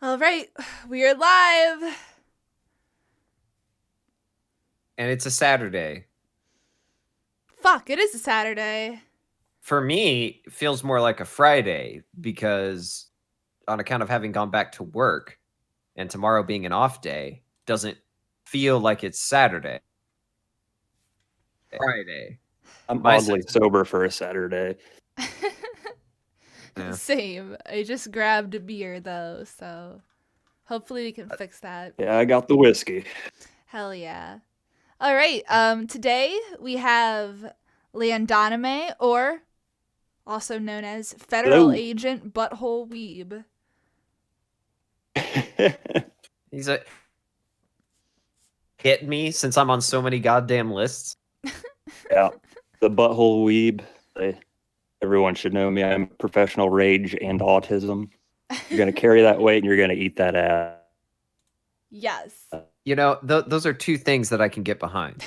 All right, we are live. And it's a Saturday. Fuck, it is a Saturday. For me, it feels more like a Friday because on account of having gone back to work and tomorrow being an off day, doesn't feel like it's Saturday. Friday. I'm My oddly sense. sober for a Saturday. Yeah. Same. I just grabbed a beer though, so hopefully we can fix that. Yeah, I got the whiskey. Hell yeah. All right, today we have Landonime, or also known as Federal Hello. Agent Butthole Weeb. He's a hit me since I'm on so many goddamn lists. Yeah, the Butthole Weeb. Everyone should know me. I'm professional rage and autism. You're gonna carry that weight, and you're gonna eat that ass. Yes. You know, those are two things that I can get behind.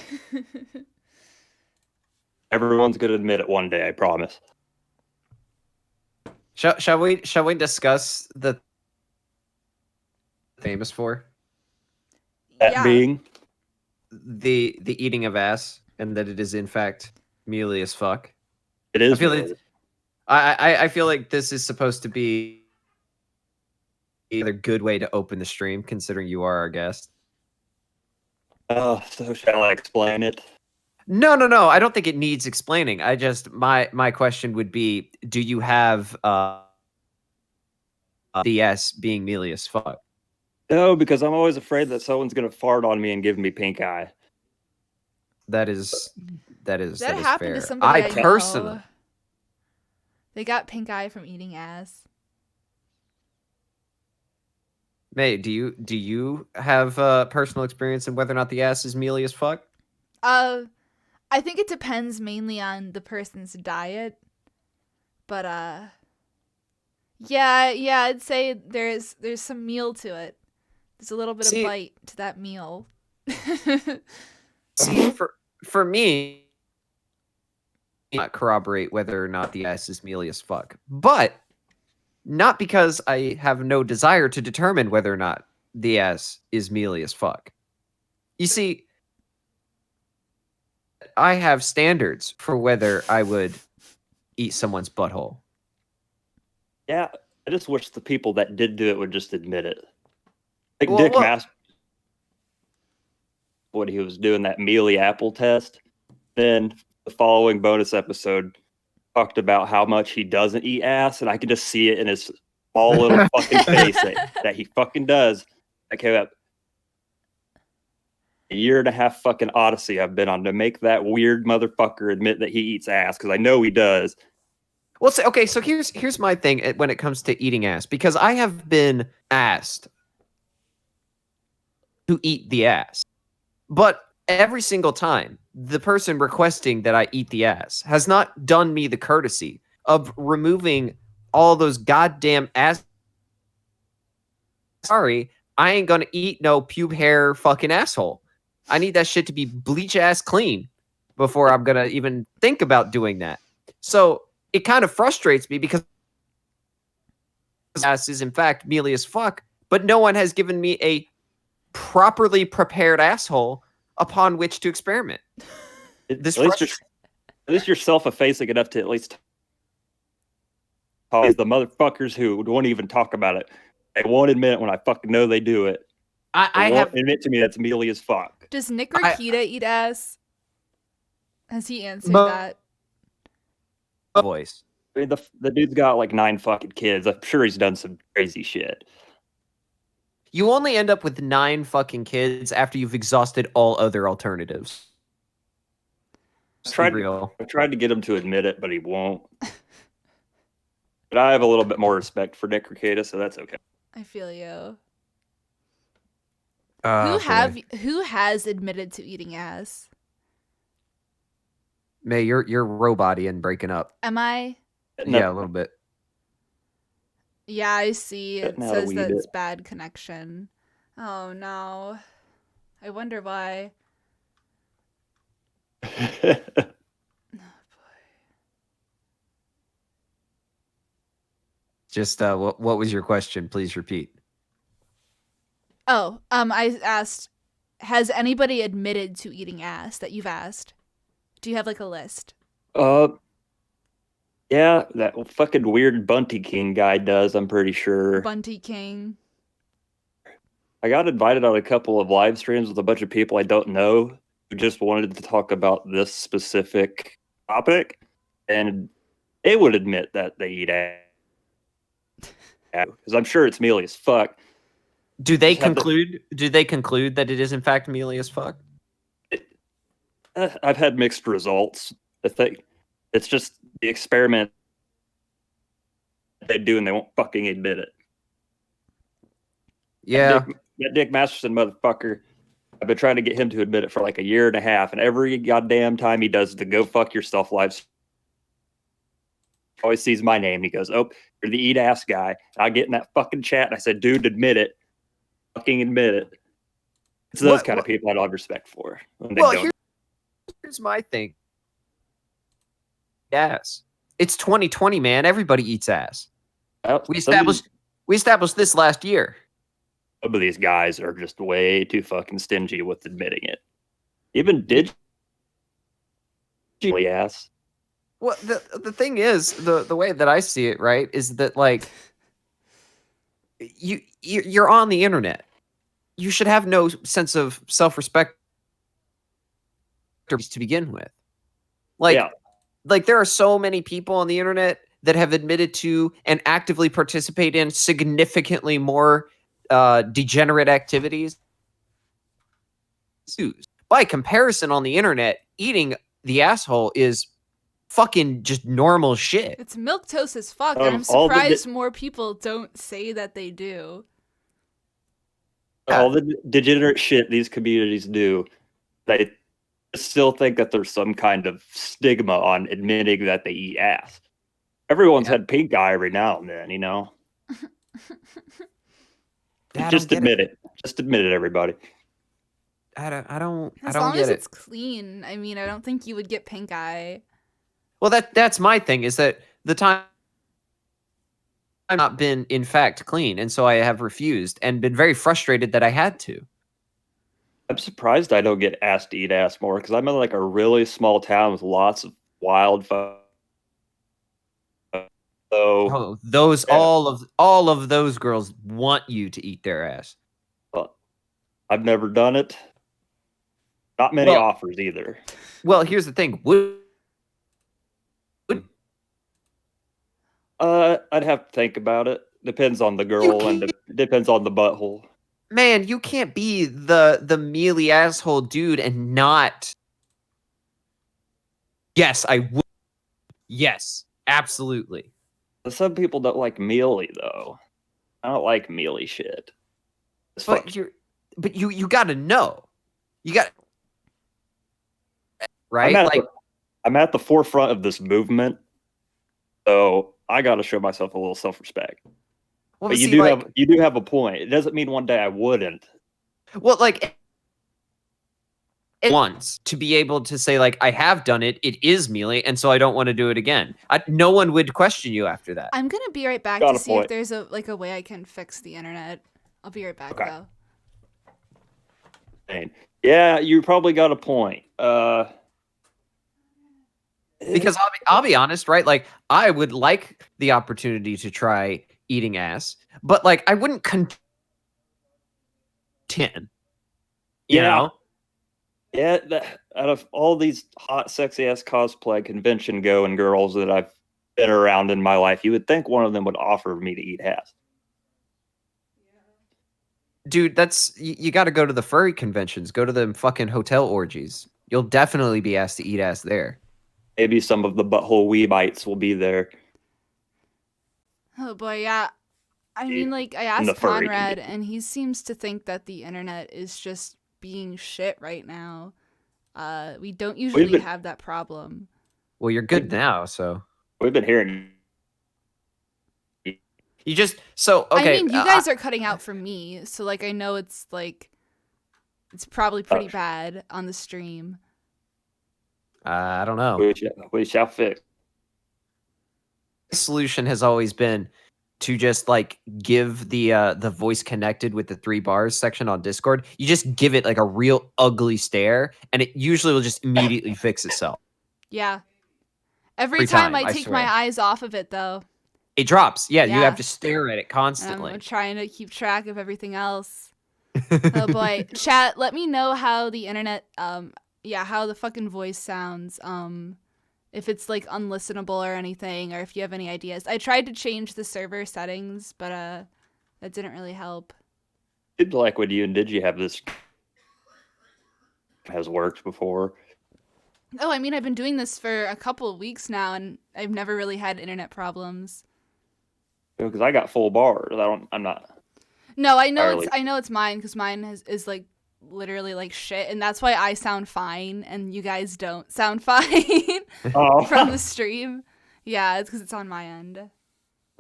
Everyone's gonna admit it one day. I promise. Shall we discuss the famous for That Yeah. being, the eating of ass, and that it is in fact mealy as fuck. it is. I feel mealy. it. I feel like this is supposed to be either good way to open the stream, considering you are our guest. So shall I explain it? No. I don't think it needs explaining. I just my question would be: do you have the S being mealy as fuck? No, because I'm always afraid that someone's gonna fart on me and give me pink eye. That is That is happened fair. to somebody I know. Personally, They got pink eye from eating ass. May, do you have personal experience in whether or not the ass is mealy as fuck? I think it depends mainly on the person's diet. But yeah, I'd say there's some meal to it. There's a little bit of bite to that meal. See, for me, not corroborate whether or not the ass is mealy as fuck, but not because I have no desire to determine whether or not the ass is mealy as fuck. You see, I have standards for whether I would eat someone's butthole. Yeah, I just wish the people that did do it would just admit it. Like Well, Dick well- Master, when he was doing that mealy apple test. Then the following bonus episode talked about how much he doesn't eat ass, and I can just see it in his small little fucking face that he fucking does. I came up a year and a half fucking odyssey I've been on to make that weird motherfucker admit that he eats ass, because I know he does. Well, so here's my thing when it comes to eating ass, because I have been asked to eat the ass, but every single time the person requesting that I eat the ass has not done me the courtesy of removing all those goddamn ass. Sorry, I ain't gonna eat no pube hair fucking asshole. I need that shit to be bleach ass clean before I'm gonna even think about doing that. So it kind of frustrates me because ass is in fact mealy as fuck, but no one has given me a properly prepared asshole upon which to experiment. At least you're self-effacing enough to at least talk. The motherfuckers who won't even talk about it, they won't admit it when I fucking know they do it. I won't have admit to me that's mealy as fuck. Does Nick Rakita eat ass? Has he answered that? voice. I mean, the dude's got like 9 fucking kids. I'm sure he's done some crazy shit. You only end up with 9 fucking kids after you've exhausted all other alternatives. I tried to get him to admit it, but he won't. But I have a little bit more respect for Nick Rakita, so that's okay. I feel you. Boy. Who has admitted to eating ass? May, you're robot-y and breaking up. Am I? No, Yeah, a little bit. Yeah, I see. It Getting out a says wee that bit. it's bad connection. Oh no. I wonder why. Just what was your question? Please repeat. Oh, I asked, has anybody admitted to eating ass that you've asked? Do you have like a list? Uh, yeah, that fucking weird Bunty King guy does. I'm pretty sure. Bunty King. I got invited on a couple of live streams with a bunch of people I don't know who just wanted to talk about this specific topic, and they would admit that they eat ass. Because I'm sure it's mealy as fuck. Do they Just have to- conclude? Do they conclude that it is in fact mealy as fuck? I've had mixed results. I think it's just the experiment they do, and they won't fucking admit it. Yeah. That Dick Masterson motherfucker. I've been trying to get him to admit it for like a year and a half, and every goddamn time he does the "go fuck yourself" live, always sees my name. And he goes, "Oh, you're the eat ass guy." And I get in that fucking chat, and I said, "Dude, admit it. Fucking admit it." It's those kind of people I don't have respect for. Well, here's my thing. Ass. It's 2020, man. Everybody eats ass. We established this last year. Some of these guys are just way too fucking stingy with admitting it. Even digitally ass. Well, the thing is, the way that I see it, right, is that like you're on the internet. You should have no sense of self-respect to begin with. Like there are so many people on the internet that have admitted to and actively participate in significantly more degenerate activities. By comparison, on the internet, eating the asshole is fucking just normal shit. It's milquetoast as fuck, and I'm surprised more people don't say that they do. All the degenerate shit these communities do, they still think that there's some kind of stigma on admitting that they eat ass. Everyone's had pink eye every now and then, you know? Just admit it. Just admit it, everybody. I don't As get long as it. it's clean. I mean, I don't think you would get pink eye. Well, that's my thing, is that the time I've not been in fact clean, and so I have refused and been very frustrated that I had to. I'm surprised I don't get asked to eat ass more, because I'm in like a really small town with lots of wild fun. So all of those girls want you to eat their ass. I've never done it. Not many offers either. Well, here's the thing. I'd have to think about it. Depends on the girl and depends on the butthole. Man, you can't be the mealy asshole dude and not. Yes, I would. Yes, absolutely. Some people don't like mealy though. I don't like mealy shit. But you got to know. You got right. I'm at the forefront of this movement, so I got to show myself a little self-respect. Well, but you do have a point. It doesn't mean one day I wouldn't. Well, like once to be able to say like I have done it. It is mealy, and so I don't want to do it again. No one would question you after that. I'm gonna be right back to see if there's a way I can fix the internet. I'll be right back though. Yeah, you probably got a point. Because I'll be honest, right? Like I would like the opportunity to try eating ass, but like I wouldn't contend. You know? Yeah, out of all these hot, sexy ass cosplay convention going girls that I've been around in my life, you would think one of them would offer me to eat ass. Dude, you got to go to the furry conventions. Go to the fucking hotel orgies. You'll definitely be asked to eat ass there. Maybe some of the Butthole Weebites will be there. Oh boy, yeah. I mean, like, I asked Conrad, and he seems to think that the internet is just being shit right now. We don't usually have that problem. Well, you're good now, so. We've been hearing. You just, so, okay. I mean, you guys are cutting out from me, so, like, I know it's, like, it's probably pretty bad on the stream. I don't know. We shall fix. The solution has always been to just like give the voice connected with the 3 bars section on Discord, you just give it like a real ugly stare, and it usually will just immediately fix itself. Yeah. Every time I take my eyes off of it, though, it drops. Yeah, you have to stare at it and constantly. I'm trying to keep track of everything else. Oh boy, chat, let me know how the internet, how the fucking voice sounds. If it's like unlistenable or anything, or if you have any ideas. I tried to change the server settings, but that didn't really help. Seems like when you and Digi have this has worked before. Oh, I mean, I've been doing this for a couple of weeks now, and I've never really had internet problems. Because I got full bars. I'm not. No, I know it's mine, because mine is like literally like shit, and that's why I sound fine and you guys don't sound fine from the stream. Yeah, it's because it's on my end.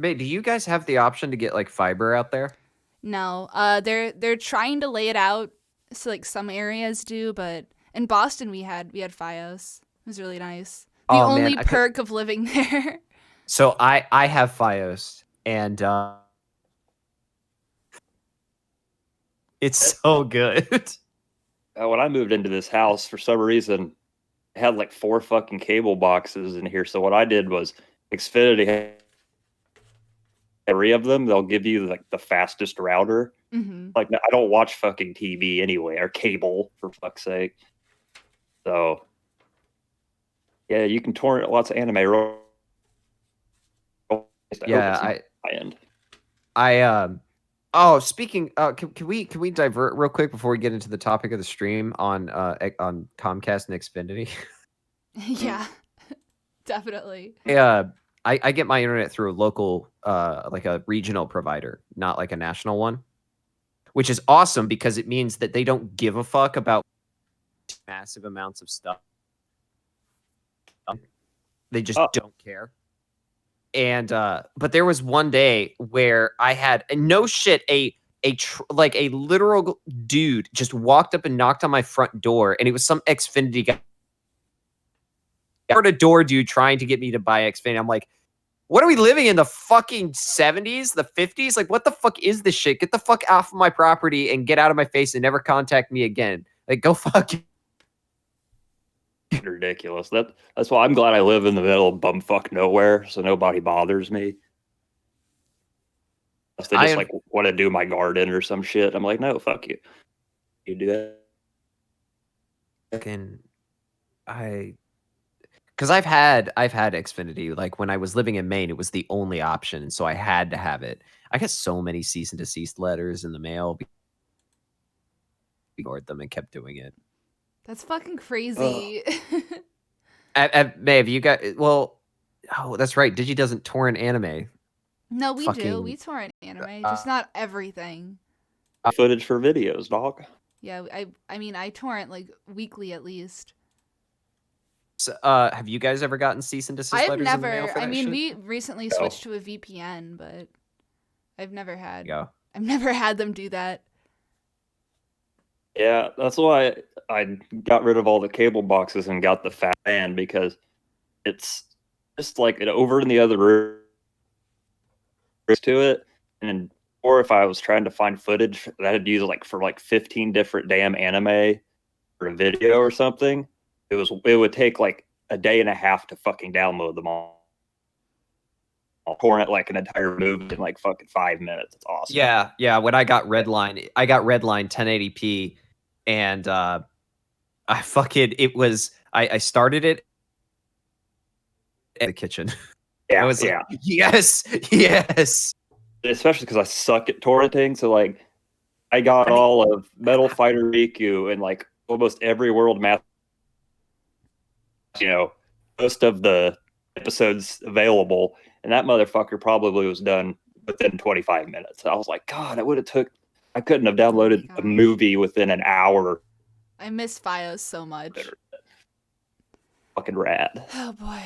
Wait, do you guys have the option to get like fiber out there? No, they're trying to lay it out so like some areas do, but in Boston we had FiOS. It was really nice. The only perk of living there. So I have FiOS, and it's so good. When I moved into this house, for some reason, it had like 4 fucking cable boxes in here. So what I did was Xfinity had 3 of them. They'll give you like the fastest router. Mm-hmm. Like, I don't watch fucking TV anyway, or cable, for fuck's sake. So yeah, you can torrent lots of anime. Yeah, speaking, can we divert real quick before we get into the topic of the stream on Comcast and Xfinity? Yeah, definitely. I get my internet through a local, like a regional provider, not like a national one, which is awesome because it means that they don't give a fuck about massive amounts of stuff. They just don't care. And but there was one day where I had no shit, a literal dude just walked up and knocked on my front door, and it was some Xfinity guy, a door dude trying to get me to buy Xfinity. I'm like, what are we living in, the fucking 70s, the 50s? Like, what the fuck is this shit? Get the fuck off of my property and get out of my face and never contact me again. Like, go fuck. Ridiculous. That's why I'm glad I live in the middle of bumfuck nowhere, so nobody bothers me. If they just like want to do my garden or some shit, I'm like, no, fuck you. You do that. Fucking, because I've had Xfinity. Like when I was living in Maine, it was the only option, and so I had to have it. I got so many cease and desist letters in the mail. Ignored them and kept doing it. That's fucking crazy. Maeve, you got well. Oh, that's right. Digi doesn't torrent anime. No, we do. We torrent anime, just not everything. Footage for videos, dog. Yeah, I mean, I torrent like weekly at least. So, have you guys ever gotten cease and desist letters in the mail for that shit? We recently switched to a VPN, but I've never had. I've never had them do that. Yeah, that's why I got rid of all the cable boxes and got the fat band, because it's just like over in the other room to it. And or if I was trying to find footage that I'd use like for like 15 different damn anime for a video or something, it would take like a day and a half to fucking download them all. I'll torrent like an entire movie in like fucking 5 minutes. It's awesome. Yeah. When I got Redline 1080p, and I started it in the kitchen. Yeah, I was like, yes. Especially because I suck at torrenting, so like I got all of Metal Fighter Riku and like almost every world map. Most of the episodes available, and that motherfucker probably was done within 25 minutes. I was like, God, I couldn't have downloaded a movie within an hour. I miss FiOS so much. Fucking rad. Oh boy.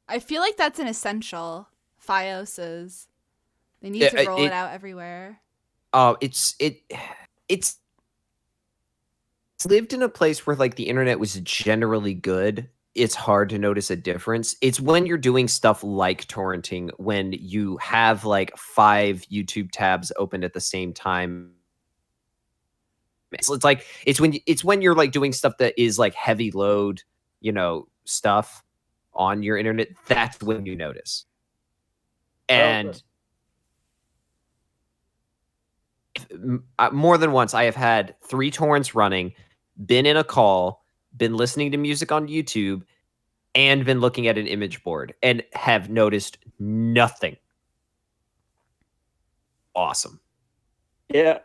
I feel like that's an essential. FiOS is. They need to roll it out everywhere. Oh, it's lived in a place where like the internet was generally good it's hard to notice a difference. It's when you're doing stuff like torrenting, when you have like 5 YouTube tabs open at the same time. It's like it's when you're like doing stuff that is like heavy load, stuff on your internet. That's when you notice. And more than once, I have had 3 torrents running, been in a call, been listening to music on YouTube, and been looking at an image board and have noticed nothing. Awesome. Yeah.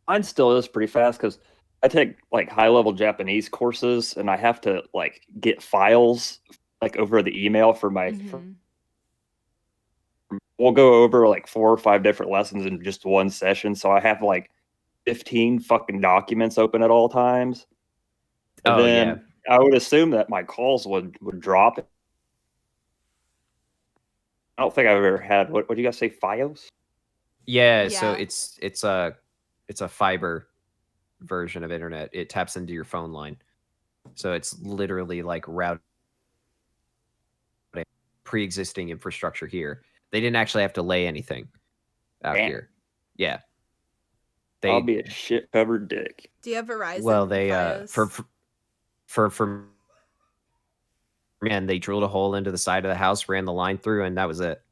Mine still is pretty fast because I take like high-level Japanese courses and I have to like get files like over the email for my we'll go over like 4 or 5 different lessons in just one session. So I have like 15 fucking documents open at all times. And then I would assume that my calls would drop. I don't think I've ever had what do you guys say, FiOS? Yeah, so it's a fiber version of internet. It taps into your phone line. So it's literally like routing pre-existing infrastructure here. They didn't actually have to lay anything out here. Yeah. I'll be a shit covered dick. Do you have Verizon? Well, they for man, they drilled a hole into the side of the house, ran the line through, and that was it.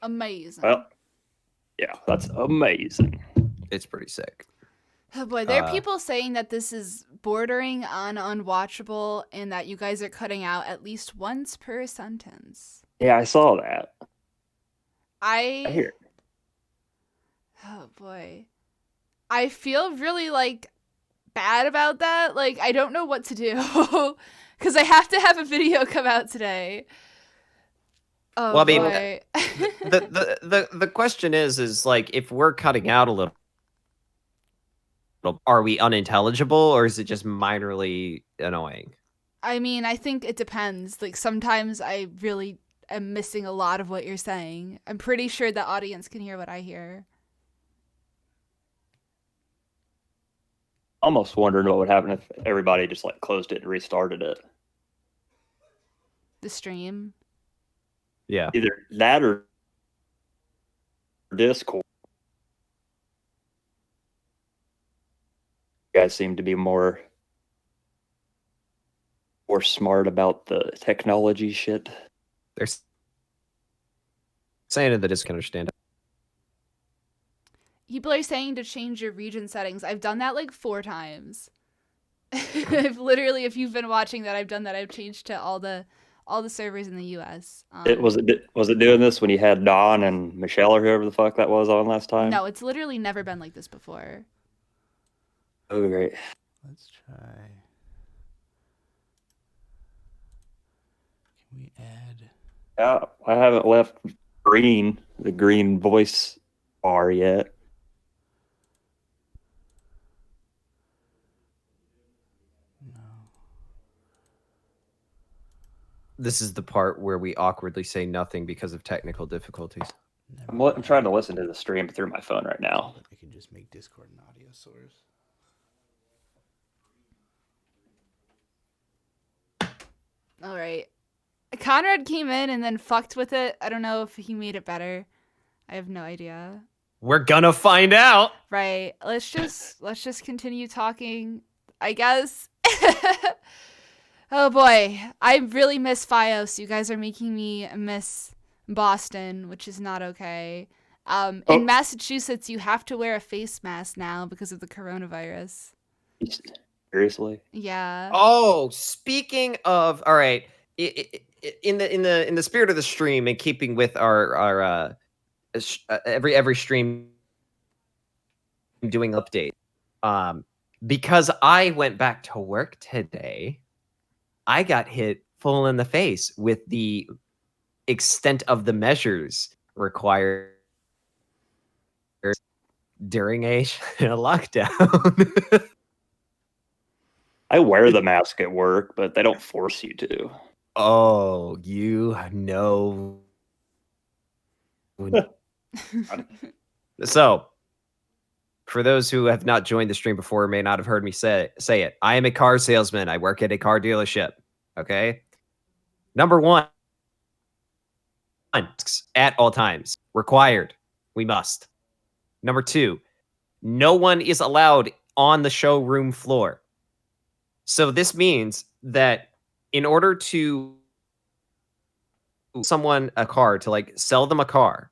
Amazing. Well, yeah, that's amazing. It's pretty sick. Oh boy, there are people saying that this is bordering on unwatchable and that you guys are cutting out at least once per sentence. Yeah, I saw that. I hear it. Oh boy. I feel really like bad about that. Like I don't know what to do because I have to have a video come out today. Oh, well, I mean, boy. the question is like if we're cutting out a little, are we unintelligible or is it just minorly annoying? I mean, I think it depends. Like sometimes I really am missing a lot of what you're saying. I'm pretty sure the audience can hear what I hear. Almost wondering what would happen if everybody just like closed it and restarted it. The stream? Yeah. Either that or Discord. You guys seem to be more smart about the technology shit. They're saying that they just can understand it. People are saying to change your region settings. I've done that like 4 times. I've literally, if you've been watching that, I've done that. I've changed to all the servers in the U.S. Was it doing this when you had Don and Michelle or whoever the fuck that was on last time? No, it's literally never been like this before. Oh, great. Let's try. Can we add? Yeah, I haven't left the green voice bar yet. No. This is the part where we awkwardly say nothing because of technical difficulties. I'm trying to listen to the stream through my phone right now. I can just make Discord an audio source. All right. Conrad came in and then fucked with it. I don't know if he made it better. I have no idea. We're gonna find out. Right. Let's just continue talking, I guess. Oh boy. I really miss FiOS. You guys are making me miss Boston, which is not okay. In Massachusetts, you have to wear a face mask now because of the coronavirus. Seriously? Yeah. Oh, speaking of, all right. In the spirit of the stream and keeping with our every stream doing update, because I went back to work today, I got hit full in the face with the extent of the measures required during a lockdown. I wear the mask at work, but they don't force you to. Oh, you know. So, for those who have not joined the stream before, may not have heard me say it. I am a car salesman. I work at a car dealership. Okay. Number one, at all times. Required. We must. Number two, no one is allowed on the showroom floor. So this means that in order to someone a car, to like sell them a car,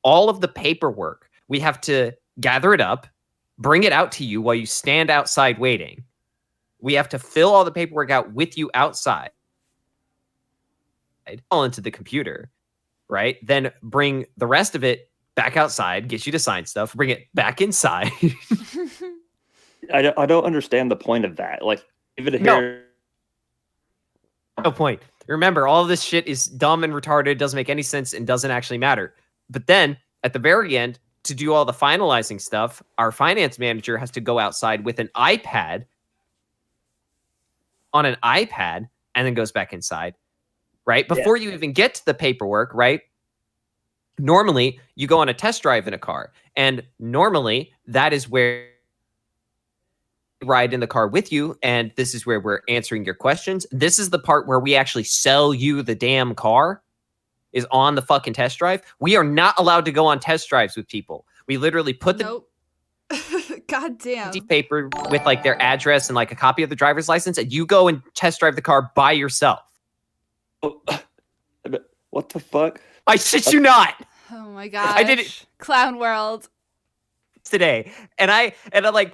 all of the paperwork, we have to gather it up, bring it out to you while you stand outside waiting. We have to fill all the paperwork out with you outside, all into the computer, right? Then bring the rest of it back outside, get you to sign stuff, bring it back inside. I don't understand the point of that. Like, even here. No point. Remember, all of this shit is dumb and retarded, doesn't make any sense, and doesn't actually matter. But then, at the very end, to do all the finalizing stuff, our finance manager has to go outside with an iPad, and then goes back inside, right? Before you even get to the paperwork, right? Normally, you go on a test drive in a car, and normally, that is where ride in the car with you, and this is where we're answering your questions. This is the part where we actually sell you the damn car, is on the fucking test drive. We are not allowed to go on test drives with people. We literally put the God damn paper with like their address and like a copy of the driver's license, and you go and test drive the car by yourself. What the fuck? I shit you not. Oh my god. I did it. Clown world Today. And I like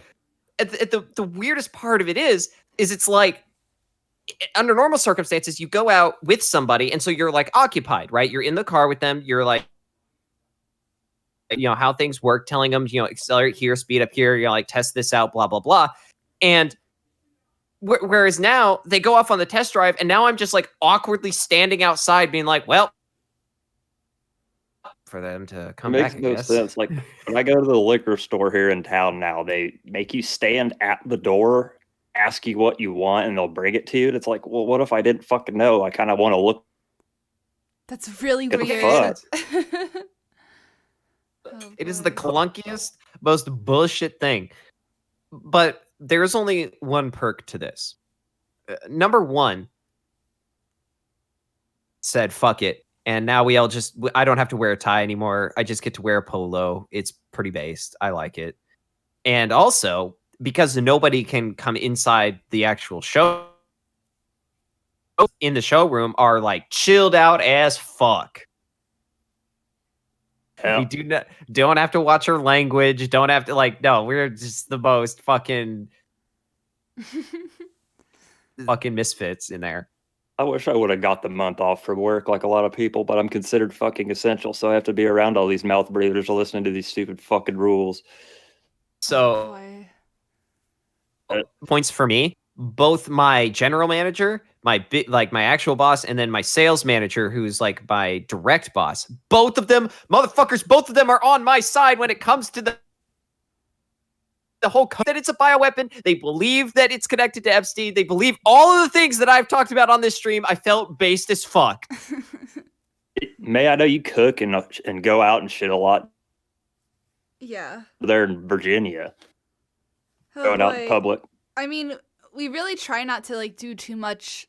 the weirdest part of it is it's like, under normal circumstances, you go out with somebody, and so you're like occupied, right? You're in the car with them. You're like, how things work, telling them, accelerate here, speed up here, like test this out, blah, blah, blah. And whereas now they go off on the test drive, and now I'm just like awkwardly standing outside being like, well, for them to come back, I guess. Makes no sense. Like, when I go to the liquor store here in town now, they make you stand at the door, ask you what you want, and they'll bring it to you. And it's like, well, what if I didn't fucking know? I kind of want to look. That's really weird. It is the clunkiest, most bullshit thing. But there's only one perk to this. Number one said, fuck it. And now I don't have to wear a tie anymore. I just get to wear a polo. It's pretty based. I like it. And also, because nobody can come inside the actual show, in the showroom are like chilled out as fuck. Yeah. We don't have to watch our language. Don't have to no, we're just the most fucking misfits in there. I wish I would have got the month off from work like a lot of people, but I'm considered fucking essential, so I have to be around all these mouth breathers listening to these stupid fucking rules. So, points for me. Both my general manager, my actual boss, and then my sales manager, who's like my direct boss. Both of them, motherfuckers, both of them are on my side when it comes to the whole that it's a bioweapon. They believe that it's connected to Epstein. They believe all of the things that I've talked about on this stream. I felt based as fuck. May I know you cook and go out and shit a lot? Yeah. There in Virginia. Going out in public. I mean, we really try not to do too much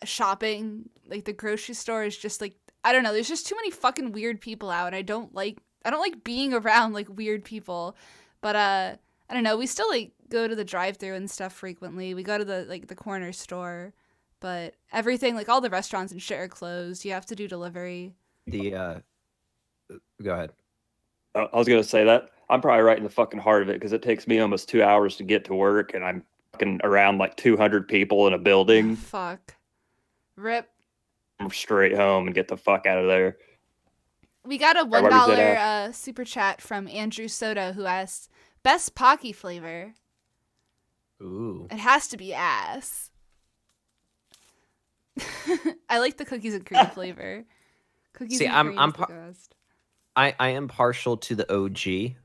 shopping. Like the grocery store is just I don't know, there's just too many fucking weird people out, and I don't like being around weird people. But I don't know, we still go to the drive-thru and stuff frequently. We go to the corner store, but everything all the restaurants and shit are closed. You have to do delivery. Go ahead. I was gonna say that I'm probably right in the fucking heart of it, because it takes me almost 2 hours to get to work, and I'm fucking around 200 people in a building. Fuck. Rip. I'm straight home and get the fuck out of there. We got a $1 super chat from Andrew Soda, who asked, best Pocky flavor. Ooh. It has to be ass. I like the cookies and cream flavor. Cookies and cream is the best. I am partial to the OG.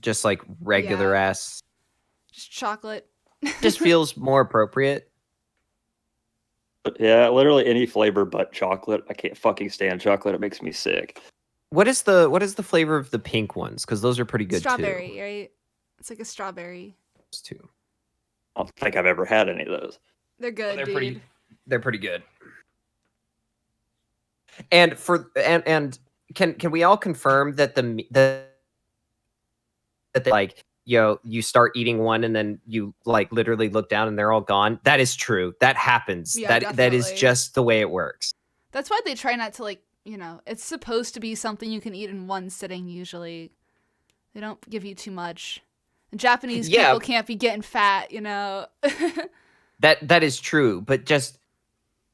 Just regular ass. Just chocolate. Just feels more appropriate. Yeah, literally any flavor but chocolate. I can't fucking stand chocolate. It makes me sick. What is the flavor of the pink ones? Because those are pretty good strawberry, too. right? It's like a strawberry. Those two. I don't think I've ever had any of those. They're good, dude. They're pretty good. And can we all confirm that like, you start eating one and then you like literally look down and they're all gone? That is true. That happens. Yeah, that is just the way it works. That's why they try not to, like, it's supposed to be something you can eat in one sitting usually. They don't give you too much. And Japanese people can't be getting fat, That is true, but just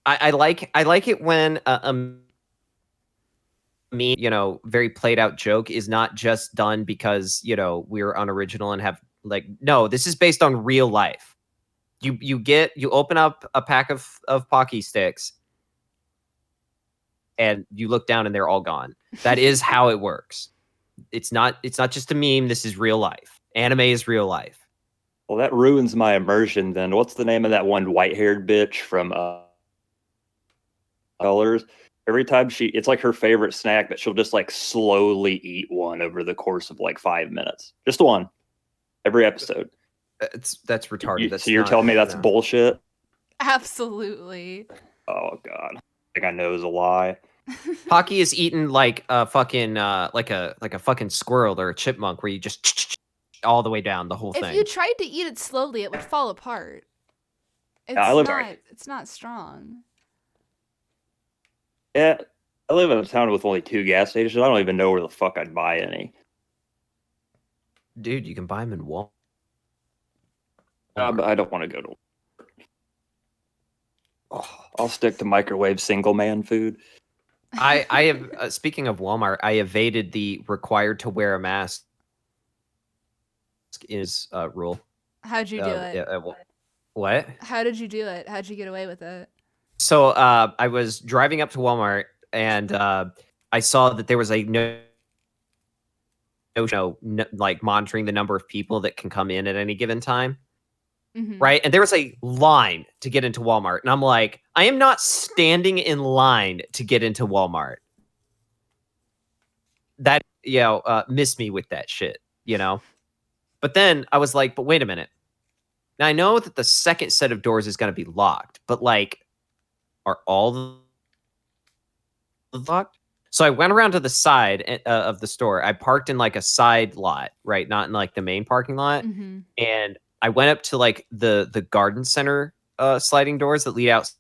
I like it when very played out joke is not just done because we're unoriginal and have no, this is based on real life. You open up a pack of Pocky sticks and you look down and they're all gone. That is how it works. It's not just a meme. This is real life. Anime is real life. Well, that ruins my immersion then. What's the name of that one white-haired bitch from Colors? Every time it's like her favorite snack, but she'll just like slowly eat one over the course of like 5 minutes. Just one. Every episode. That's retarded. So you're telling me that's bullshit? Absolutely. Oh God. I think I know is a lie. Pocky is eaten like a fucking like a fucking squirrel or a chipmunk where you just all the way down the whole thing. If you tried to eat it slowly, it would fall apart. It's not strong. Yeah, I live in a town with only 2 gas stations. I don't even know where the fuck I'd buy any. Dude, you can buy them in Walmart. But I don't want to go to. I'll stick to microwave single man food. I have speaking of Walmart, I evaded the required to wear a mask rule. How'd you do it? What? How did you do it? How'd you get away with it? So I was driving up to Walmart and I saw that there was a like monitoring the number of people that can come in at any given time. Mm-hmm. Right. And there was a line to get into Walmart. And I'm like, I am not standing in line to get into Walmart. That, miss me with that shit, But then I was like, but wait a minute. Now I know that the second set of doors is going to be locked, but like, are all locked? So I went around to the side of the store. I parked in like a side lot, right? Not in like the main parking lot. Mm-hmm. And I went up to like the garden center sliding doors that lead out.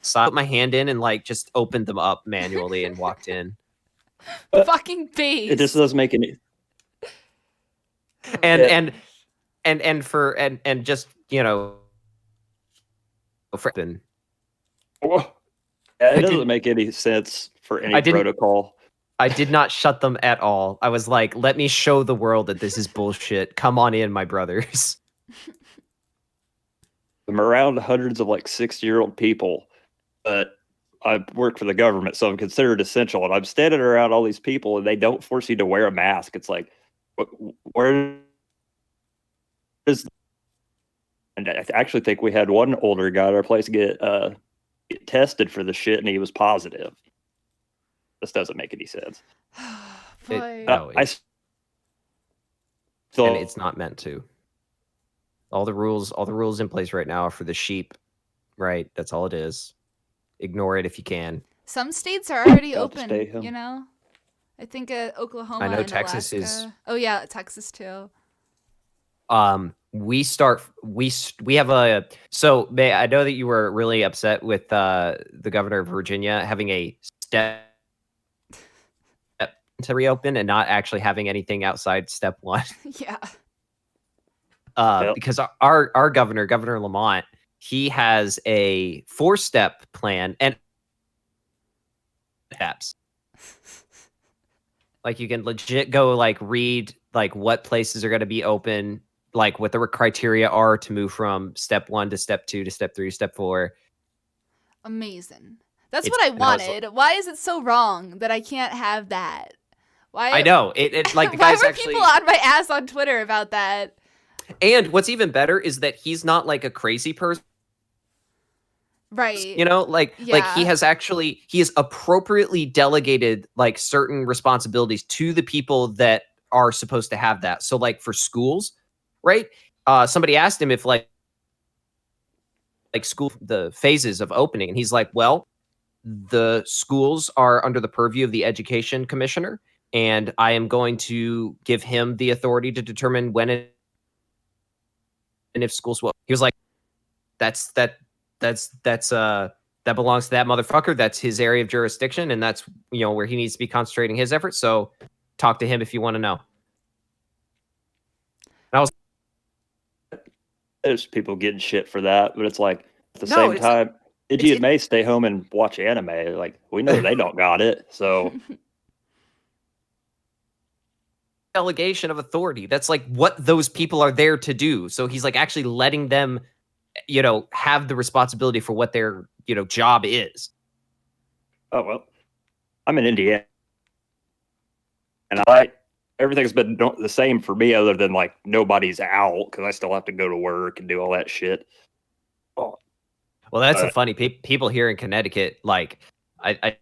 So I put my hand in and like just opened them up manually and walked in. Fucking base. It just doesn't make any. And just it doesn't make any sense for any protocol. I did not shut them at all. I was like, let me show the world that this is bullshit. Come on in, my brothers. I'm around hundreds of like 60-year-old people, but I work for the government, so I'm considered essential. And I'm standing around all these people and they don't force you to wear a mask. It's like, where is... And I actually think we had one older guy at our place get tested for the shit, and he was positive. This doesn't make any sense. And it's not meant to. All the rules in place right now are for the sheep, right? That's all it is. Ignore it if you can. Some states are already open, I think Oklahoma. I know and Texas Alaska. is. Oh yeah, Texas too. We have a, so I know that you were really upset with the governor of Virginia having a step to reopen and not actually having anything outside step 1. Yeah. Because our Governor Lamont, he has a 4-step plan and apps. Like you can legit go like read like what places are going to be open, like what the criteria are to move from step 1 to step 2 to step 3 to step 4. Amazing. That's what I wanted. Why is it so wrong that I can't have that? Why? I know it like the why guys were actually people on my ass on Twitter about that? And what's even better is that he's not like a crazy person. Right. You know, like he has appropriately delegated like certain responsibilities to the people that are supposed to have that. So like for schools, right? Somebody asked him if like school the phases of opening, and he's like, well, the schools are under the purview of the education commissioner, and I am going to give him the authority to determine when and if schools will. He was like, that's that belongs to that motherfucker. That's his area of jurisdiction, and that's where he needs to be concentrating his efforts. So talk to him if you want to know. And I was there's people getting shit for that, but it's like at the same time, idiot may stay home and watch anime. Like we know they don't got it, so delegation of authority. That's like what those people are there to do. So he's like actually letting them, have the responsibility for what their job is. Oh well, I'm in Indiana, and everything's been the same for me, other than like nobody's out because I still have to go to work and do all that shit. Oh. Well, that's the funny people here in Connecticut. Like, I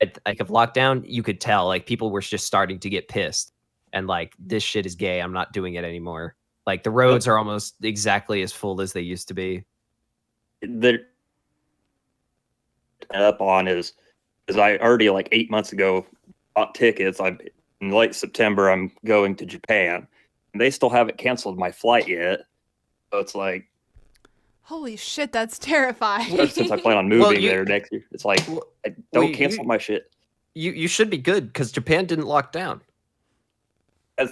think of lockdown, you could tell like people were just starting to get pissed and like this shit is gay. I'm not doing it anymore. Like the roads are almost exactly as full as they used to be. They're up on is I already like 8 months ago bought tickets. I'm in late September. I'm going to Japan, and they still haven't canceled my flight yet. So it's like, holy shit, that's terrifying. Since I plan on moving there next year, it's like don't cancel my shit. You should be good because Japan didn't lock down.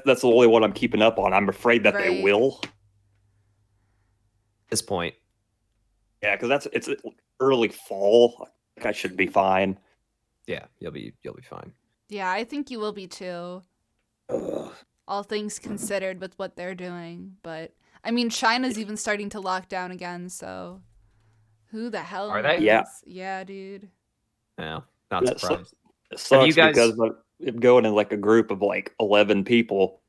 That's the only one I'm keeping up on. I'm afraid that they will. At this point, yeah, because it's early fall. I think I should be fine. Yeah, you'll be fine. Yeah, I think you will be too. All things considered with what they're doing, but I mean, China's even starting to lock down again. So, who the hell are they? Yeah, dude. No, not surprised. It sucks because I'm going in like a group of like 11 people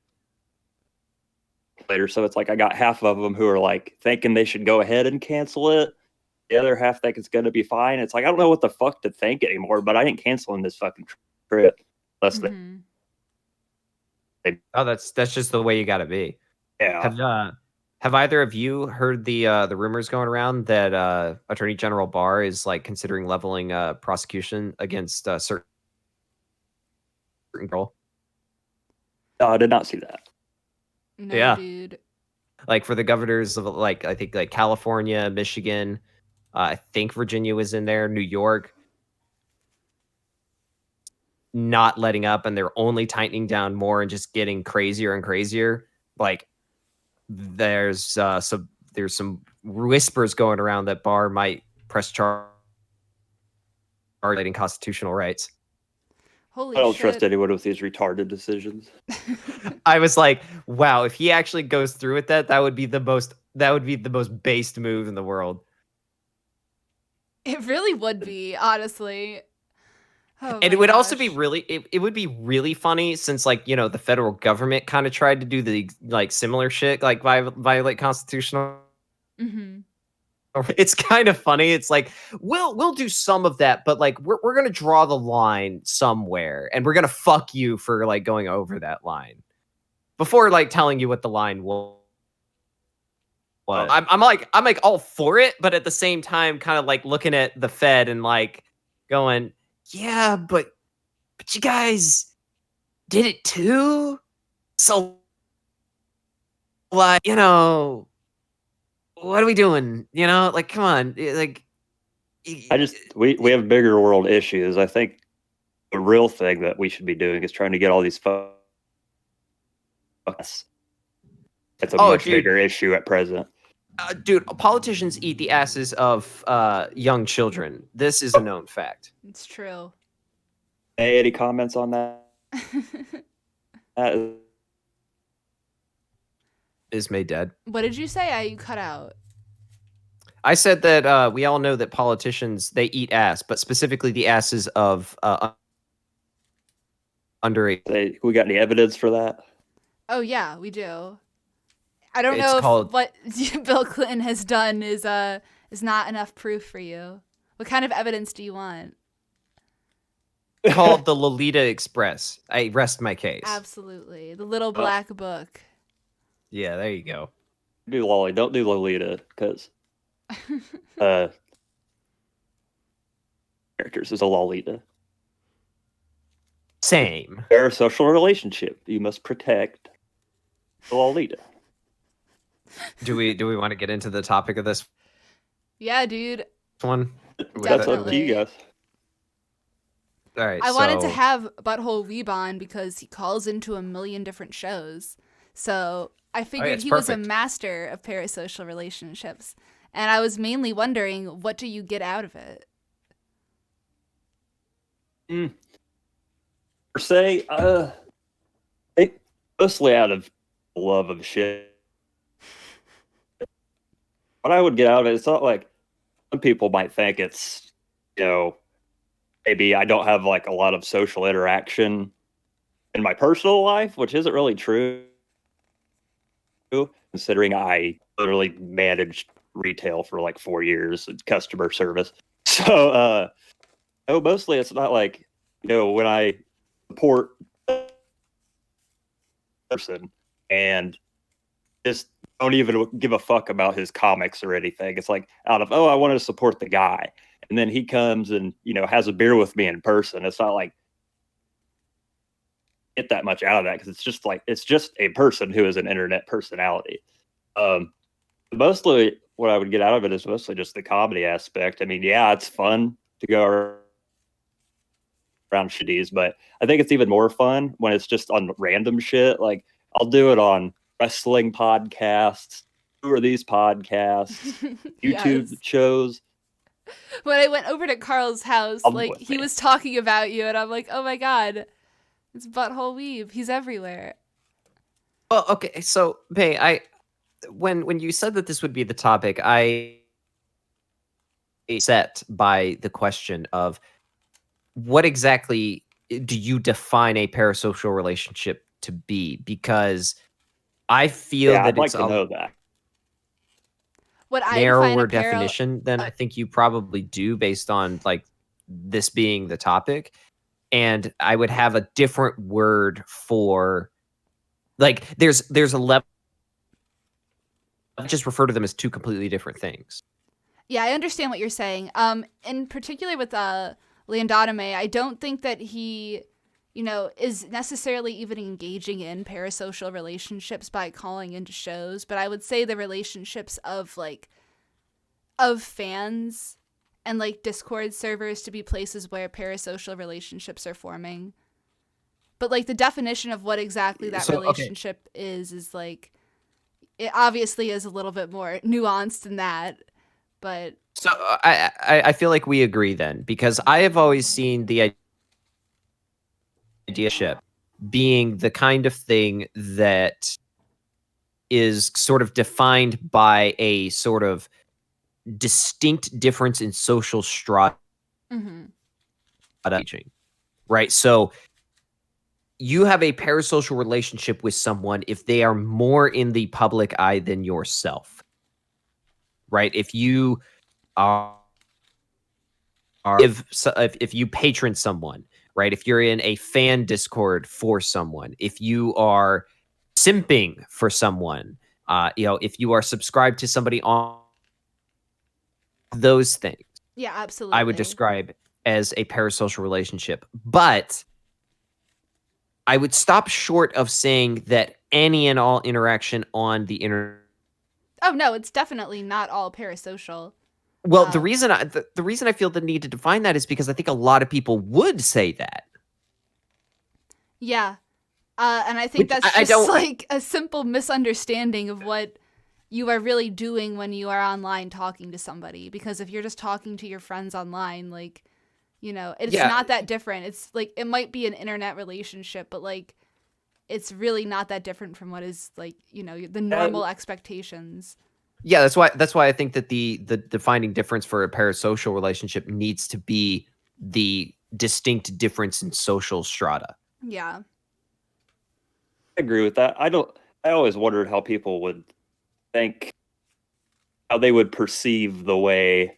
later. So it's like I got half of them who are like thinking they should go ahead and cancel it. The other half think it's going to be fine. It's like, I don't know what the fuck to think anymore, but I ain't canceling this fucking trip. Unless that's just the way you got to be. Yeah. Have either of you heard the rumors going around that Attorney General Barr is like considering leveling prosecution against certain girl? No, I did not see that. No, dude. Like for the governors of like I think like California, Michigan, I think Virginia was in there, New York, not letting up, and they're only tightening down more and just getting crazier and crazier. Like there's some whispers going around that Barr might press charge violating constitutional rights. Holy I don't shit. trust anyone with these retarded decisions. I was like, wow, if he actually goes through with that would be the most based move in the world. It really would be, honestly. Oh, and it would also be really it would be really funny since like the federal government kind of tried to do the like similar shit like violate constitutional. It's kind of funny. It's like we'll do some of that, but like we're gonna draw the line somewhere, and we're gonna fuck you for like going over that line before like telling you what the line was. I'm like all for it, but at the same time, kind of like looking at the Fed and like going, yeah, but you guys did it too, so like what are we doing? Like, come on. Like, we have bigger world issues. I think the real thing that we should be doing is trying to get all these fucks. It's a much bigger issue at present. Dude, politicians eat the asses of young children. This is a known fact. It's true. Hey, any comments on that? Is May dead? What did you say? You cut out. I said that we all know that politicians, they eat ass, but specifically the asses of underage. We got any evidence for that? Oh yeah, we do. I don't know if what Bill Clinton has done is is not enough proof for you? What kind of evidence do you want? Called the Lolita Express. I rest my case. Absolutely. The little black book. Yeah, there you go. Do Lolly, don't do Lolita, because characters is a Lolita. Same. Parasocial relationship. You must protect the Lolita. Do we want to get into the topic of this Yeah, dude. one? That's up to you guys. All right. I wanted to have Butthole Weeb on because he calls into a million different shows. So I figured he was a master of parasocial relationships. And I was mainly wondering, what do you get out of it? Per se, mostly out of love of shit. What I would get out of it, it's not like some people might think it's, maybe I don't have like a lot of social interaction in my personal life, which isn't really true, considering I literally managed retail for like 4 years in customer service. So, mostly it's not like, when I support a person and just don't even give a fuck about his comics or anything. It's like out of, I want to support the guy. And then he comes and, has a beer with me in person. It's not like get that much out of that because it's just a person who is an internet personality. Mostly what I would get out of it is mostly just the comedy aspect. I mean, yeah, it's fun to go around shitties, but I think it's even more fun when it's just on random shit. Like I'll do it on wrestling podcasts. Who are these podcasts? YouTube shows. When I went over to Carl's house, he was talking about you, and I'm like, oh my god, it's Butthole Weeb. He's everywhere. Well, okay, so May, when you said that this would be the topic, I set by the question of what exactly do you define a parasocial relationship to be? Because I feel that I'd like it's to know that. What narrower definition than I think you probably do based on like this being the topic. And I would have a different word for like there's a level. I just refer to them as two completely different things. Yeah, I understand what you're saying. In particular with Landonime, I don't think that he, is necessarily even engaging in parasocial relationships by calling into shows, but I would say the relationships of fans and like Discord servers to be places where parasocial relationships are forming. But like the definition of what exactly that relationship is like, it obviously is a little bit more nuanced than that. But so I feel like we agree then, because I have always seen the idea being the kind of thing that is sort of defined by a sort of distinct difference in social strata. Right? So you have a parasocial relationship with someone if they are more in the public eye than yourself. Right? If you if you patron someone, right? If you're in a fan Discord for someone, if you are simping for someone, if you are subscribed to somebody on those things. Yeah, absolutely. I would describe as a parasocial relationship. But I would stop short of saying that any and all interaction on the internet. Oh no, it's definitely not all parasocial. Well, the reason I feel the need to define that is because I think a lot of people would say that. Yeah. And I think that's just like a simple misunderstanding of what you are really doing when you are online talking to somebody. Because if you're just talking to your friends online, like, it's not that different. It's like, it might be an internet relationship, but like, it's really not that different from what is like, the normal expectations. Yeah, that's why I think that the defining difference for a parasocial relationship needs to be the distinct difference in social strata. Yeah. I agree with that. I always wondered how people would think how they would perceive the way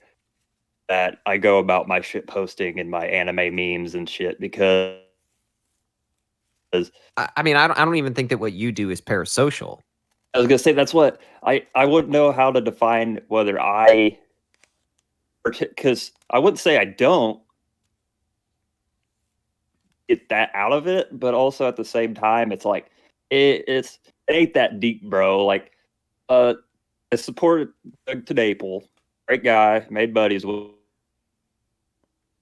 that I go about my shit posting and my anime memes and shit, because I mean, I don't even think that what you do is parasocial. I was gonna say that's what I wouldn't know how to define whether because I wouldn't say I don't get that out of it, but also at the same time, it's like it ain't that deep, bro. Like, I supported Doug Maple, great guy, made buddies with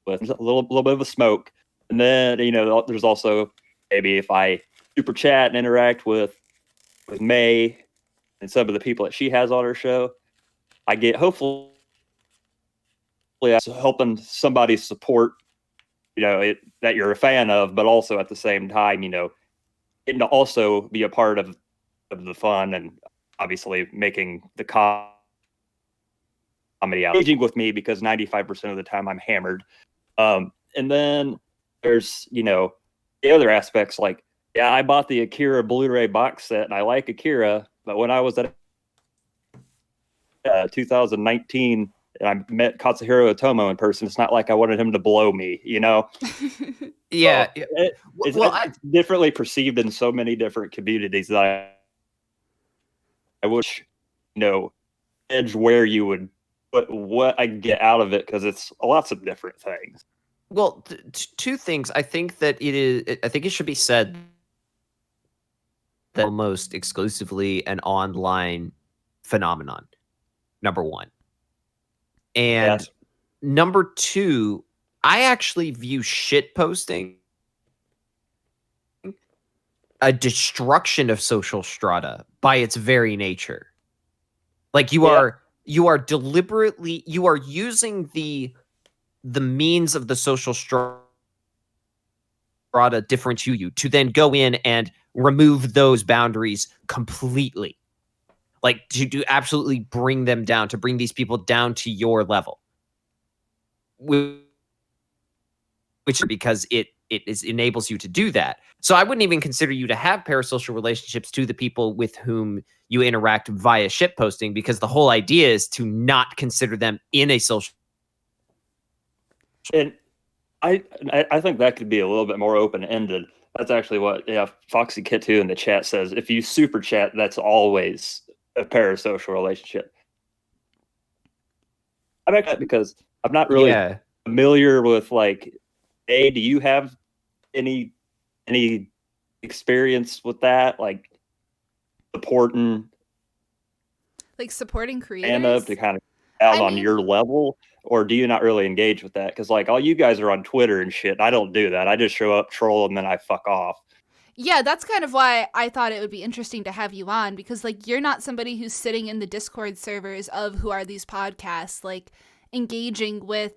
a little bit of a smoke, and then there's also maybe if I super chat and interact with May and some of the people that she has on her show, I get hopefully helping somebody support that you're a fan of, but also at the same time, getting to also be a part of the fun and obviously making the comedy out engaging with me, because 95% of the time I'm hammered. And then there's the other aspects, like, yeah, I bought the Akira Blu-ray box set and I like Akira, but when I was at 2019 and I met Katsuhiro Otomo in person, it's not like I wanted him to blow me, Yeah. It's differently perceived in so many different communities that I wish, edge where you would put what I get out of it, because it's lots of different things. Well, two things. I think it should be said that almost exclusively an online phenomenon, number one. And Yes. Number two, I actually view shit posting a destruction of social strata by its very nature. Like you are deliberately, you are using the means of the social strata different to you to then go in and remove those boundaries completely. Like to absolutely bring them down, to bring these people down to your level. Which because it enables you to do that. So I wouldn't even consider you to have parasocial relationships to the people with whom you interact via shit posting, because the whole idea is to not consider them in a social. And I think that could be a little bit more open-ended. That's actually what Foxy Kit 2 in the chat says. If you super chat, that's always a parasocial relationship. I like that because I'm not really familiar with, like, do you have any experience with that, like supporting creators to kind of out on your level, or do you not really engage with that? Because like all you guys are on Twitter and shit. I don't do that. I just show up, troll, and then I fuck off. Yeah, that's kind of why I thought it would be interesting to have you on, because like you're not somebody who's sitting in the Discord servers of Who Are These Podcasts, like engaging with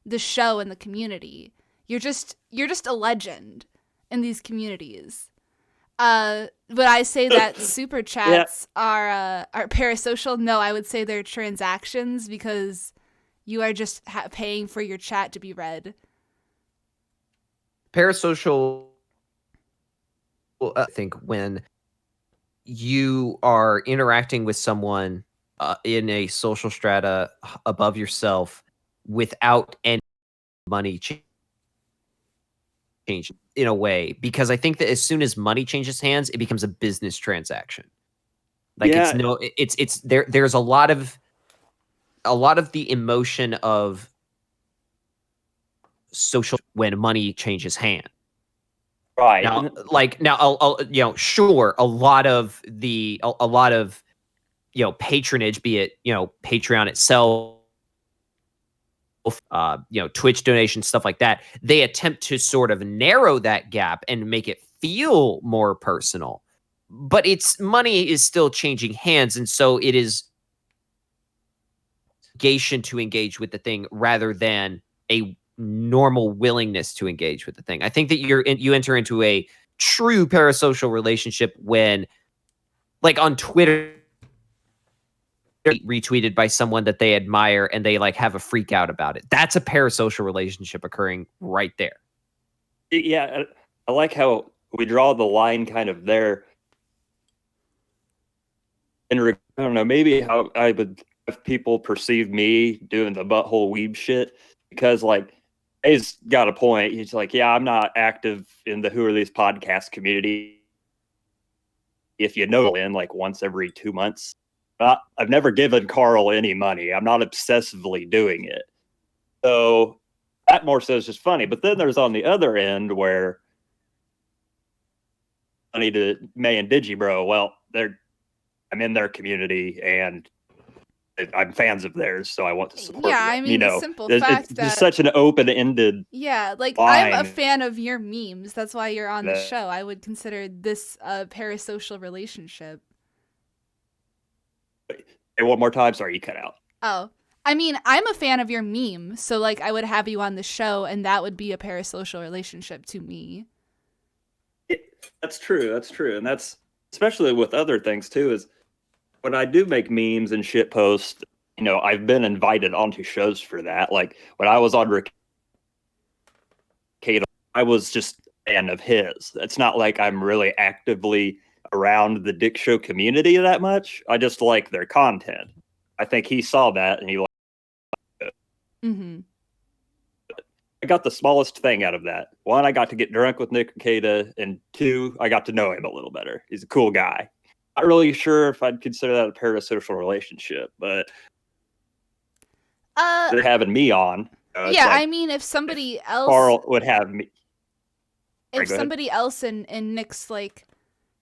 the show and the community. You're just a legend in these communities. But I say that super chats are parasocial. No, I would say they're transactions, because you are just paying for your chat to be read. Parasocial, I think, when you are interacting with someone in a social strata above yourself without any money change in a way, because I think that as soon as money changes hands, it becomes a business transaction. Like there's a lot of the emotion of social when money changes hands. Right. Now, sure, a lot of patronage, be it Patreon itself, Twitch donations, stuff like that, they attempt to sort of narrow that gap and make it feel more personal. But money is still changing hands, and so it is obligation to engage with the thing rather than a normal willingness to engage with the thing. I think that you enter into a true parasocial relationship when, like on Twitter, retweeted by someone that they admire and they like have a freak out about it. That's a parasocial relationship occurring right there. Yeah, I like how we draw the line kind of there. I don't know, maybe how I would if people perceive me doing the Butthole Weeb shit, because like he's got a point. He's like, yeah, I'm not active in the Who Are These Podcast community. If you know, in like once every 2 months. I've never given Carl any money. I'm not obsessively doing it. So that more so is just funny. But then there's on the other end where money to May and Digibro. Well, I'm in their community and I'm fans of theirs, so I want to support them. I mean, the simple fact that it's such an open-ended. Yeah, like I'm a fan of your memes. That's why you're on the show. I would consider this a parasocial relationship. Hey, one more time. Sorry, you cut out. Oh, I mean, I'm a fan of your meme, so like I would have you on the show, and that would be a parasocial relationship to me. That's true. That's true, and that's especially with other things too. Is when I do make memes and shit posts, I've been invited onto shows for that. Like when I was on Rick, I was just a fan of his. It's not like I'm really actively around the Dick Show community that much. I just like their content. I think he saw that and he liked it. Mm-hmm. I got the smallest thing out of that. One, I got to get drunk with Nick Cicada, and two, I got to know him a little better. He's a cool guy. Not really sure if I'd consider that a parasocial relationship, but they're having me on. Yeah, like, I mean, if somebody else, Carl would have me. If somebody else in Nick's like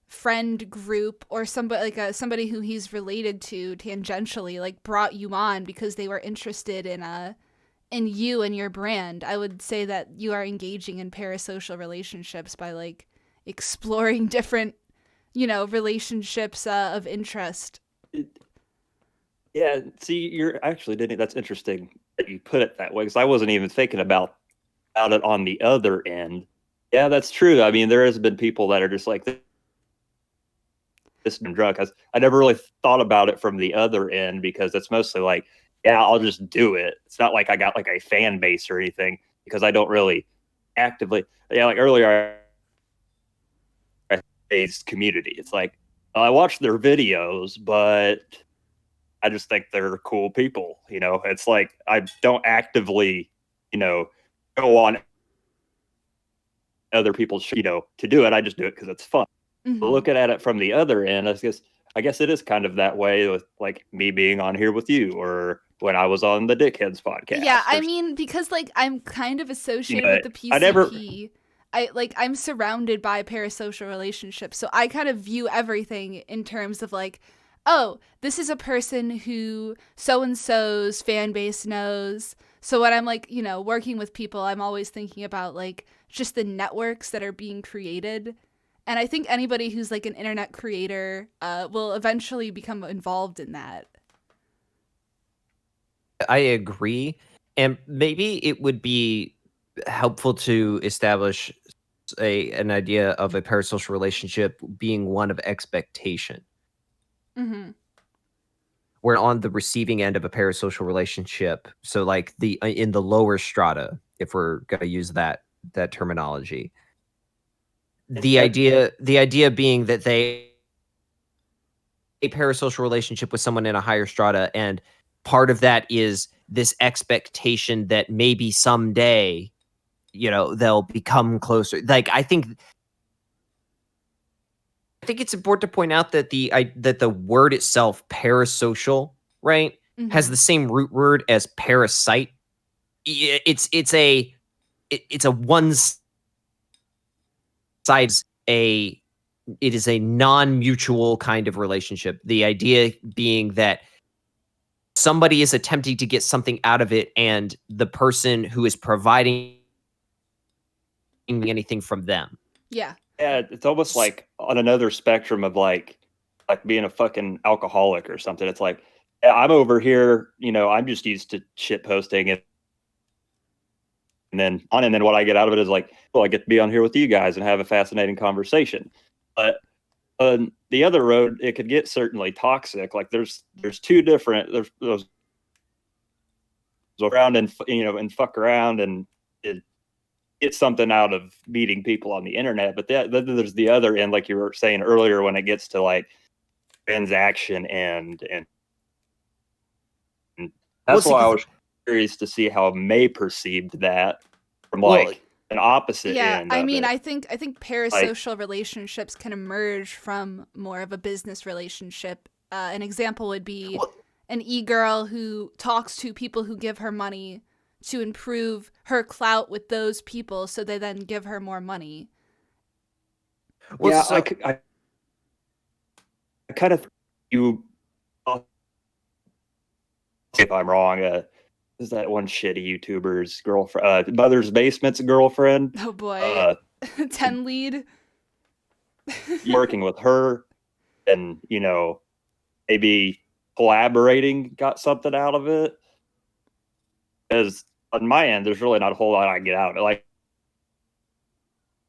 friend group or somebody like somebody who he's related to tangentially like brought you on because they were interested in you and your brand, I would say that you are engaging in parasocial relationships by like exploring different, relationships of interest. Yeah, see, you're actually didn't. That's interesting that you put it that way, because I wasn't even thinking about it on the other end. Yeah, that's true. I mean, there has been people that are just like this and drunk. I never really thought about it from the other end, because it's mostly like, yeah, I'll just do it. It's not like I got like a fan base or anything, because I don't really actively. Yeah, like earlier, I community. It's like I watch their videos, but I just think they're cool people. It's like I don't actively, go on other people's, to do it. I just do it because it's fun. Mm-hmm. But looking at it from the other end, I guess it is kind of that way with like me being on here with you, or when I was on the Dickheads podcast. Yeah, I mean, because like I'm kind of associated with the PCP. I'm surrounded by parasocial relationships, so I kind of view everything in terms of like, oh, this is a person who so-and-so's fan base knows. So when I'm like, working with people, I'm always thinking about like just the networks that are being created. And I think anybody who's like an internet creator will eventually become involved in that. I agree. And maybe it would be helpful to establish an idea of a parasocial relationship being one of expectation. Mm-hmm. We're on the receiving end of a parasocial relationship. So like in the lower strata, if we're going to use that terminology, the idea being that a parasocial relationship with someone in a higher strata, and part of that is this expectation that maybe someday, they'll become closer. Like I think it's important to point out that that the word itself, parasocial, right, mm-hmm. has the same root word as parasite. It's a one side's it is a non-mutual kind of relationship. The idea being that somebody is attempting to get something out of it, and the person who is providing anything from them. Yeah. Yeah, it's almost like on another spectrum of like being a fucking alcoholic or something. It's like, yeah, I'm over here, I'm just used to shit posting it. And then what I get out of it is like, well, I get to be on here with you guys and have a fascinating conversation. But on the other road, it could get certainly toxic. Like there's two different, there's those around and, and fuck around and get something out of meeting people on the internet. But then there's the other end, like you were saying earlier, when it gets to like transaction and That's why I was curious to see how May perceived that from like an opposite end. I mean, I think parasocial relationships can emerge from more of a business relationship. An example would be an e-girl who talks to people who give her money to improve her clout with those people, so they then give her more money. Well, yeah, so I kind of if I'm wrong. Is that one shitty YouTuber's girlfriend? Mother's Basement's girlfriend. Oh boy, 10 lead. Working with her, and maybe collaborating got something out of it. Because on my end, there's really not a whole lot I get out of it. Like,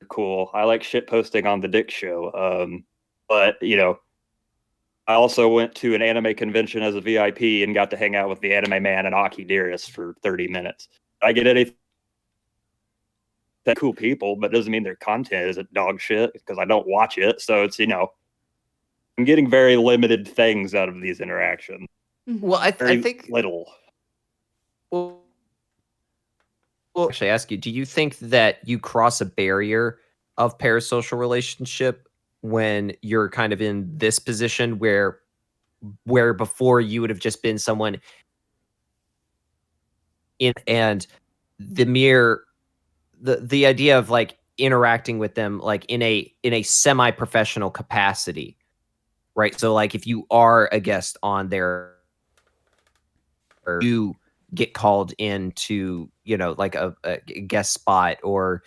cool. I like shit posting on the Dick Show. But I also went to an anime convention as a VIP and got to hang out with the Anime Man and Aki Dearest for 30 minutes. I get anything cool people, but it doesn't mean their content isn't dog shit because I don't watch it. So it's, I'm getting very limited things out of these interactions. Well, I think little. Well, actually, I ask you, do you think that you cross a barrier of parasocial relationship when you're kind of in this position where before you would have just been someone and the idea of like interacting with them like in a semi-professional capacity, right? So like if you are a guest on their, or you get called into like a guest spot, or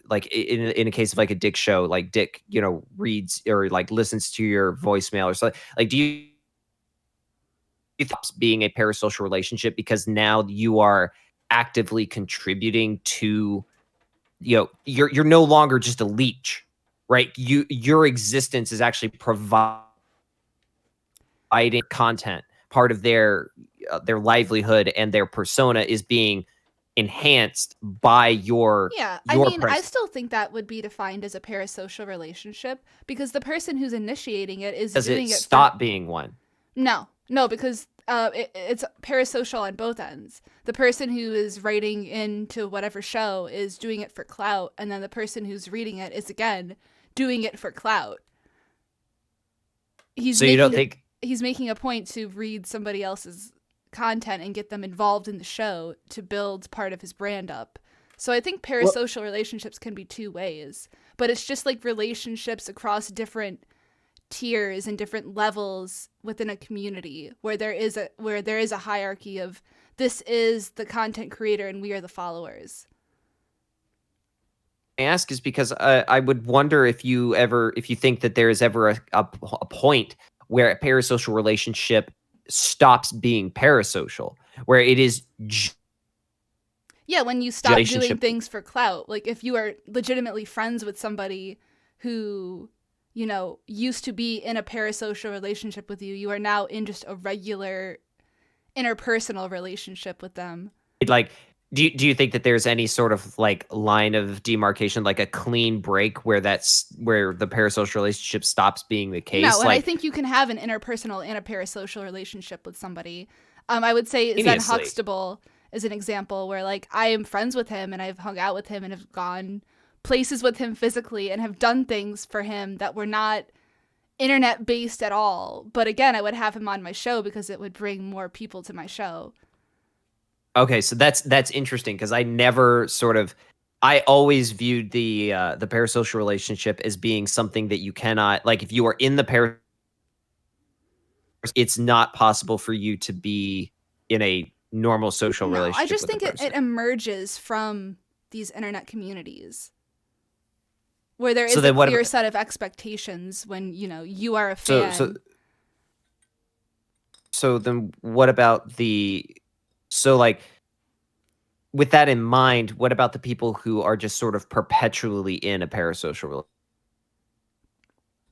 like in a case of like a Dick Show, like Dick reads or like listens to your voicemail or something, like do you being a parasocial relationship because now you are actively contributing to you're no longer just a leech, right? Your existence is actually providing content. Part of their livelihood and their persona is being enhanced by your I still think that would be defined as a parasocial relationship because the person who's initiating it is doing it. Stop being one? No, because it's parasocial on both ends. The person who is writing into whatever show is doing it for clout, and then the person who's reading it is again doing it for clout. You don't think he's making a point to read somebody else's content and get them involved in the show to build part of his brand up? So I think parasocial relationships can be two ways, but it's just like relationships across different tiers and different levels within a community where there is a hierarchy of this is the content creator and we are the followers. I ask is because I would wonder if you think that there is ever a point where a parasocial relationship stops being parasocial, where it is when you stop doing things for clout. Like if you are legitimately friends with somebody who used to be in a parasocial relationship with you, you are now in just a regular interpersonal relationship with them. Like, do you think that there's any sort of like line of demarcation, like a clean break where the parasocial relationship stops being the case? No, and I think you can have an interpersonal and a parasocial relationship with somebody. I would say Zen Huxtable is an example where like I am friends with him and I've hung out with him and have gone places with him physically and have done things for him that were not internet based at all. But again, I would have him on my show because it would bring more people to my show. Okay, so that's interesting because I always viewed the parasocial relationship as being something that you cannot, like if you are in the it's not possible for you to be in a normal social relationship. I just think it emerges from these internet communities where there is a clear set of expectations when you are a fan. So then what about like with that in mind, what about the people who are just sort of perpetually in a parasocial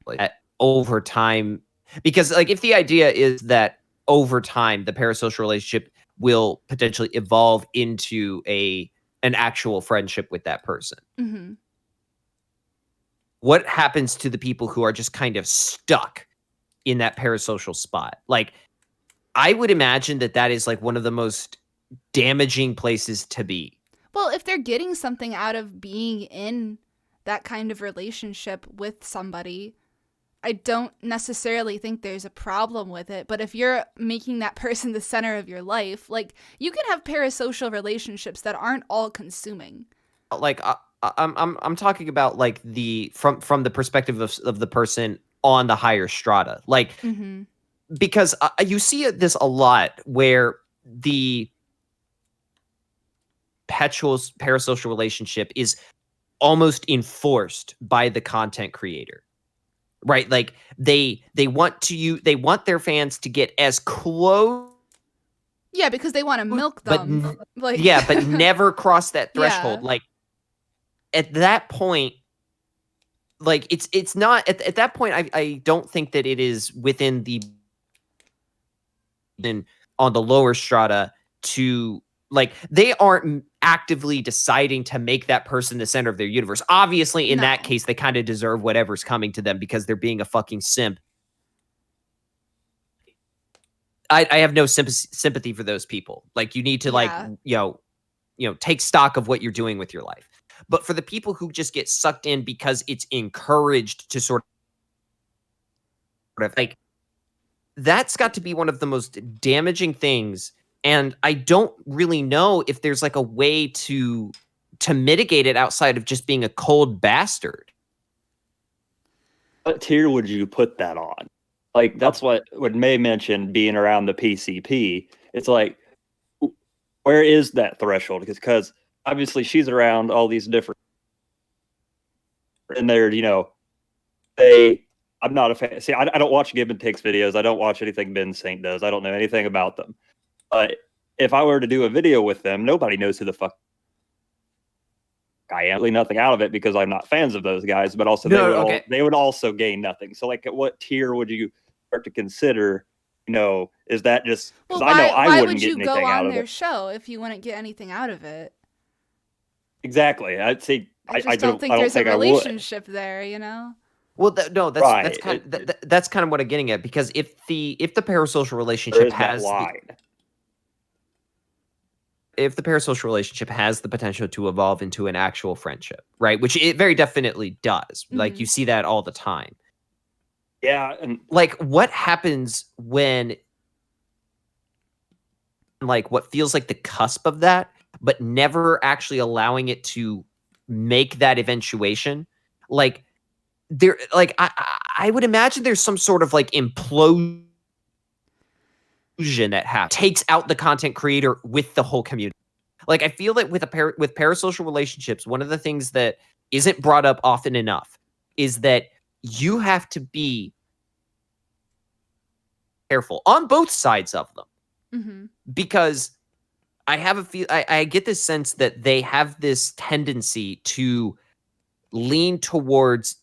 relationship over time? Because like if the idea is that over time the parasocial relationship will potentially evolve into an actual friendship with that person. Mm-hmm. What happens to the people who are just kind of stuck in that parasocial spot? Like, I would imagine that is like one of the most damaging places to be. Well, if they're getting something out of being in that kind of relationship with somebody, I don't necessarily think there's a problem with it. But if you're making that person the center of your life, like, you can have parasocial relationships that aren't all consuming. Like I'm talking about like from the perspective of the person on the higher strata, like because you see this a lot where the parasocial relationship is almost enforced by the content creator, right? Like they want their fans to get as close. Yeah, because they want to milk them. But never cross that threshold. Yeah. Like at that point, like it's not at that point. I don't think that it is within on the lower strata to, like, they aren't actively deciding to make that person the center of their universe. Obviously, in that case, they kind of deserve whatever's coming to them because they're being a fucking simp. I have no sympathy for those people. Like, you need to like, take stock of what you're doing with your life. But for the people who just get sucked in because it's encouraged to sort of like, that's got to be one of the most damaging things. And I don't really know if there's like a way to mitigate it outside of just being a cold bastard. What tier would you put that on? Like, that's what when May mentioned being around the PCP. It's like, where is that threshold? Because obviously she's around all these different, and they're, I'm not a fan. See, I don't watch Give and Takes videos. I don't watch anything Ben Saint does. I don't know anything about them. But if I were to do a video with them, nobody knows who the fuck I am. Really nothing out of it because I'm not fans of those guys. But also, they would also gain nothing. So, like, at what tier would you start to consider? Is that just because I know I wouldn't get anything out of it? Why would you go on their show if you wouldn't get anything out of it? Exactly. I'd say I don't think there's a relationship there. Well, that's kind of what I'm getting at, because if the parasocial relationship has if the parasocial relationship has the potential to evolve into an actual friendship, right? Which it very definitely does. Like, you see that all the time. Yeah, and like, what happens when, like, what feels like the cusp of that, but never actually allowing it to make that eventuation? Like, there, like, I would imagine there's some sort of like implosion that happens, takes out the content creator with the whole community. Like, I feel that with parasocial relationships, one of the things that isn't brought up often enough is that you have to be careful on both sides of them, because I have I get this sense that they have this tendency to lean towards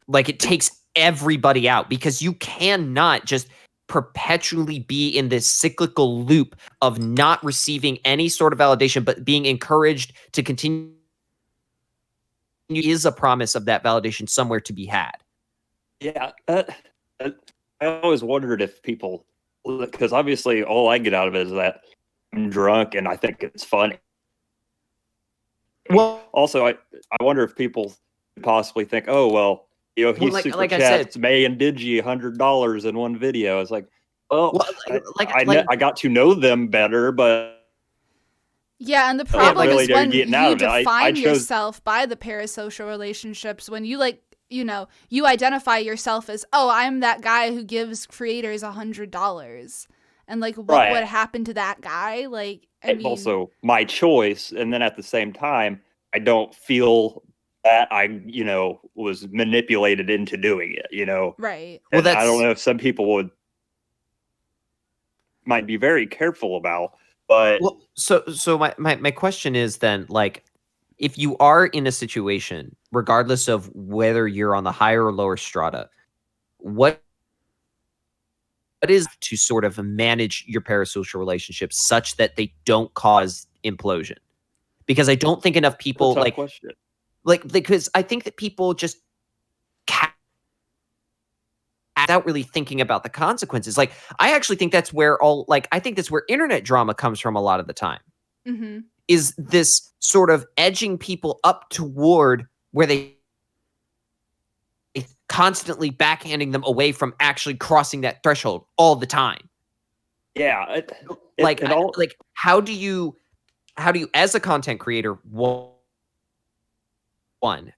like, it takes everybody out, because you cannot just perpetually be in this cyclical loop of not receiving any sort of validation, but being encouraged to continue. Is a promise of that validation somewhere to be had. Yeah, I always wondered if people, because obviously all I get out of it is that I'm drunk and I think it's funny. Well, also, I wonder if people possibly think, oh, well, he super chats May and Digi $100 in one video. It's like, I got to know them better, but yeah, and the problem is when you define yourself by the parasocial relationships, when you you identify yourself as, oh, I'm that guy who gives creators $100, and like, what would happen to that guy? Like, I mean, also my choice, and then at the same time, I don't feel that I, was manipulated into doing it, Right. Well, I don't know if some people might be very careful about, but so my question is then, like, if you are in a situation, regardless of whether you're on the higher or lower strata, what is to sort of manage your parasocial relationships such that they don't cause implosion? Because I don't think enough people because I think that people just without really thinking about the consequences. Like, I actually think that's where I think that's where internet drama comes from a lot of the time. Mm-hmm. Is this sort of edging people up toward where they constantly backhanding them away from actually crossing that threshold all the time. Yeah. How do you, as a content creator, one,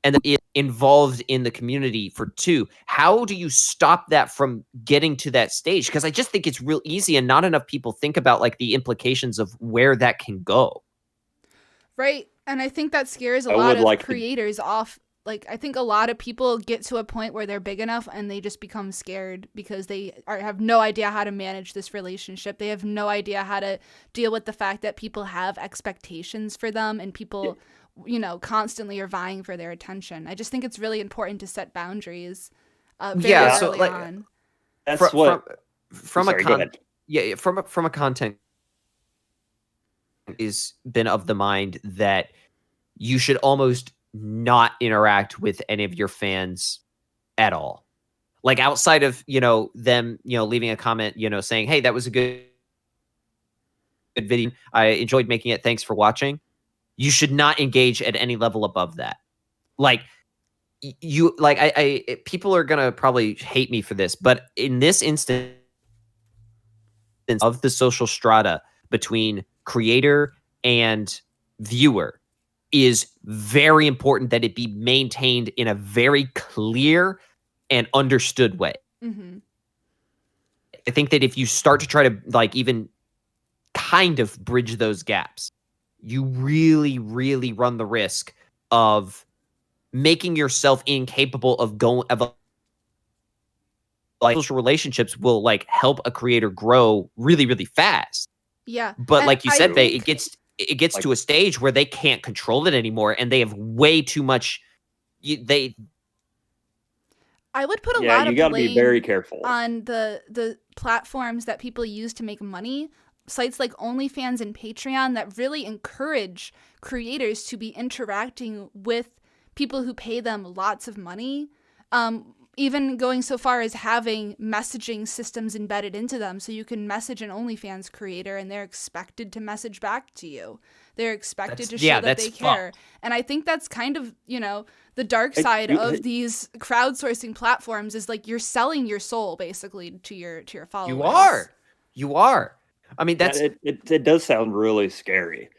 and then involved in the community for two, how do you stop that from getting to that stage? Because I just think it's real easy, and not enough people think about like the implications of where that can go. Right. And I think that scares a lot of creators off. Like, I think a lot of people get to a point where they're big enough and they just become scared because they have no idea how to manage this relationship. They have no idea how to deal with the fact that people have expectations for them and people, you know, constantly are vying for their attention. I just think it's really important to set boundaries very early on. That's from a content is been of the mind that you should almost not interact with any of your fans at all. Like, outside of, you know, them, you know, leaving a comment, you know, saying, hey, that was a good video. I enjoyed making it. Thanks for watching. You should not engage at any level above that. Like, people are going to probably hate me for this, but in this instance of the social strata between creator and viewer, is very important that it be maintained in a very clear and understood way. Mm-hmm. I think that if you start to try to like even kind of bridge those gaps, you really, really run the risk of making yourself incapable of like, social relationships will like help a creator grow really, really fast. Yeah. But and like you said, Faye, it gets to a stage where they can't control it anymore, and they have way too much. I would put a lot of blame be very careful on the platforms that people use to make money. Sites like OnlyFans and Patreon that really encourage creators to be interacting with people who pay them lots of money. Even going so far as having messaging systems embedded into them, so you can message an OnlyFans creator and they're expected to message back to you. They're expected to show that they care. And I think that's kind of, you know, the dark side of these crowdsourcing platforms is like you're selling your soul basically to your followers. You are. I mean, that's it does sound really scary.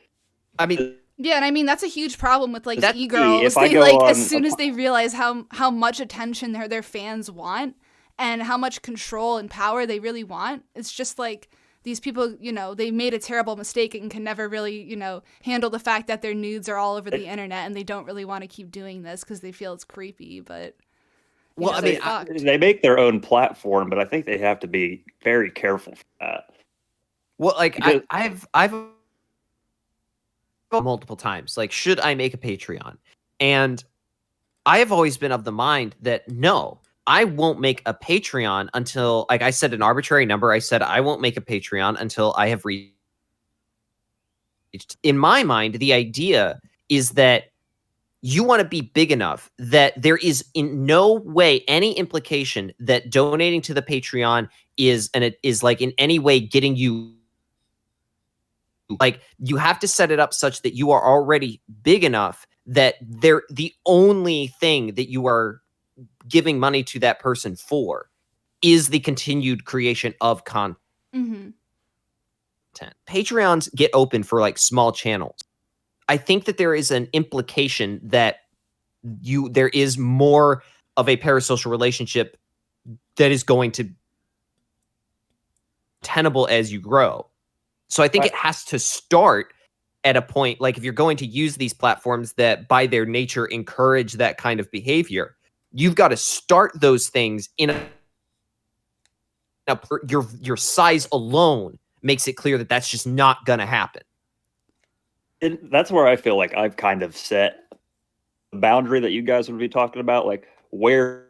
I mean, yeah, and I mean that's a huge problem with like e-girls. They like as soon as they realize how much attention their fans want and how much control and power they really want, it's just like these people, you know, they made a terrible mistake and can never really, you know, handle the fact that their nudes are all over the internet and they don't really want to keep doing this because they feel it's creepy. But well, I mean, they make their own platform, but I think they have to be very careful for that. Well, like I've multiple times, like, should I make a Patreon? And I have always been of the mind that no, I won't make a Patreon until, like, I said an arbitrary number. I said I won't make a Patreon until I have reached. In my mind, the idea is that you want to be big enough that there is in no way any implication that donating to the Patreon is like in any way getting you. Like, you have to set it up such that you are already big enough that the only thing that you are giving money to that person for is the continued creation of content. Mm-hmm. Patreons get open for like small channels. I think that there is an implication that there is more of a parasocial relationship that is going to tenable as you grow. So I think it has to start at a point, like if you're going to use these platforms that by their nature encourage that kind of behavior, you've got to start those things in your size alone makes it clear that that's just not going to happen. And that's where I feel like I've kind of set the boundary that you guys would be talking about, like well,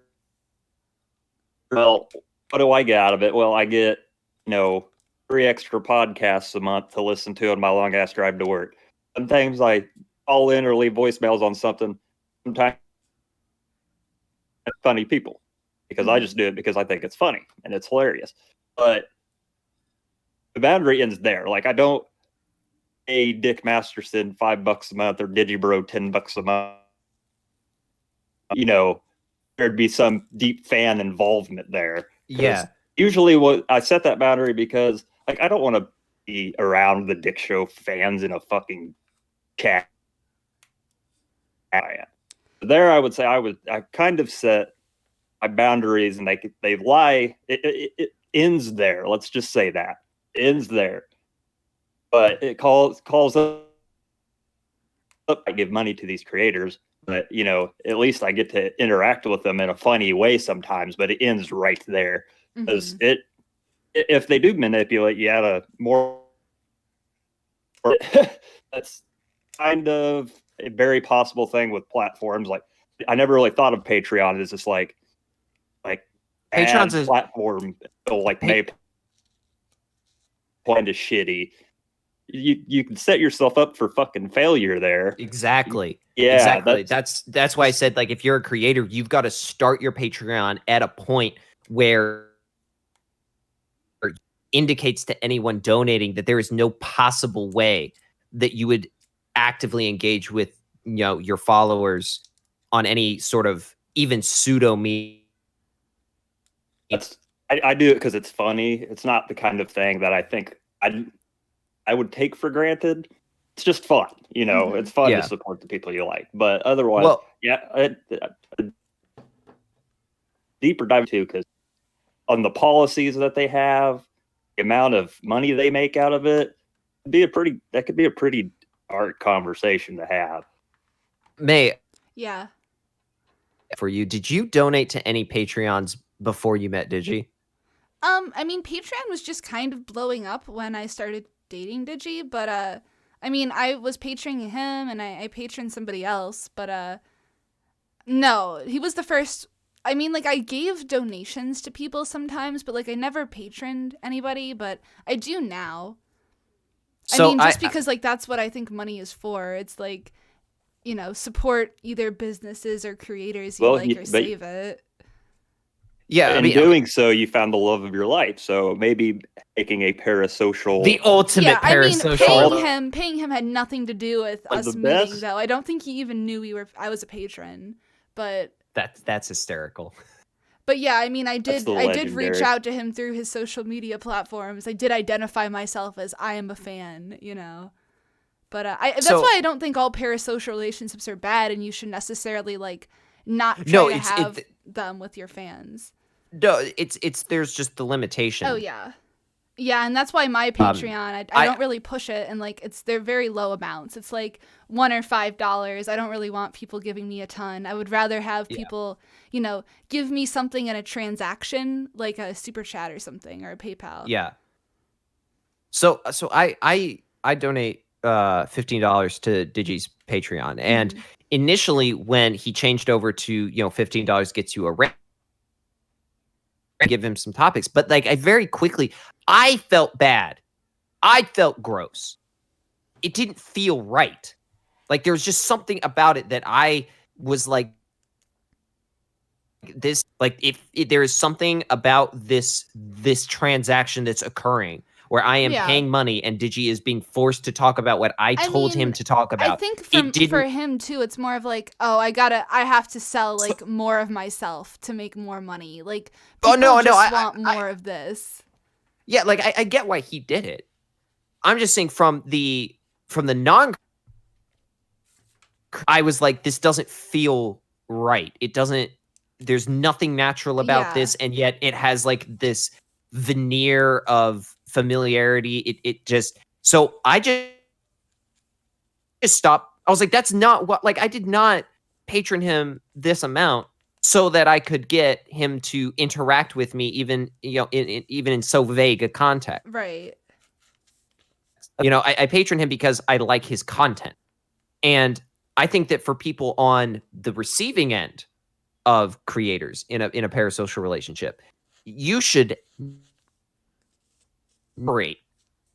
what do I get out of it? Well, I get, 3 extra podcasts a month to listen to on my long ass drive to work. Sometimes I call in or leave voicemails on something. Sometimes funny people. because I just do it because I think it's funny and it's hilarious. But the boundary ends there. Like, I don't pay Dick Masterson $5 a month or Digibro $10 a month. You know, there'd be some deep fan involvement there. Yeah. Usually, what I set that boundary because, like, I don't want to be around the Dick Show fans in a fucking chat. There, I would say I kind of set my boundaries, and they lie. It ends there. Let's just say that it ends there. But it calls up. I give money to these creators, but you know, at least I get to interact with them in a funny way sometimes. But it ends right there because if they do manipulate you out of more, that's kind of a very possible thing with platforms. Like, I never really thought of Patreon as just like Patreon's a platform, like may kind of shitty. You can set yourself up for fucking failure there. Exactly. Yeah, exactly. That's why I said, like, if you're a creator, you've got to start your Patreon at a point where it indicates to anyone donating that there is no possible way that you would actively engage with, you know, your followers on any sort of even pseudo me. I do it because it's funny. It's not the kind of thing that I think I would take for granted. It's just fun, you know. It's fun to support the people you like, but otherwise, deeper dive too, because on the policies that they have, the amount of money they make out of it, that could be a pretty dark conversation to have. May, yeah. For you, did you donate to any Patreons before you met Digi? I mean, Patreon was just kind of blowing up when I started dating Digi, but I mean, I was patroning him and I patroned somebody else, but no, he was the first. I mean, like, I gave donations to people sometimes, but like I never patroned anybody, but I do now. So I mean, just because like that's what I think money is for. It's like, you know, support either businesses or creators you like, or save it. Yeah, in so, you found the love of your life. So maybe making a parasocial, the ultimate parasocial. I mean, paying him had nothing to do with us meeting, though. I don't think he even knew I was a patron. But that's hysterical. But yeah, I mean, I did reach out to him through his social media platforms. I did identify myself as I am a fan, you know. But that's why I don't think all parasocial relationships are bad, and you should necessarily like not try to have them with your fans. No, it's there's just the limitation. Oh yeah, yeah, and that's why my Patreon I don't really push it, and like they're very low amounts. It's like $1 or $5. I don't really want people giving me a ton. I would rather have people, you know, give me something in a transaction, like a super chat or something, or a PayPal. Yeah. So I donate $15 to Digi's Patreon, and initially when he changed over to, you know, $15 gets you a rate, give him some topics, but like I felt bad. I felt gross. It didn't feel right. Like there was just something about it that I was like, this, like if there is something about this transaction that's occurring where I am paying money and Digi is being forced to talk about what I told him to talk about. I think for him too, it's more of like, oh, I have to sell like more of myself to make more money. Like, people want more of this. Yeah, like I get why he did it. I'm just saying from the non, I was like, this doesn't feel right. It doesn't. There's nothing natural about this, and yet it has like this veneer of familiarity. It just, so I just stopped. I was like, that's not what, like, I did not patron him this amount so that I could get him to interact with me, even, you know, even in so vague a context. Right. You know, I patron him because I like his content. And I think that for people on the receiving end of creators in a parasocial relationship, you should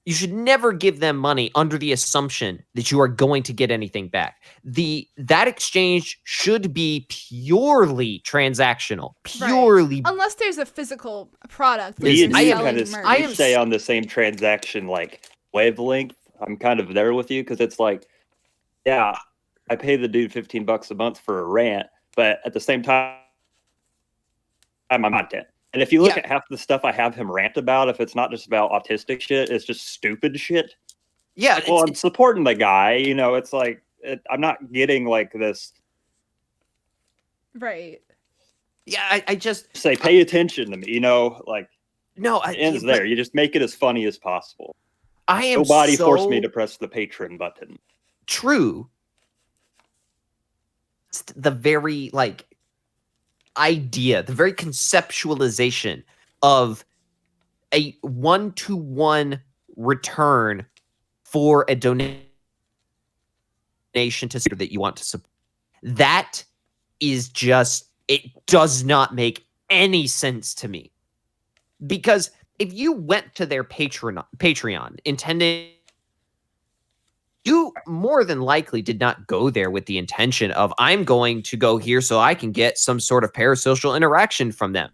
You should never give them money under the assumption that you are going to get anything back. That exchange should be purely transactional. Purely. Right. Unless there's a physical product. Me and you kind of stay on the same transaction like wavelength. I'm kind of there with you because it's like, yeah, I pay the dude $15 a month for a rant, but at the same time, I'm content. And if you look at half the stuff I have him rant about, if it's not just about autistic shit, it's just stupid shit. Yeah. Like, well, I'm supporting the guy. You know, it's like, I'm not getting like this. Right. Yeah, I just say, pay attention to me. You know, like, no, it ends there. You just make it as funny as possible. Nobody forced me to press the patron button. True. It's the very idea, the very conceptualization of a 1-to-1 return for a donation to that you want to support. That is just, it does not make any sense to me. Because if you went to their Patreon intending, you more than likely did not go there with the intention of, I'm going to go here so I can get some sort of parasocial interaction from them,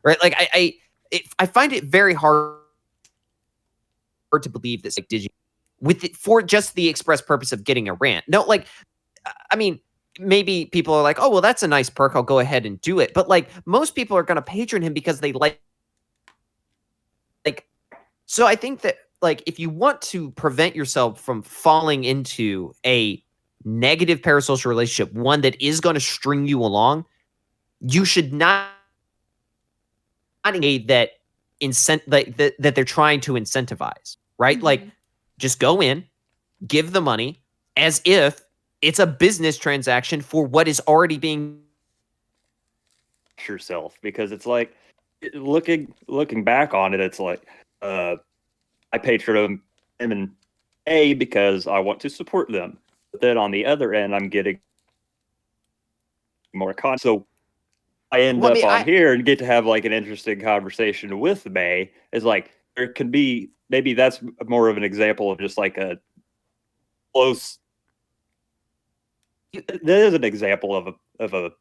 right? Like I find it very hard to believe this, like, did you with it for just the express purpose of getting a rant? No, like, I mean, maybe people are like, oh, well, that's a nice perk, I'll go ahead and do it. But like, most people are going to patron him because they like. So I think that, like, if you want to prevent yourself from falling into a negative parasocial relationship, one that is going to string you along, you should not that that they're trying to incentivize, right? Mm-hmm. Like, just go in, give the money as if it's a business transaction for what is already being yourself, because it's like, looking back on it, it's like, I patron him in A because I want to support them, but then on the other end, I'm getting more content. So I end up on here and get to have like an interesting conversation with May. Is like, there can be, maybe that's more of an example of just like a close. That is an example of a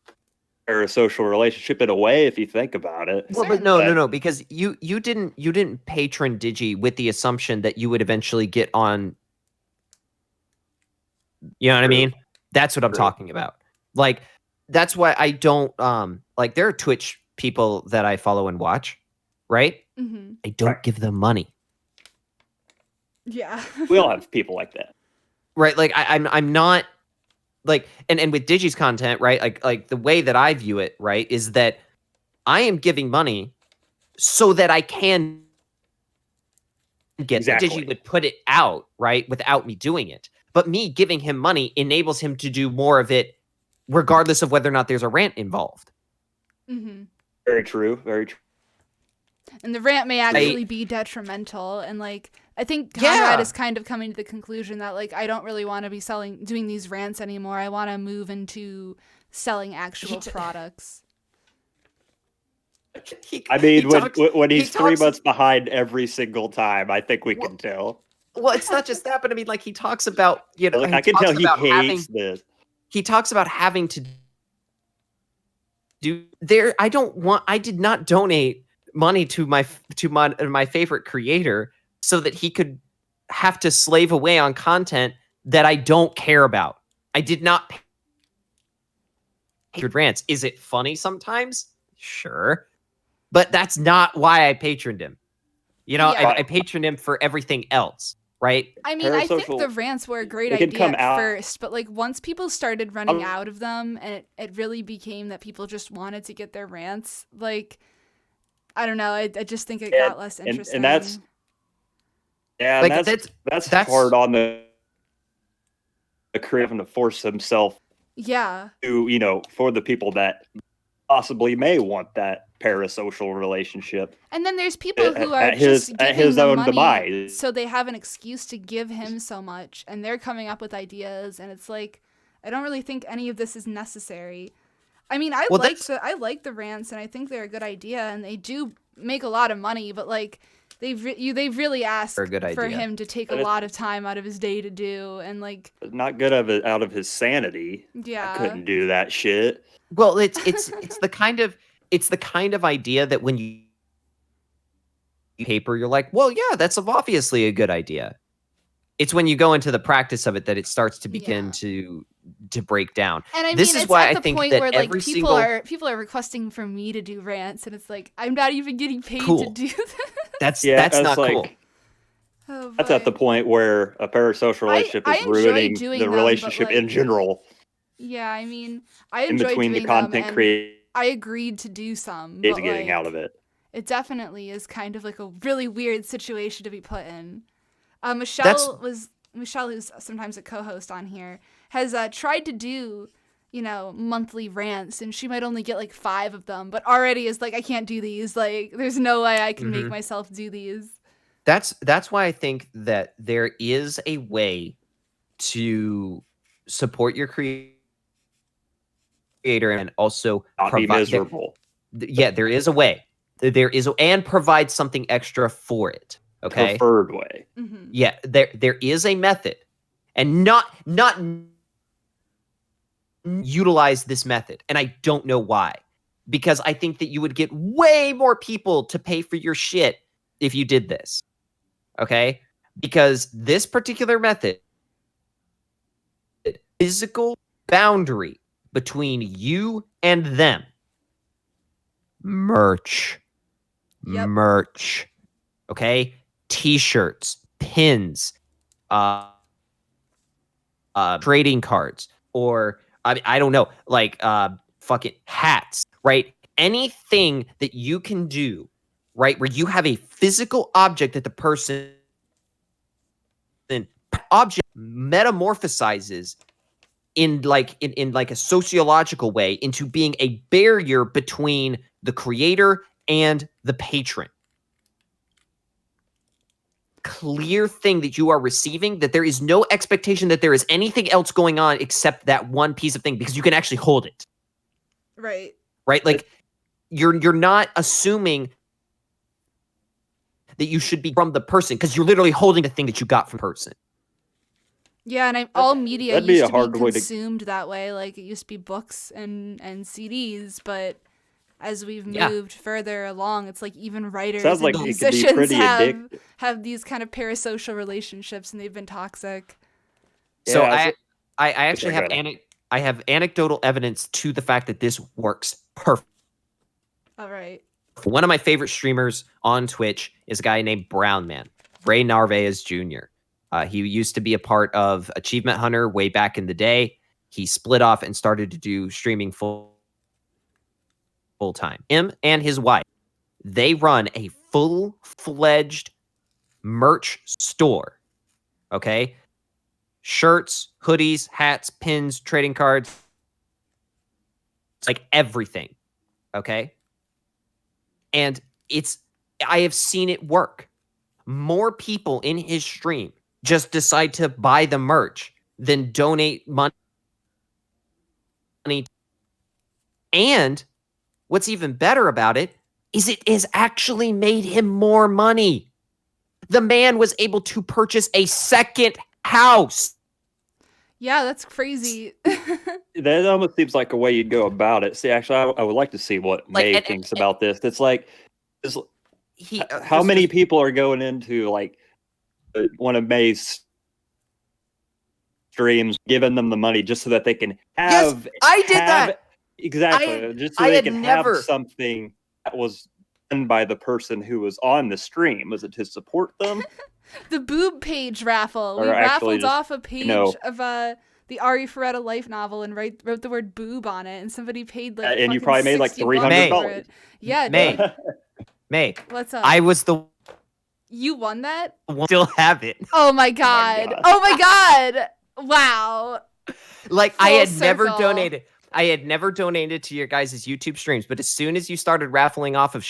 parasocial relationship in a way, if you think about it. Well, but no, because you didn't patron Digi with the assumption that you would eventually get on. You know what I mean? That's what I'm talking about. Like, that's why I don't like, there are Twitch people that I follow and watch, right? Mm-hmm. I don't give them money. Yeah. We all have people like that. Right? Like, I'm not like, and with Digi's content, right? Like the way that I view it, right, is that I am giving money so that I can get Digi would put it out, right, without me doing it. But me giving him money enables him to do more of it, regardless of whether or not there's a rant involved. Mm-hmm. Very true. Very true. And the rant may actually be detrimental. And like, I think Conrad is kind of coming to the conclusion that, like, I don't really want to be doing these rants anymore. I want to move into selling actual products. I mean, when he's 3 months behind every single time, I think we can tell. Well, it's not just that, but I mean, like, he talks about, you know, like, I can tell he hates this. He talks about having to do there. I did not donate money to my favorite creator so that he could have to slave away on content that I don't care about. I did not pay rants. Is it funny sometimes? Sure. But that's not why I patroned him. You know, I patroned him for everything else, right? I mean, I think the rants were a great idea at first, but like, once people started running out of them, and it really became that people just wanted to get their rants, like, I don't know, I just think it got less interesting. And that's that's hard on the creator to force himself to, you know, for the people that possibly may want that parasocial relationship. And then there's people who are just giving his own money demise, so they have an excuse to give him so much, and they're coming up with ideas, and it's like, I don't really think any of this is necessary. I mean, I like the rants, and I think they're a good idea, and they do make a lot of money, but like, they've really asked For a good for idea. him to take a But lot of time out of his day to do, and like, Not good of it out of his sanity. yeah, I couldn't do that shit. Well, it's the kind of idea that when you paper, you're like, well, yeah, that's obviously a good idea. It's when you go into the practice of it that it starts to begin to break down. And I This mean, is it's why at I the think point that where like every people are requesting for me to do rants, and it's like I'm not even getting paid to do that. That's not like, cool. Oh, that's at the point where a parasocial relationship I is enjoy ruining doing the them, relationship but, in like, general. Yeah, I mean, I In enjoy between the doing them, content and I agreed to do some, but getting like, out of it. it definitely is kind of like a really weird situation to be put in. Michelle, who's sometimes a co-host on here, has tried to do, monthly rants, and she might only get like 5 of them, but already is like, I can't do these. Like, there's no way I can make myself do these. That's why I think that there is a way to support your creator and also Not be provide. miserable. There is a way. And provide something extra for it. Okay. Preferred way. Mm-hmm. Yeah, there is a method, and not utilize this method, and I don't know why, because I think that you would get way more people to pay for your shit if you did this. Okay, because this particular method, physical boundary between you and them, merch, okay, t-shirts, pins, trading cards, or I don't know, like fucking hats, right? Anything that you can do, right, where you have a physical object that the person object metamorphosizes in like a sociological way into being a barrier between the creator and the patron. Clear thing that you are receiving, that there is no expectation that there is anything else going on except that one piece of thing, because you can actually hold it. Right. Like you're not assuming that you should be from the person, because you're literally holding the thing that you got from the person. Yeah, and all media that'd be used a to be hard way to- consumed that way. Like, it used to be books and CDs, but as we've moved further along, it's like even writers Sounds like and it could be musicians pretty have these kind of parasocial relationships, and they've been toxic. So Yeah, I actually have I have anecdotal evidence to the fact that this works perfect. All right. One of my favorite streamers on Twitch is a guy named Brown Man, Ray Narvaez Jr. He used to be a part of Achievement Hunter way back in the day. He split off and started to do streaming full time. Him and his wife, they run a full-fledged merch store. Okay? Shirts, hoodies, hats, pins, trading cards, like everything. Okay? And I have seen it work. More people in his stream just decide to buy the merch than donate money. And what's even better about it is it has actually made him more money. The man was able to purchase a second house. Yeah, that's crazy. That almost seems like a way you'd go about it. See, actually, I would like to see what May thinks about this. It's like, how many people are going into like one of May's streams, giving them the money just so that they can have. Yes, I did that. Exactly, just so they can have something that was done by the person who was on the stream. Was it to support them? The boob page raffle. Or We actually raffled off a page of the Ari Ferretta life novel and wrote the word boob on it, and somebody paid like and you probably made like $300. Yeah, May. What's up? I was the. You won that? Still have it. Oh my god! Oh my god! Wow. Like, Full I had circle. never donated. I had never donated to your guys' YouTube streams, but as soon as you started raffling off of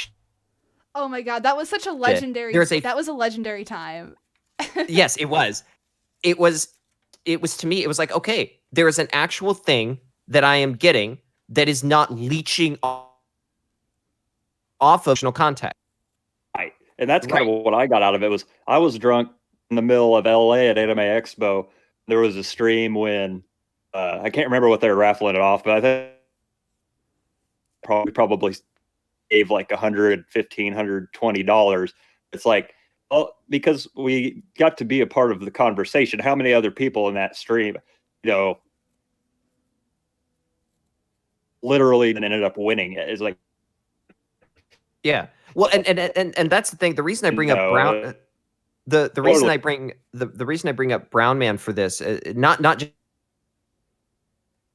oh my god, that was such a legendary that was a legendary time. Yes, it was. It was to me, it was like, okay, there is an actual thing that I am getting that is not leeching off of emotional contact. Right. And that's kind of what I got out of it. Was I was drunk in the middle of LA at Anime Expo. There was a stream when I can't remember what they were raffling it off, but I think probably gave like $115, $120. It's like, well, because we got to be a part of the conversation. How many other people in that stream, literally ended up winning it? Is like, yeah. Well, and that's the thing. The reason I bring up Brown, the reason I bring the reason I bring up Brown Man for this, not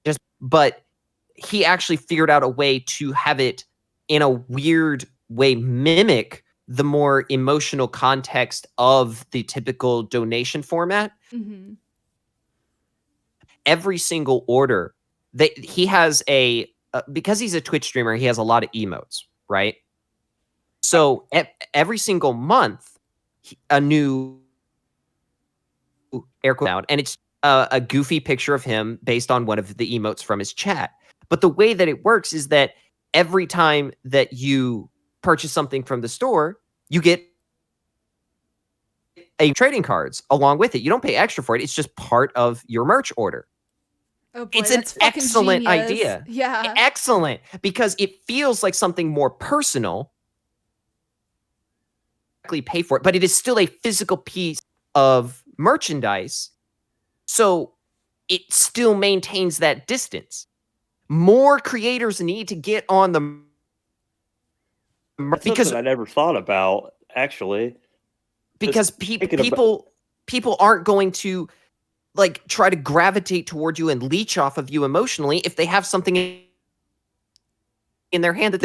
just, but he actually figured out a way to have it in a weird way mimic the more emotional context of the typical donation format. Mm-hmm. Every single order, he has because he's a Twitch streamer, he has a lot of emotes, right? So every single month, a new air quote out, and it's a goofy picture of him based on one of the emotes from his chat. But the way that it works is that every time that you purchase something from the store, you get a trading cards along with it. You don't pay extra for it. It's just part of your merch order. Oh boy, it's an excellent idea. Yeah. Excellent. Because it feels like something more personal. Pay for it, but it is still a physical piece of merchandise. So it still maintains that distance. More creators need to get on the because I never thought about, actually. Because people aren't going to like try to gravitate toward you and leech off of you emotionally if they have something in their hand that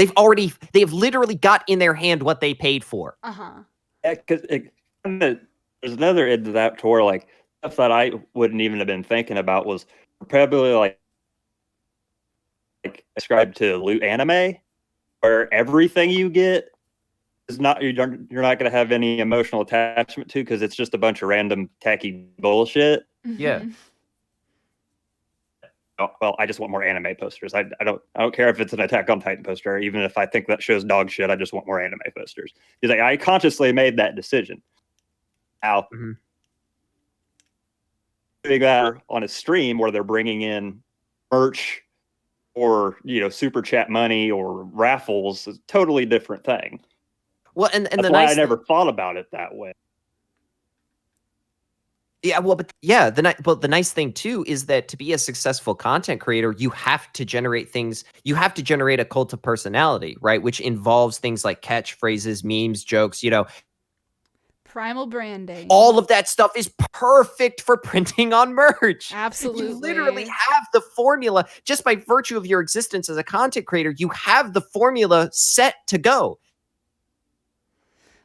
they've literally got in their hand what they paid for. Yeah, because there's another end to that to where like stuff that I wouldn't even have been thinking about was probably like ascribed to loot anime, where everything you get is not you're not going to have any emotional attachment to because it's just a bunch of random tacky bullshit. Yeah. Oh, well, I just want more anime posters. I don't care if it's an Attack on Titan poster, even if I think that show's dog shit. I just want more anime posters. He's like, I consciously made that decision. Now, doing that on a stream where they're bringing in merch or super chat money or raffles is a totally different thing. Well, and that's the why nice I never thought about it that way. Yeah, well, but yeah, the nice thing too is that to be a successful content creator, you have to generate things. You have to generate a cult of personality, right? Which involves things like catchphrases, memes, jokes. Primal branding. All of that stuff is perfect for printing on merch. Absolutely, you literally have the formula just by virtue of your existence as a content creator. You have the formula set to go.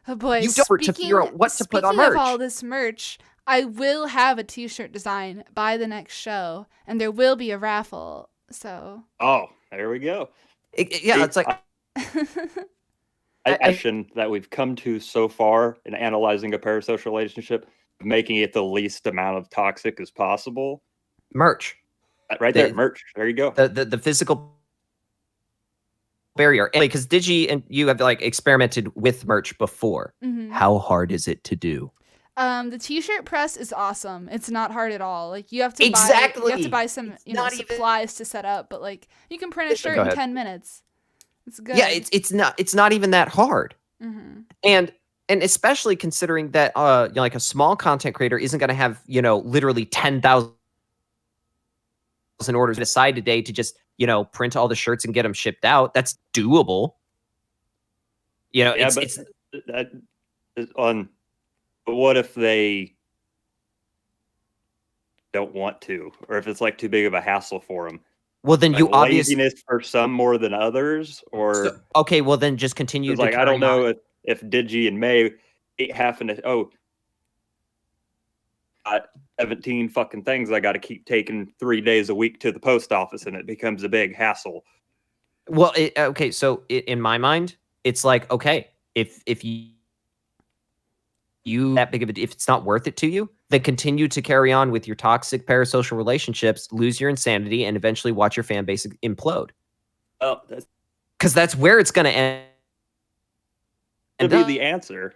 Oh boy! You don't to figure out what to put on merch. Speaking of all this merch, I will have a t-shirt design by the next show, and there will be a raffle. So. Oh, there we go. It's like. Action that we've come to so far in analyzing a parasocial relationship, making it the least amount of toxic as possible. Merch. Right there, merch. There you go. The physical barrier. Because Digi and you have like experimented with merch before. How hard is it to do? The t-shirt press is awesome. It's not hard at all. Like you have to buy some supplies to set up, but like you can print a shirt in 10 minutes. It's good. Yeah, it's not even that hard. And especially considering that like a small content creator isn't going to have literally 10,000 orders aside a day to just print all the shirts and get them shipped out. That's doable. But what if they don't want to, or if it's like too big of a hassle for them? Well, then like you obviously laziness for some more than others, or okay. Well, then just continue. Like I don't know if Digi and May having to 17 fucking things I got to keep taking 3 days a week to the post office, and it becomes a big hassle. Well, okay. So in my mind, it's like okay, if you that big of if it's not worth it to you, then continue to carry on with your toxic parasocial relationships, lose your insanity, and eventually watch your fan base implode. Oh, because that's where it's going to end Could be the answer.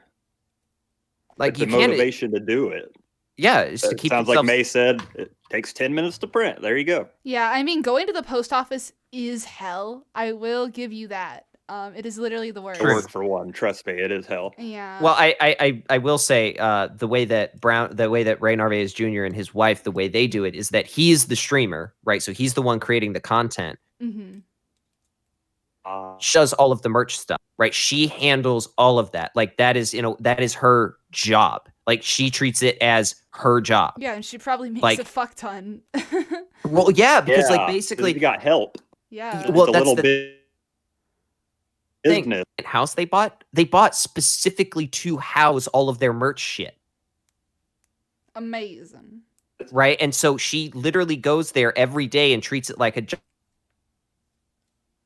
Like the motivation to do it. Yeah, it's to keep sounds like May said, it takes 10 minutes to print. There you go. Yeah, I mean, going to the post office is hell. I will give you that. It is literally the worst. Work for one. Trust me, it is hell. Yeah. Well, I will say the way that Ray Narvaez Jr. and his wife, the way they do it is that he's the streamer, right? So he's the one creating the content. Mm-hmm. She does all of the merch stuff, right? She handles all of that. Like that is her job. Like she treats it as her job. Yeah, and she probably makes a fuck ton. Well, yeah, because like basically you got help. Yeah. Well, it's a little bit business. House they bought specifically to house all of their merch shit. Amazing. Right? And so she literally goes there every day and treats it like a job.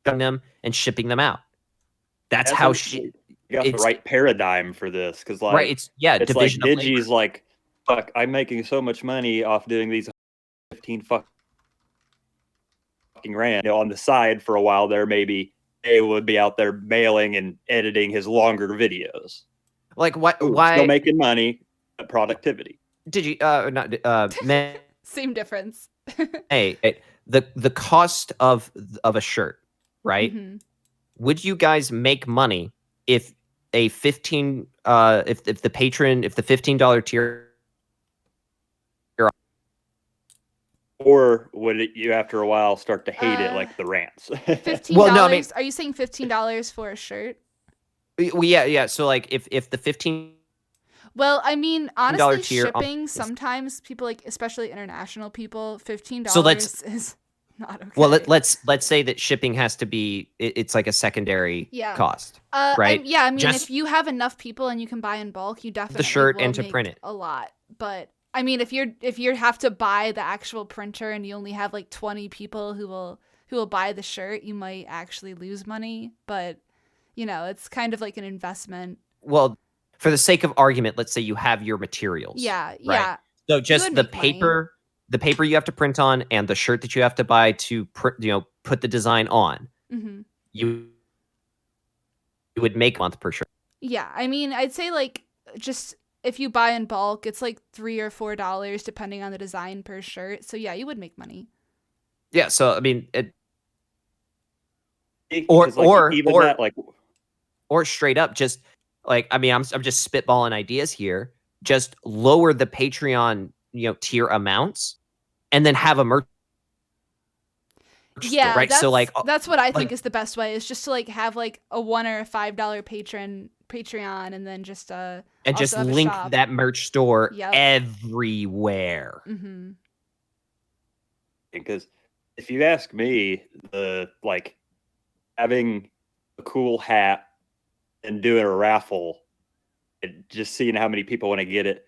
Them and shipping them out. That's how she got the right paradigm for this, because like right, it's division like Digi's like, fuck, I'm making so much money off doing these 15 fucking rand. You know, on the side for a while there, maybe they would be out there mailing and editing his longer videos. Like why still making money, productivity. Same difference. Hey, the cost of a shirt, right? Mm-hmm. Would you guys make money if a if the $15 tier, or would you after a while start to hate it like the rants? $15. Well, no, I mean, are you saying $15 for a shirt? Well, yeah. So like if the 15. Well, I mean, honestly, shipping sometimes people like, especially international people, $15 is not okay. Well, let's say that shipping has to be it's like a secondary cost, right? I mean, if you have enough people and you can buy in bulk, you definitely the shirt will and to make print it a lot. But I mean, if you have to buy the actual printer and you only have like 20 people who will buy the shirt, you might actually lose money. But you know, it's kind of like an investment. Well, for the sake of argument, let's say you have your materials. Yeah, right? yeah. So just the paper. Money. The paper you have to print on and the shirt that you have to buy to put the design on, mm-hmm. you would make a month per shirt. Yeah, I mean, I'd say like just if you buy in bulk, it's like $3 or $4 depending on the design per shirt. So yeah, you would make money. Yeah, so I mean, or straight up, just like I mean, I'm just spitballing ideas here. Just lower the Patreon tier amounts and then have a merch store, right? So like that's what I think is the best way, is just to like have like a $1 or $5 Patreon and then just just link that merch store everywhere. Mm-hmm. Because if you ask me, the like having a cool hat and doing a raffle and just seeing how many people want to get it.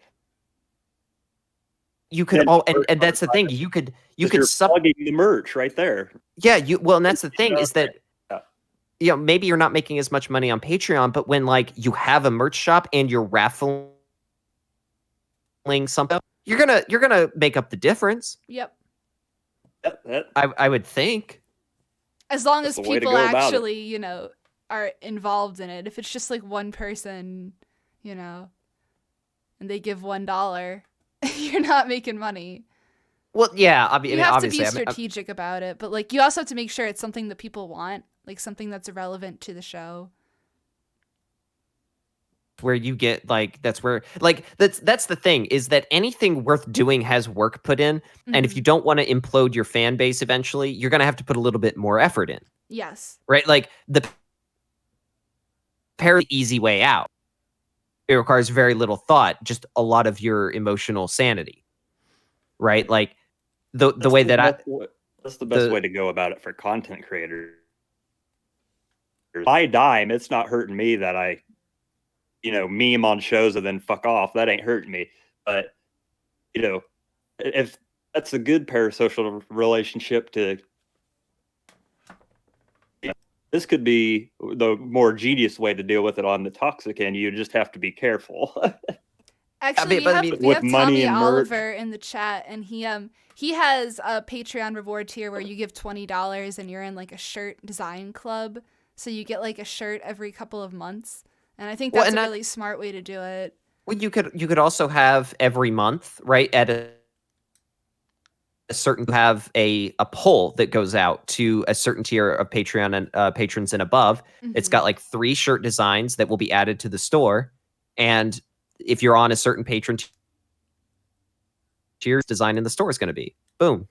You could and that's the thing. You could plugging the merch right there. Yeah, and that's the thing is that maybe you're not making as much money on Patreon, but when like you have a merch shop and you're raffling something, you're gonna make up the difference. Yep. I would think. As long as people actually, are involved in it. If it's just like one person, and they give $1, you're not making money. Well, yeah, you have to be strategic about it, but like you also have to make sure it's something that people want, like something that's relevant to the show. Where you get like that's the thing is that anything worth doing has work put in, mm-hmm. and if you don't want to implode your fan base eventually, you're gonna have to put a little bit more effort in. Yes. Right, like the easy way out. It requires very little thought, just a lot of your emotional sanity, right? Like the way that that's the best way to go about it for content creators. My dime, it's not hurting me that I, meme on shows and then fuck off. That ain't hurting me. But if that's a good parasocial relationship to. This could be the more genius way to deal with it on the toxic end. You just have to be careful. Actually, we have Tommy Oliver in the chat, and he has a Patreon reward tier where you give $20 and you're in like a shirt design club. So you get like a shirt every couple of months, And I think that's a really smart way to do it. Well, you could also have every month, right, at a certain, have a poll that goes out to a certain tier of Patreon and patrons and above. It's got like 3 shirt designs that will be added to the store, and if you're on a certain patron tier, design in the store is going to be boom.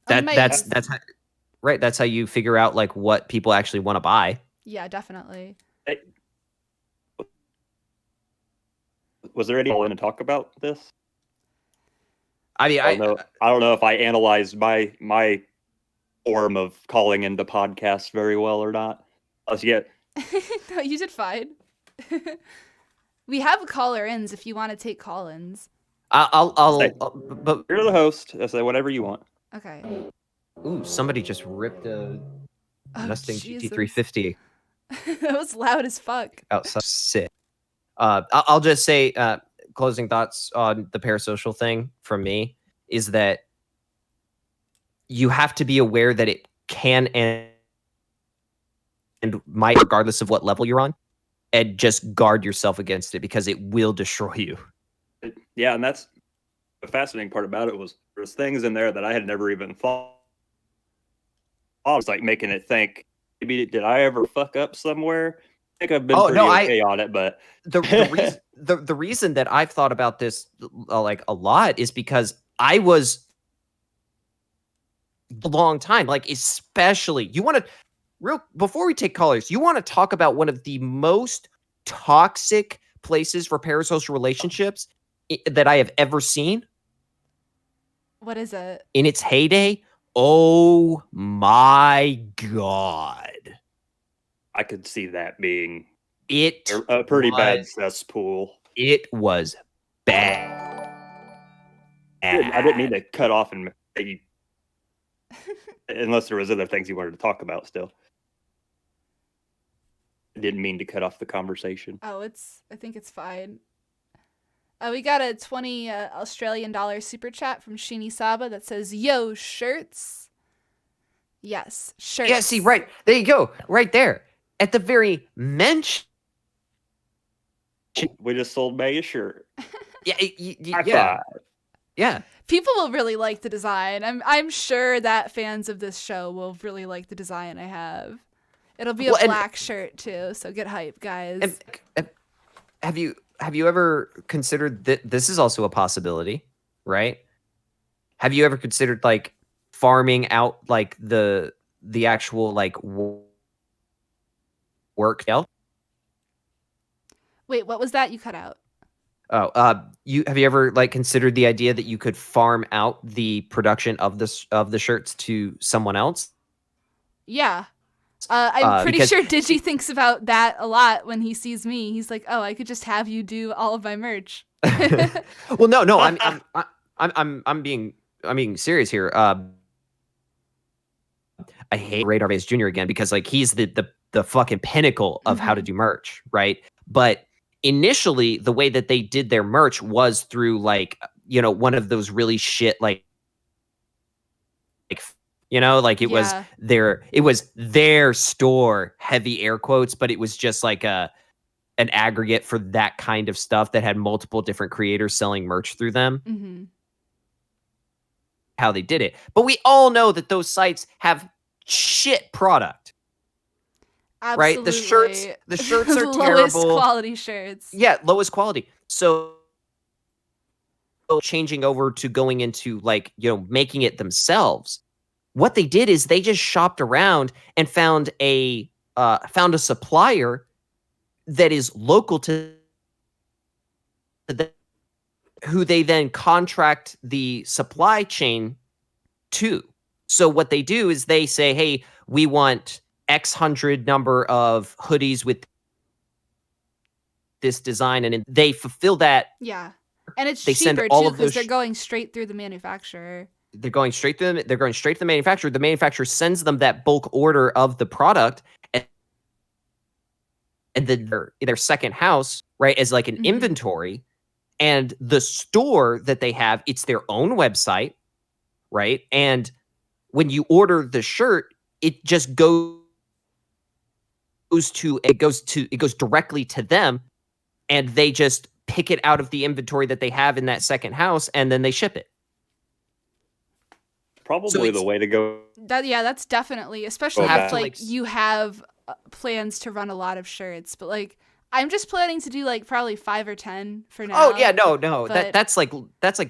That's how, right. That's how you figure out like what people actually want to buy. Yeah, definitely. Was there anyone to talk about this? I mean, I don't know if I analyzed my form of calling into podcasts very well or not. No, you did fine. We have caller-ins if you want to take call-ins. But you're the host. I say whatever you want. Okay. Ooh, somebody just ripped a Mustang GT350. That was loud as fuck. Outside, sick. I'll just say, closing thoughts on the parasocial thing from me is that you have to be aware that it can and might, regardless of what level you're on, and just guard yourself against it because it will destroy you. Yeah, and that's the fascinating part about it was there's things in there that I had never even thought. I was like making it think, maybe did I ever fuck up somewhere? I think I've been okay on it, but the reason that I've thought about this like a lot is because I was a long time, like especially before we take callers, you want to talk about one of the most toxic places for parasocial relationships that I have ever seen. What is it? In its heyday? Oh my God. I could see that being a pretty bad cesspool. It was bad. I didn't mean to cut off and unless there was other things you wanted to talk about still. I didn't mean to cut off the conversation. Oh, I think it's fine. We got a 20 Australian dollar super chat from Shini Saba that says, "Yo, shirts." Yes, shirts. Yeah, see, right. There you go. Right there. At the very mention. We just sold May a shirt. Yeah. Yeah. People will really like the design. I'm sure that fans of this show will really like the design I have. It'll be a black shirt too, so get hype, guys. And have you ever considered that this is also a possibility, right? Have you ever considered like farming out like the actual like work? Wait, what was that? You cut out. Oh, have you ever like considered the idea that you could farm out the production of the shirts to someone else? Yeah. I'm pretty sure Digi thinks about that a lot when he sees me. He's like, "Oh, I could just have you do all of my merch." Well, no, I'm being serious here. I hate Radar Base Jr. again because like he's the fucking pinnacle of how to do merch, right? But initially, the way that they did their merch was through like one of those really shit like it was their store, heavy air quotes, but it was just like an aggregate for that kind of stuff that had multiple different creators selling merch through them. How they did it. But we all know that those sites have shit product. Absolutely. Right? The shirts are lowest terrible. Quality shirts. Yeah, lowest quality. So changing over to going into like, making it themselves. What they did is they just shopped around and found a supplier that is local to them, who they then contract the supply chain to. So what they do is they say, "Hey, we want X hundred number of hoodies with this design," and they fulfill that. Yeah, and it's cheaper too because they're going straight through the manufacturer. They're going straight to the manufacturer. The manufacturer sends them that bulk order of the product, and then their second house, right, as like an inventory. And the store that they have, it's their own website, right? And when you order the shirt, it just goes it goes directly to them, and they just pick it out of the inventory that they have in that second house, and then they ship it. Probably the way to go. That's definitely, especially if like you have plans to run a lot of shirts, but like I'm just planning to do like probably 5 or 10 for now. Oh yeah, no, but that's like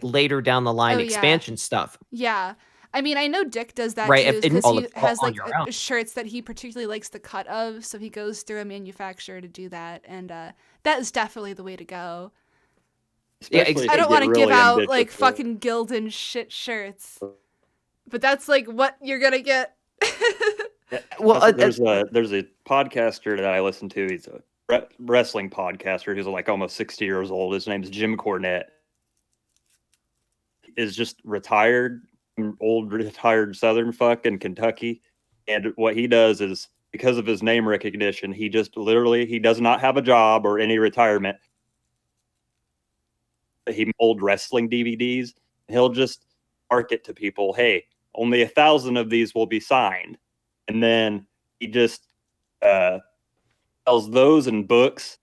later down the line expansion stuff. Yeah. I mean, I know Dick does that right, too, because he has like shirts that he particularly likes the cut of, so he goes through a manufacturer to do that, and that is definitely the way to go. Especially I don't want to give out like fucking Gildan shit shirts, but that's like what you're gonna get. Well, there's a podcaster that I listen to. He's a wrestling podcaster who's like almost 60 years old. His name's Jim Cornette. Is just retired. Old retired Southern fuck in Kentucky, and what he does is, because of his name recognition, he just literally, he does not have a job or any retirement. He molds wrestling DVDs. He'll just market to people, hey, only 1,000 of these will be signed, and then he just sells those in books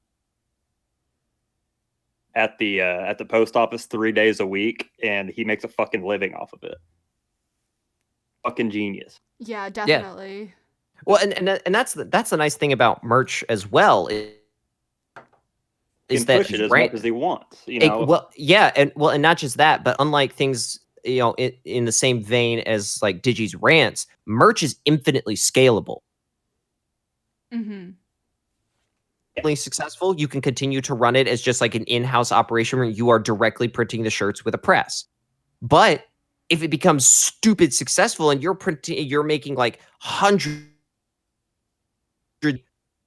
at the post office 3 days a week, and he makes a fucking living off of it. Fucking genius. Yeah, definitely. Yeah. Well, and that's the nice thing about merch as well is that push it as much as he wants. You know. And not just that, but unlike things, you know, in the same vein as like Digi's rants, merch is infinitely scalable. Mm-hmm. Successful, you can continue to run it as just like an in-house operation where you are directly printing the shirts with a press. But if it becomes stupid successful and you're making like hundreds,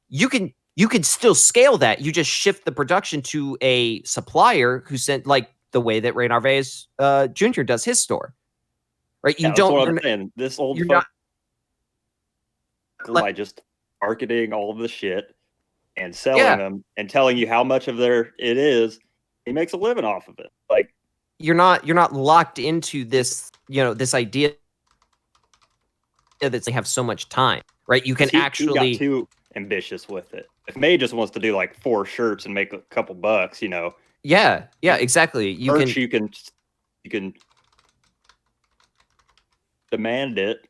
you can still scale that. You just shift the production to a supplier who sent, like the way that Ray Narvaez Jr. does his store, right? You don't. That's what I'm saying. This old fuck by just marketing all of the shit and selling them and telling you how much of it is, he makes a living off of it. Like, you're not locked into this, you know, this idea that they have so much time, right? You can he actually got too ambitious with it. If May just wants to do like 4 shirts and make a couple bucks, you know. Yeah, exactly. You can demand it.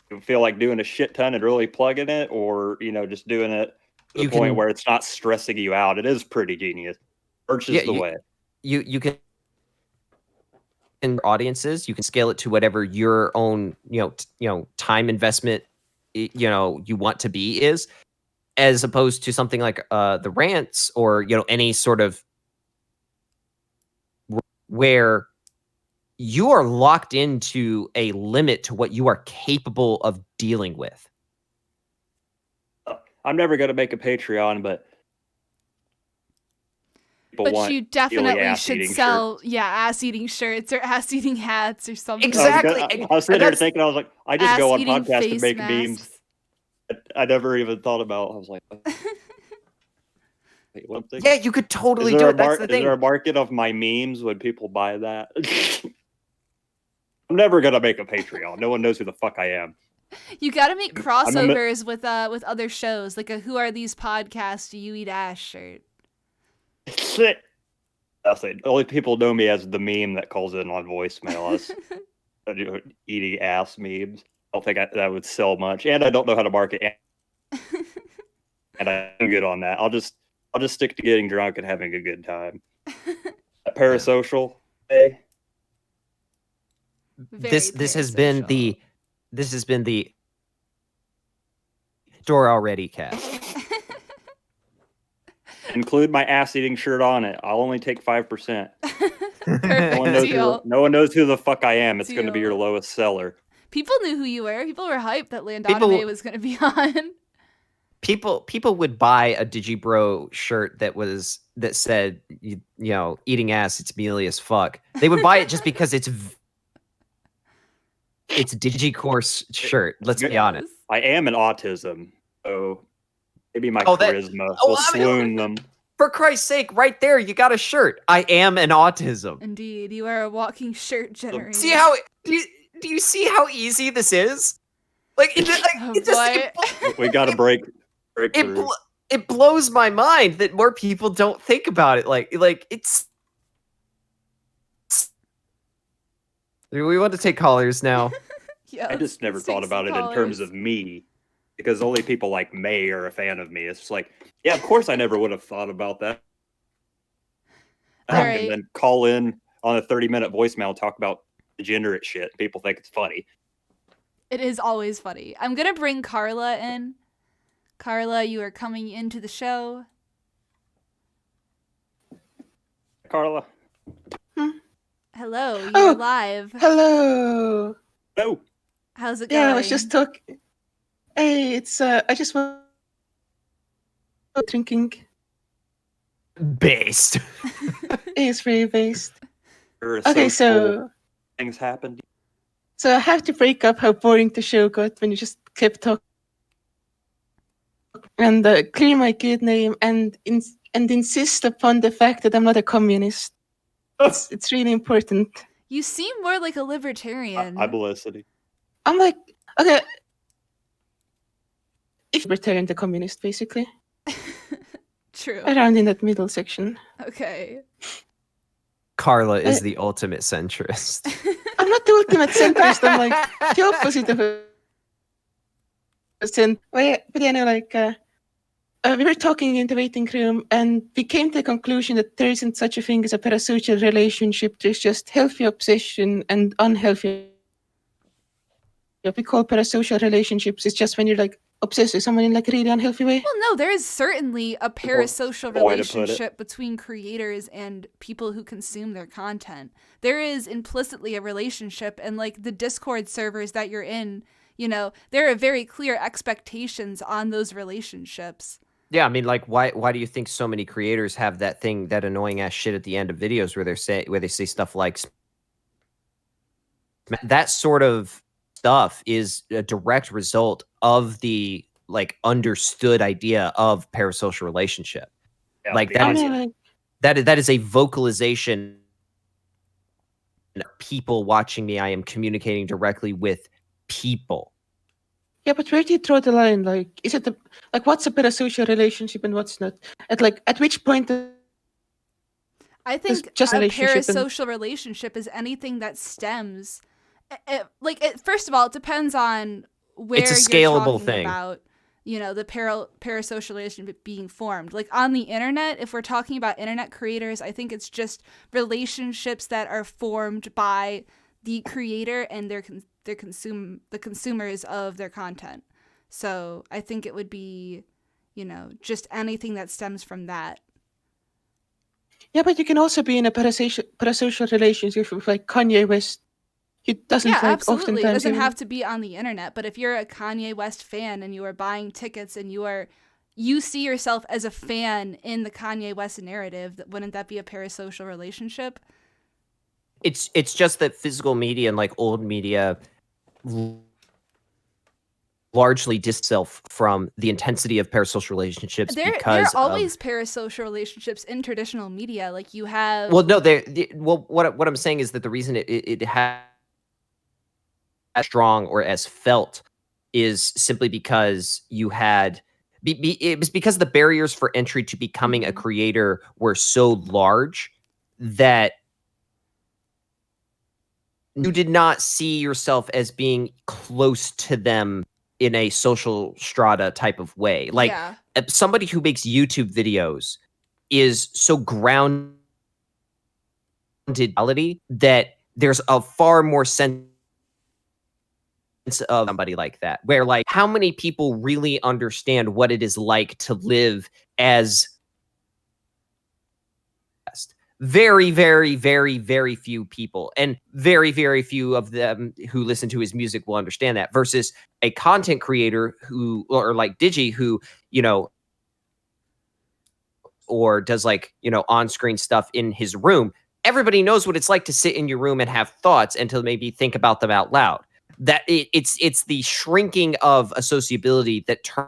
You feel like doing a shit ton and really plugging it, or, you know, just doing it to the point where it's not stressing you out. It is pretty genius. Merch is the way. You can, in audiences, you can scale it to whatever your own, you know, time investment, you know, you want to be is, as opposed to something like the rants or, you know, any sort of where you are locked into a limit to what you are capable of dealing with. I'm never going to make a Patreon, but you definitely should sell ass-eating shirts or ass-eating hats or something. Exactly. I was sitting there thinking, I was like, I just go on podcasts and make memes. I never even thought about. I was like, wait, what? Yeah, you could totally do it. That's the thing. Is there a market of my memes when people buy that? I'm never gonna make a Patreon. No one knows who the fuck I am. You got to make crossovers with other shows, like a "Who Are These Podcasts? Do You Eat Ass" shirt. I'll say only people know me as the meme that calls in on voicemail. I do eating ass memes. I don't think that would sell much, and I don't know how to market. And I'm good on that. I'll just stick to getting drunk and having a good time. Parasocial. Hey. This has been the store already cast. Include my ass-eating shirt on it. I'll only take 5%. No one knows who the fuck I am. It's going to be your lowest seller. People knew who you were. People were hyped that Landonime was going to be on. People would buy a Digibro shirt that said, you know, eating ass, it's mealy as fuck. They would buy it just because it's Digicore's shirt. Let's be honest. I am an autism, so maybe my charisma will swoon them. For Christ's sake, right there, you got a shirt. I am an autism. Indeed, you are a walking shirt generator. See how do you see how easy this is? Like, it's we got to break It blows my mind that more people don't think about it. Like it's. We want to take callers now. Yeah, I just never thought about it in terms of me, because only people like May are a fan of me. It's just like, yeah, of course I never would have thought about that. Right. And then call in on a 30-minute voicemail and talk about degenerate shit. People think it's funny. It is always funny. I'm going to bring Carla in. Carla, you are coming into the show. Carla. Hello, you're live. Hello. No. How's it going? Yeah, I was just talking. Hey, it's I just want drinking. Based. It's very based. Okay, so things happened. So I have to break up how boring the show got when you just kept talking. And clear my good name and insist upon the fact that I'm not a communist. It's really important. You seem more like a libertarian. I'm Felicity. I'm like, okay, if libertarian, the communist, basically. True. Around in that middle section. Okay. Carla is the ultimate centrist. I'm not the ultimate centrist. I'm like the opposite of a cent. But yeah, no, like we were talking in the waiting room, and we came to the conclusion that there isn't such a thing as a parasocial relationship. There's just healthy obsession and unhealthy. What we call parasocial relationships is just when you're like obsessed with someone in like a really unhealthy way. Well, no, there is certainly a parasocial relationship between creators and people who consume their content. There is implicitly a relationship, and like the Discord servers that you're in, you know, there are very clear expectations on those relationships. Yeah, I mean, like, why do you think so many creators have that annoying ass shit at the end of videos where they say stuff like that sort of stuff is a direct result of the like understood idea of parasocial relationship. Yeah, like that is a vocalization. People watching me, I am communicating directly with people. Yeah, but where do you draw the line? Like, is it what's a parasocial relationship and what's not? At which point? I think just a parasocial relationship is anything that stems. First of all, it depends on where it's a scalable you're talking thing about, you know, the parasocial relationship being formed. Like on the internet, if we're talking about internet creators, I think it's just relationships that are formed by the creator and the consumers of their content. So I think it would be, you know, just anything that stems from that. Yeah, but you can also be in a parasocial relationship with like Kanye West. It doesn't absolutely. It doesn't have to be on the internet, but if you're a Kanye West fan and you are buying tickets and you see yourself as a fan in the Kanye West narrative, wouldn't that be a parasocial relationship? It's just that physical media and like old media largely distance itself from the intensity of parasocial relationships. There are always parasocial relationships in traditional media. Like you have. Well, no, what I'm saying is that the reason it has as strong or as felt is simply because you had. It was because the barriers for entry to becoming a creator were so large that you did not see yourself as being close to them in a social strata type of way. Like somebody who makes YouTube videos is so grounded that there's a far more sense of somebody like that, where like how many people really understand what it is like to live as very, very, very, very few people, and very, very few of them who listen to his music will understand that, versus a content creator who, or like Digi, who, you know, or does like, you know, on-screen stuff in his room. Everybody knows what it's like to sit in your room and have thoughts and to maybe think about them out loud. That it's the shrinking of associability that turn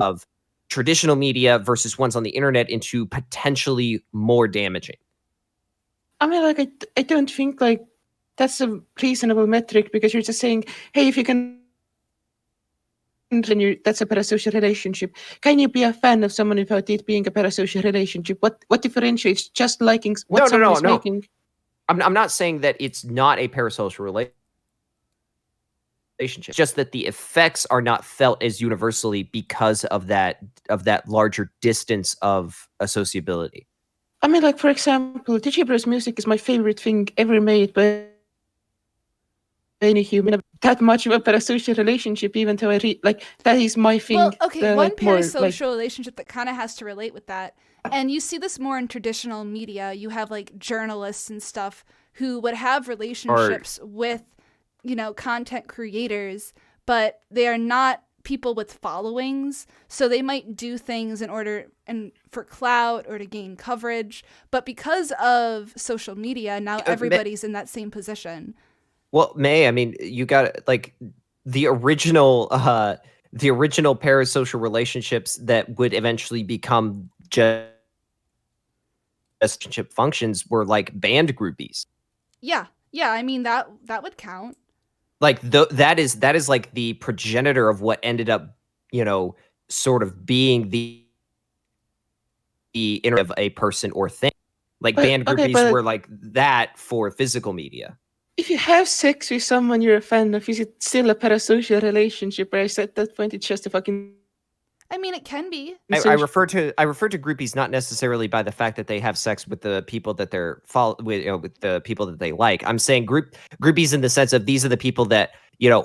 of traditional media versus ones on the internet into potentially more damaging. I mean, like, I don't think like that's a reasonable metric, because you're just saying, hey, if you can that's a parasocial relationship. Can you be a fan of someone without it being a parasocial relationship? What differentiates just liking what someone is making? I'm not saying that it's not a parasocial relationship. It's just that the effects are not felt as universally because of that larger distance of associability. I mean, like, for example, DJ Bros music is my favorite thing ever made by any human. That much of a parasocial relationship, even though that is my thing. Well, okay, one parasocial relationship that kind of has to relate with that, and you see this more in traditional media. You have like journalists and stuff who would have relationships with, content creators, but they are not people with followings, so they might do things for clout or to gain coverage, but because of social media, now everybody's in that same position. Well, May, I mean, you got like the original parasocial relationships that would eventually become just relationship functions were like band groupies. Yeah, I mean that would count. Like that is like the progenitor of what ended up, sort of being the inner of a person or thing. Like band groupies were like that for physical media. If you have sex with someone you're a fan of, is it still a parasocial relationship? Or at that point, it's just a fucking... I mean, it can be. I refer to groupies not necessarily by the fact that they have sex with the people that they're with the people that they like. I'm saying groupies in the sense of these are the people that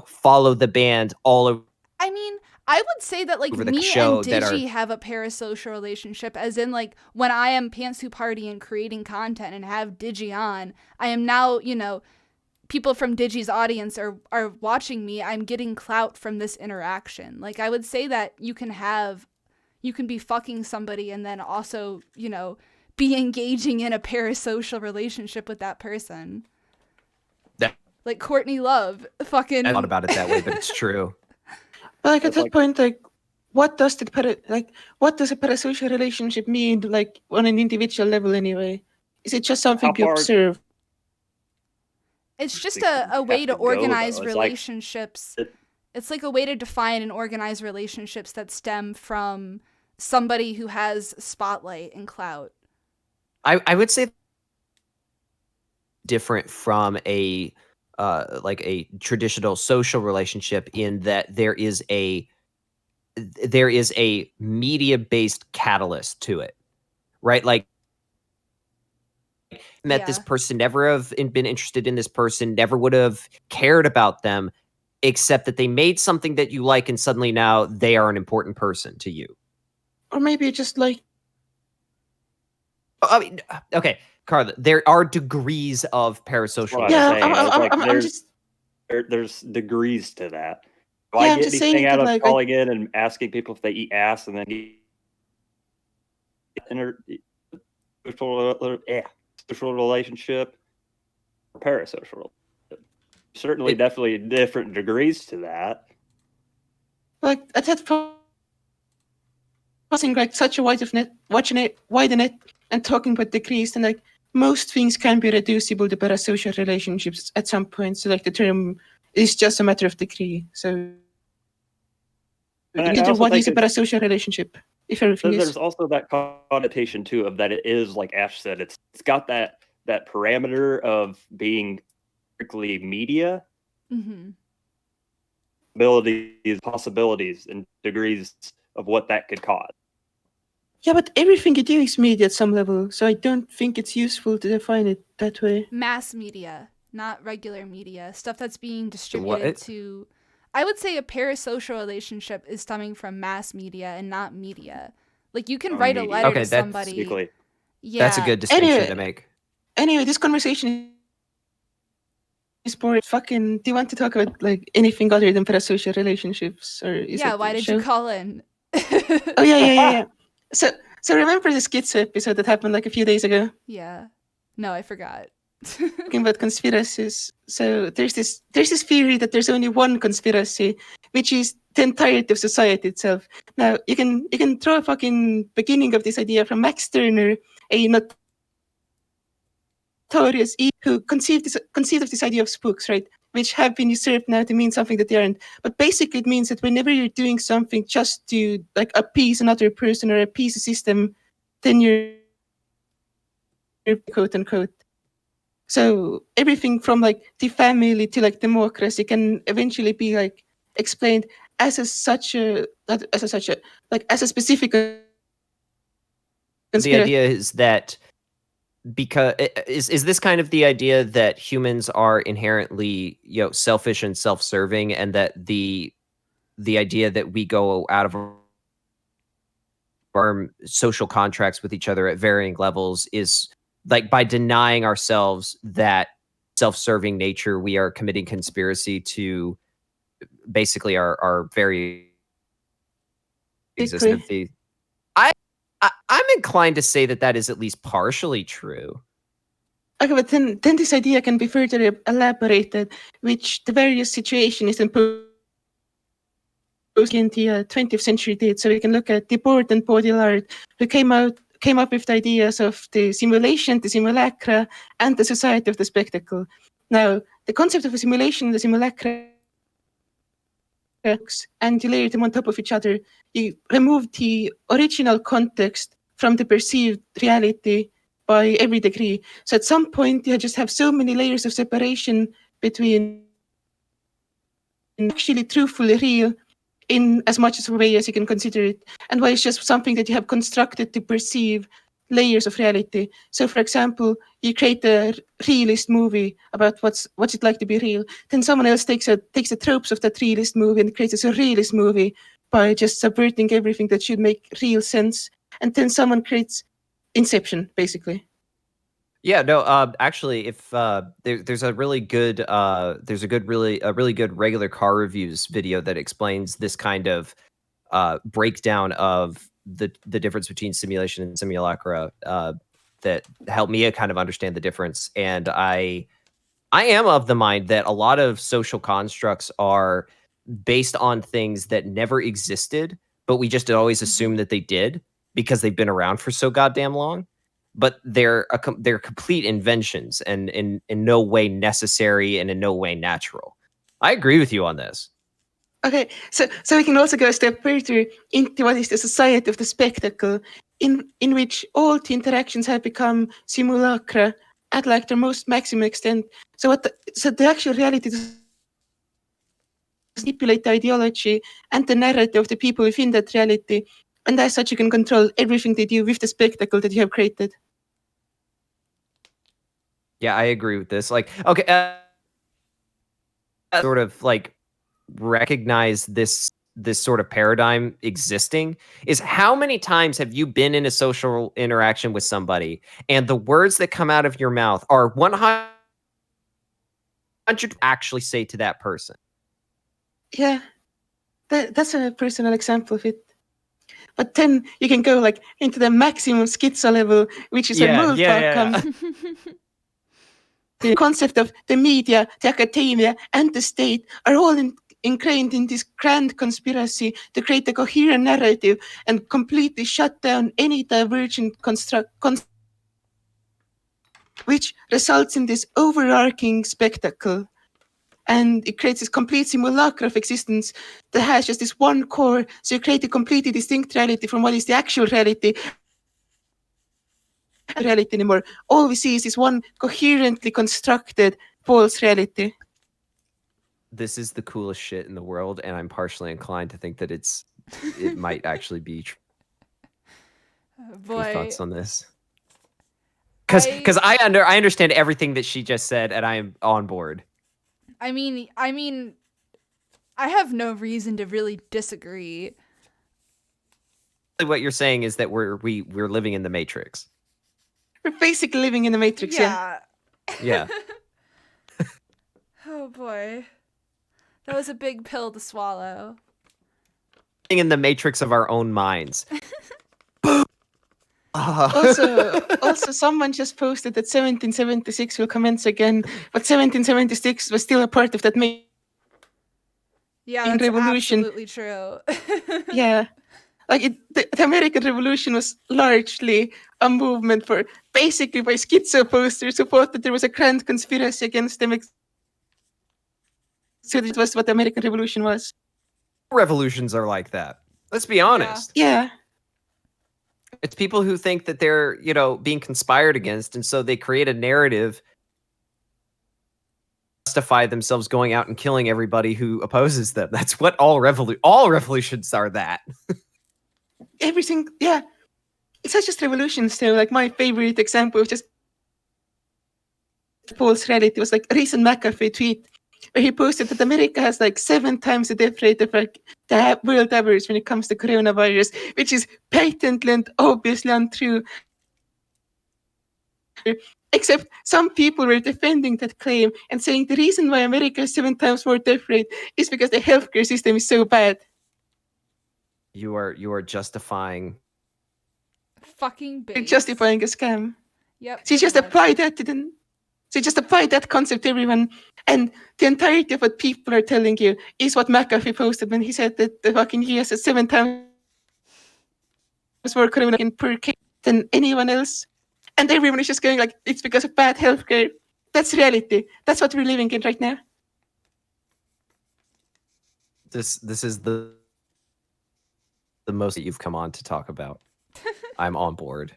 follow the band all over. I mean, I would say that like me and Digi have a parasocial relationship, as in like when I am Pantsuit Party and creating content and have Digi on, I am now people from Digi's audience are watching me. I'm getting clout from this interaction. Like I would say that you can be fucking somebody and then also, be engaging in a parasocial relationship with that person. Like Courtney Love, fucking... I thought about it that way, but it's true. Like at that point, like, what does a parasocial relationship mean, like on an individual level anyway? Is it just something you observe? It's just a way to organize relationships. It's like a way to define and organize relationships that stem from somebody who has spotlight and clout. I would say different from a traditional social relationship in that there is a media-based catalyst to it, right? Like met this person, never have been interested in this person, never would have cared about them, except that they made something that you like, and suddenly now they are an important person to you. Or maybe just like... I mean, okay, Carla, there are degrees of parasocial. There's degrees to that. Do I get anything out of calling in and asking people if they eat ass and then social relationship or parasocial? Certainly, definitely different degrees to that. Like at that point, passing like such a wide net and talking about degrees, and like most things can be reducible to parasocial relationships at some point. So like the term is just a matter of degree. So what is a parasocial relationship? If everything there's also that connotation too of that it is, like Ash said, it's got that parameter of being strictly media. Mm-hmm. Abilities, possibilities, and degrees of what that could cause. Yeah, but everything you do is media at some level, so I don't think it's useful to define it that way. Mass media, not regular media. Stuff that's being distributed to... I would say a parasocial relationship is stemming from mass media and not media. Like, you can write a letter to somebody. That's a good distinction to make. Anyway, this conversation is boring. Fucking, do you want to talk about like anything other than parasocial relationships? Or is why did you call in? Oh, yeah. So remember the schizo episode that happened like a few days ago? Yeah. No, I forgot. Talking about conspiracies. So there's this theory that there's only one conspiracy, which is the entirety of society itself. Now you can throw a fucking beginning of this idea from Max Turner, a notorious who conceived of this idea of spooks, right? which have been usurped now to mean something that they aren't. But basically, it means that whenever you're doing something just to like appease another person or appease a system, then you're quote unquote. So everything from like the family to like democracy can eventually be like explained as a specific. The idea is that because is this kind of the idea that humans are inherently selfish and self-serving, and that the idea that we go out of our social contracts with each other at varying levels is like by denying ourselves that self-serving nature, we are committing conspiracy to basically our very existence. I'm inclined to say that is at least partially true. Okay, but then this idea can be further elaborated, which the various situation is imposed in the 20th century did. So we can look at Debord and Baudrillard, who came up with the ideas of the simulation, the simulacra, and the society of the spectacle. Now, the concept of a simulation and the simulacra, and you layer them on top of each other, you remove the original context from the perceived reality by every degree. So at some point, you just have so many layers of separation between actually truthfully real in as much as a way as you can consider it, and why it's just something that you have constructed to perceive layers of reality. So, for example, you create a realist movie about what's it like to be real. Then someone else takes the tropes of that realist movie and creates a surrealist movie by just subverting everything that should make real sense. And then someone creates Inception, basically. Yeah, no. Actually, if there's a really good really good regular car reviews video that explains this kind of breakdown of the difference between simulation and simulacra that helped me kind of understand the difference. And I am of the mind that a lot of social constructs are based on things that never existed, but we just always assume that they did because they've been around for so goddamn long. But they're complete inventions and in no way necessary and in no way natural. I agree with you on this. Okay, so we can also go a step further into what is the society of the spectacle, in which all the interactions have become simulacra at like their most maximum extent. So the actual reality does manipulate the ideology and the narrative of the people within that reality, and as such you can control everything they do with the spectacle that you have created. Yeah, I agree with this. Like, okay, sort of like recognize this sort of paradigm existing is how many times have you been in a social interaction with somebody and the words that come out of your mouth are 100 actually say to that person? Yeah, that's a personal example of it. But then you can go like into the maximum schizo level, which is where Molotov comes. The concept of the media, the academia, and the state are all ingrained in this grand conspiracy to create a coherent narrative and completely shut down any divergent construct, which results in this overarching spectacle. And it creates this complete simulacra of existence that has just this one core. So you create a completely distinct reality from what is the actual reality. Reality anymore. All we see is this one coherently constructed false reality. This is the coolest shit in the world, and I'm partially inclined to think that it might actually be true. Boy. Any thoughts on this? Because I understand everything that she just said, and I am on board. I mean, I have no reason to really disagree. What you're saying is that we're living in the Matrix. We're basically living in the Matrix, yeah. Yeah. Oh boy. That was a big pill to swallow. Living in the Matrix of our own minds. Also, someone just posted that 1776 will commence again, but 1776 was still a part of that main revolution. Absolutely true. Yeah. Like the American Revolution was largely a movement for basically by schizo posters who thought that there was a grand conspiracy against them So it was what the American Revolution was. Revolutions are like that. Let's be honest. Yeah. It's people who think that they're, being conspired against, and so they create a narrative to justify themselves going out and killing everybody who opposes them. That's what all revolutions are. That Everything, yeah. It's not just revolutions, though. Like, my favorite example of just false reality was like a recent McAfee tweet where he posted that America has like 7 times the death rate of like the world average when it comes to coronavirus, which is patently and obviously untrue. Except some people were defending that claim and saying the reason why America has 7 times more death rate is because the healthcare system is so bad. you are justifying Fucking base. Justifying a scam. Yep. So you just apply that to the. So just apply that concept to everyone, and the entirety of what people are telling you is what McAfee posted when he said that the fucking US has 7 times more corona per case than anyone else, and everyone is just going like it's because of bad healthcare. That's reality. That's what we're living in right now. this is the most that you've come on to talk about. I'm on board.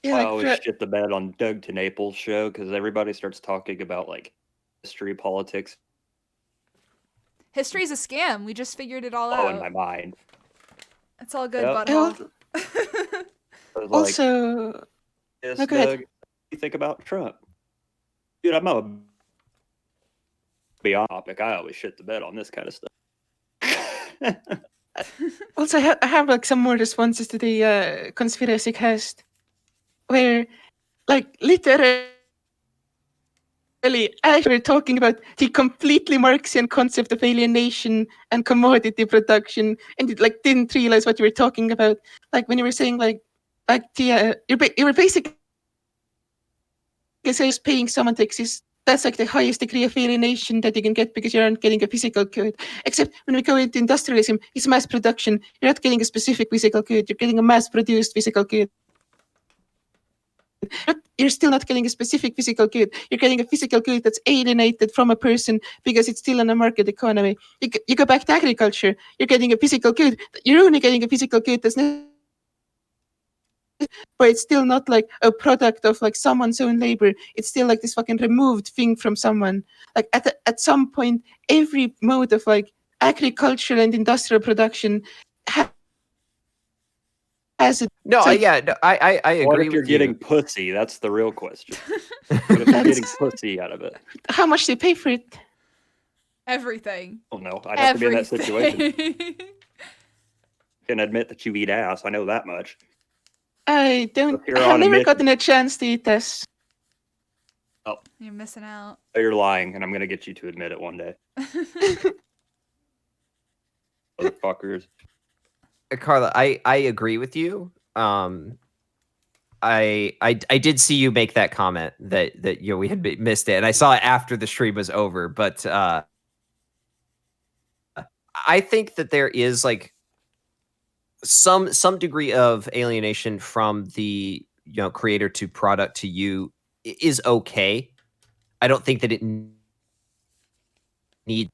Yeah, I always shit the bed on Doug TeNaples' show because everybody starts talking about like history, politics. History's a scam. We just figured it all out. In my mind. It's all good, Yep. butthole. Also, yes, go ahead. Doug, what do you think about Trump? Dude, I'm a beyond topic. I always shit the bed on this kind of stuff. Also, I have like some more responses to the conspiracy cast, where, like, literally, as we're talking about the completely Marxian concept of alienation and commodity production, and it, like, didn't realize what you were talking about. Like when you were saying you were basically saying paying someone to exist. That's like the highest degree of alienation that you can get because you aren't getting a physical good. Except when we go into industrialism, it's mass production. You're not getting a specific physical good. You're getting a mass-produced physical good. You're still not getting a specific physical good. You're getting a physical good that's alienated from a person because it's still in a market economy. You go back to agriculture. You're getting a physical good. You're only getting a physical good that's but it's still not like a product of like someone's own labor. It's still like this fucking removed thing from someone. Like at some point, every mode of like agricultural and industrial production has a. No, So- I agree. What if you're with getting you. pussy? That's the real question. What if you're getting pussy out of it? How much do you pay for it? Everything. Oh no, I'd have to be in that situation. Everything. Can admit that you eat ass. I know that much. I don't. If you're I've on a never mission- gotten a chance to eat this. You're missing out. Oh, you're lying, and I'm gonna get you to admit it one day. Motherfuckers. Carla, I agree with you. I did see you make that comment that we had missed it, and I saw it after the stream was over. But I think that there is like some degree of alienation from the creator to product to you is okay. I don't think that it needs.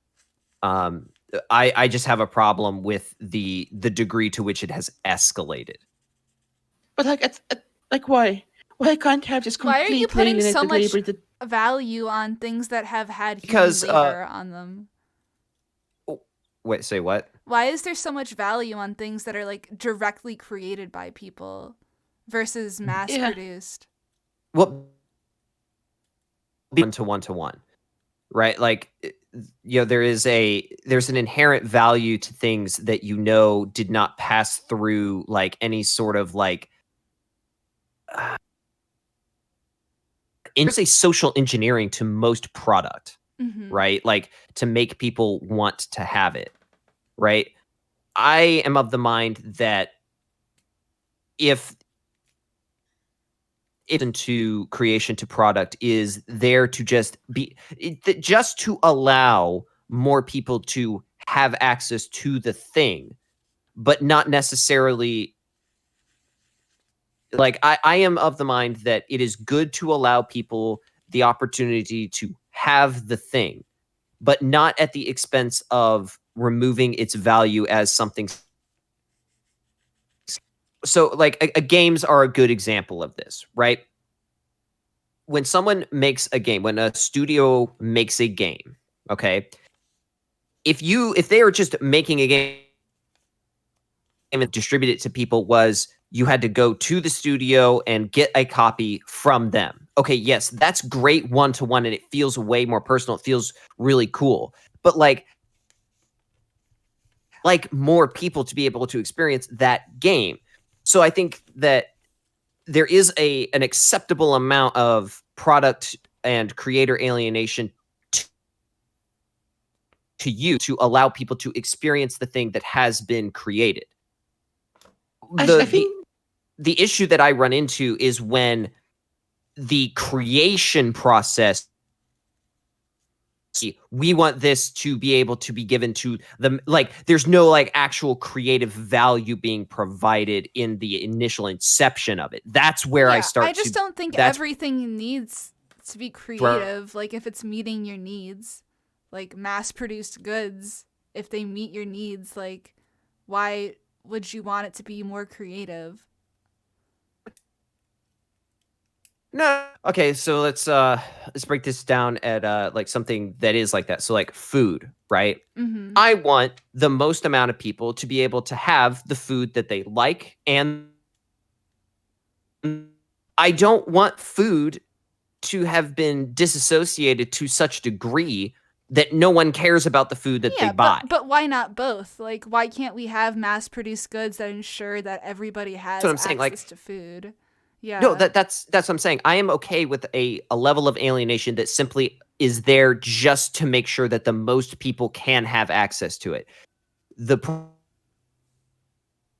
I just have a problem with the degree to which it has escalated. But like why? Why can't you have just Why are completely you putting so alienated much labor that value on things that have had Because, human labor on them? Wait, say what? Why is there so much value on things that are like directly created by people versus mass produced? Well, one to one, right? Like, there's an inherent value to things that did not pass through like any sort of like. There's a social engineering to most product, right? Like to make people want to have it, right? I am of the mind that if into creation to product is there to just to allow more people to have access to the thing, but not necessarily. Like I am of the mind that it is good to allow people the opportunity to have the thing, but not at the expense of removing its value as something. So like games are a good example of this, right? When someone makes a game, when a studio makes a game, okay, if they are just making a game and distribute it to people, was you had to go to the studio and get a copy from them. Okay, yes, that's great one-to-one, and it feels way more personal. It feels really cool. But like more people to be able to experience that game. So I think that there is an acceptable amount of product and creator alienation to you to allow people to experience the thing that has been created. I think the issue that I run into is when the creation process, we want this to be able to be given to them. Like, there's no like actual creative value being provided in the initial inception of it. That's where I start. I just don't think everything needs to be creative. Like, if it's meeting your needs, like mass-produced goods, if they meet your needs, like, why would you want it to be more creative? No. Okay, so let's break this down at like something that is like that. So like food, right? Mm-hmm. I want the most amount of people to be able to have the food that they like, and I don't want food to have been disassociated to such a degree that no one cares about the food that they buy. But why not both? Like, why can't we have mass-produced goods that ensure that everybody has access to food? Yeah. No, that's what I'm saying. I am okay with a level of alienation that simply is there just to make sure that the most people can have access to it. The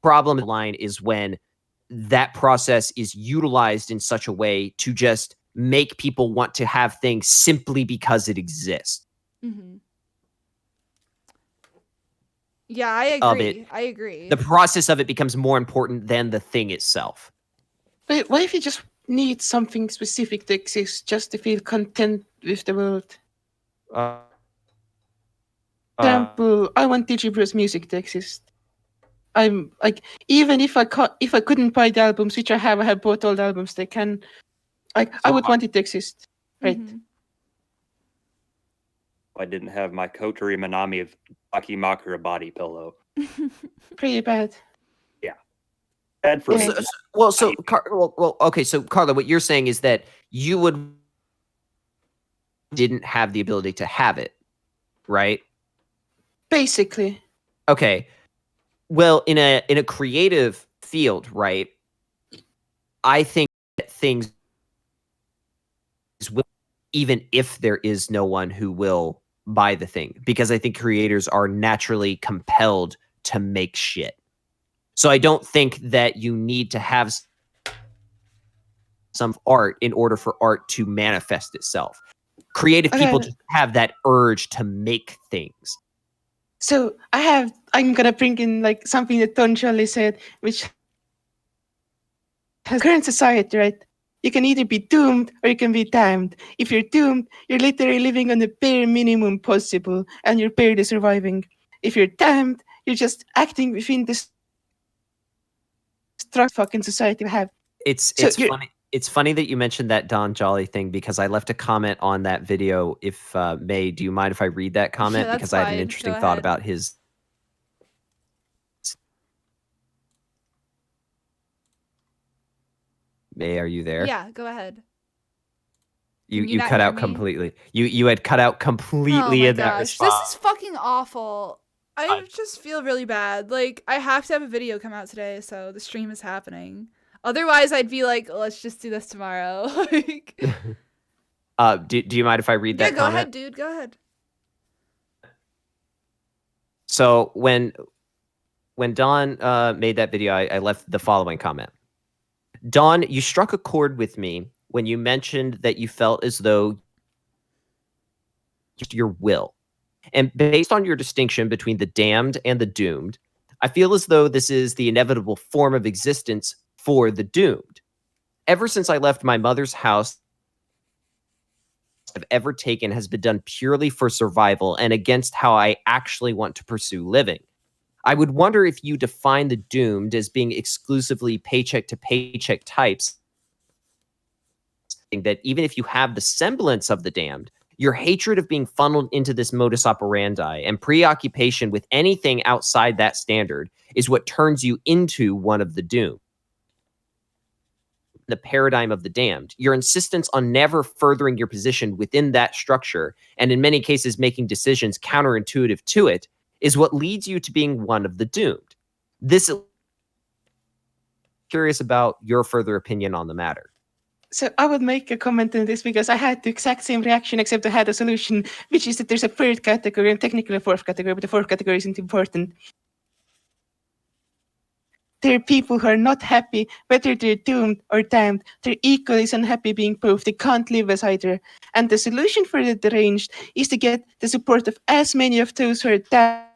problem line is when that process is utilized in such a way to just make people want to have things simply because it exists. Mm-hmm. Yeah, I agree. The process of it becomes more important than the thing itself. But what if you just need something specific to exist just to feel content with the world? For example, I want Digibro's music to exist. I'm like, even if I couldn't buy the albums, which I have bought all the albums they can. Like, I would want it to exist, right? Mm-hmm. I didn't have my Kotori Manami of Aki Makura body pillow. Pretty bad. Bad for me. Okay, so Carla, what you're saying is that you didn't have the ability to have it, right? Basically. Okay. Well, in a creative field, right? I think that things will, even if there is no one who will buy the thing, because I think creators are naturally compelled to make shit. So I don't think that you need to have some art in order for art to manifest itself. Creative people just have that urge to make things. So I'm gonna bring in like something that Don Jolly said, which has current society, right? You can either be doomed or you can be damned. If you're doomed, you're literally living on the bare minimum possible and you're barely surviving. If you're damned, you're just acting within this fucking society we have. It's funny. It's funny that you mentioned that Don Jolly thing, because I left a comment on that video. If May, do you mind if I read that comment? Yeah, because I had an interesting thought about his. May, are you there? Yeah, go ahead. You cut out completely. You had cut out completely in that response. This is fucking awful. I just feel really bad. Like, I have to have a video come out today, so the stream is happening. Otherwise, I'd be like, let's just do this tomorrow. Like, do you mind if I read that comment? Yeah, go ahead, dude. Go ahead. So when Dawn made that video, I left the following comment. Dawn, you struck a chord with me when you mentioned that you felt as though your will. And based on your distinction between the damned and the doomed, I feel as though this is the inevitable form of existence for the doomed. Ever since I left my mother's house I've ever taken has been done purely for survival and against how I actually want to pursue living. I would wonder if you define the doomed as being exclusively paycheck to paycheck types, that even if you have the semblance of the damned, your hatred of being funneled into this modus operandi and preoccupation with anything outside that standard is what turns you into one of the doomed. The paradigm of the damned, your insistence on never furthering your position within that structure, and in many cases making decisions counterintuitive to it, is what leads you to being one of the doomed. This curious about your further opinion on the matter. So I would make a comment on this because I had the exact same reaction, except I had a solution, which is that there's a third category and technically a fourth category, but the fourth category isn't important. There are people who are not happy, whether they're doomed or damned. They're equally as unhappy being both. They can't live as either. And the solution for the deranged is to get the support of as many of those who are damned.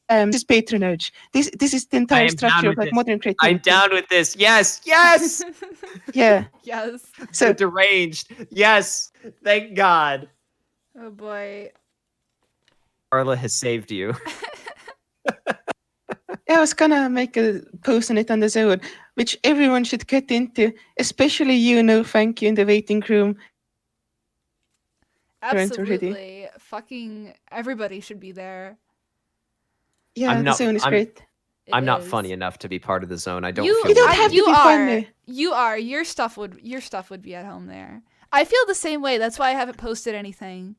This is patronage. This is the entire structure of like modern creativity. I'm down with this. Yes, yes. Yeah. Yes. So deranged. Yes. Thank God. Oh boy. Carla has saved you. I was gonna make a post on it on the zone, which everyone should get into, especially you, no thank you, in the waiting room. Absolutely. Fucking everybody should be there. Yeah, the zone is great. I'm not funny enough to be part of the zone. I don't You feel don't have to be funny. You are. Your stuff would be at home there. I feel the same way. That's why I haven't posted anything.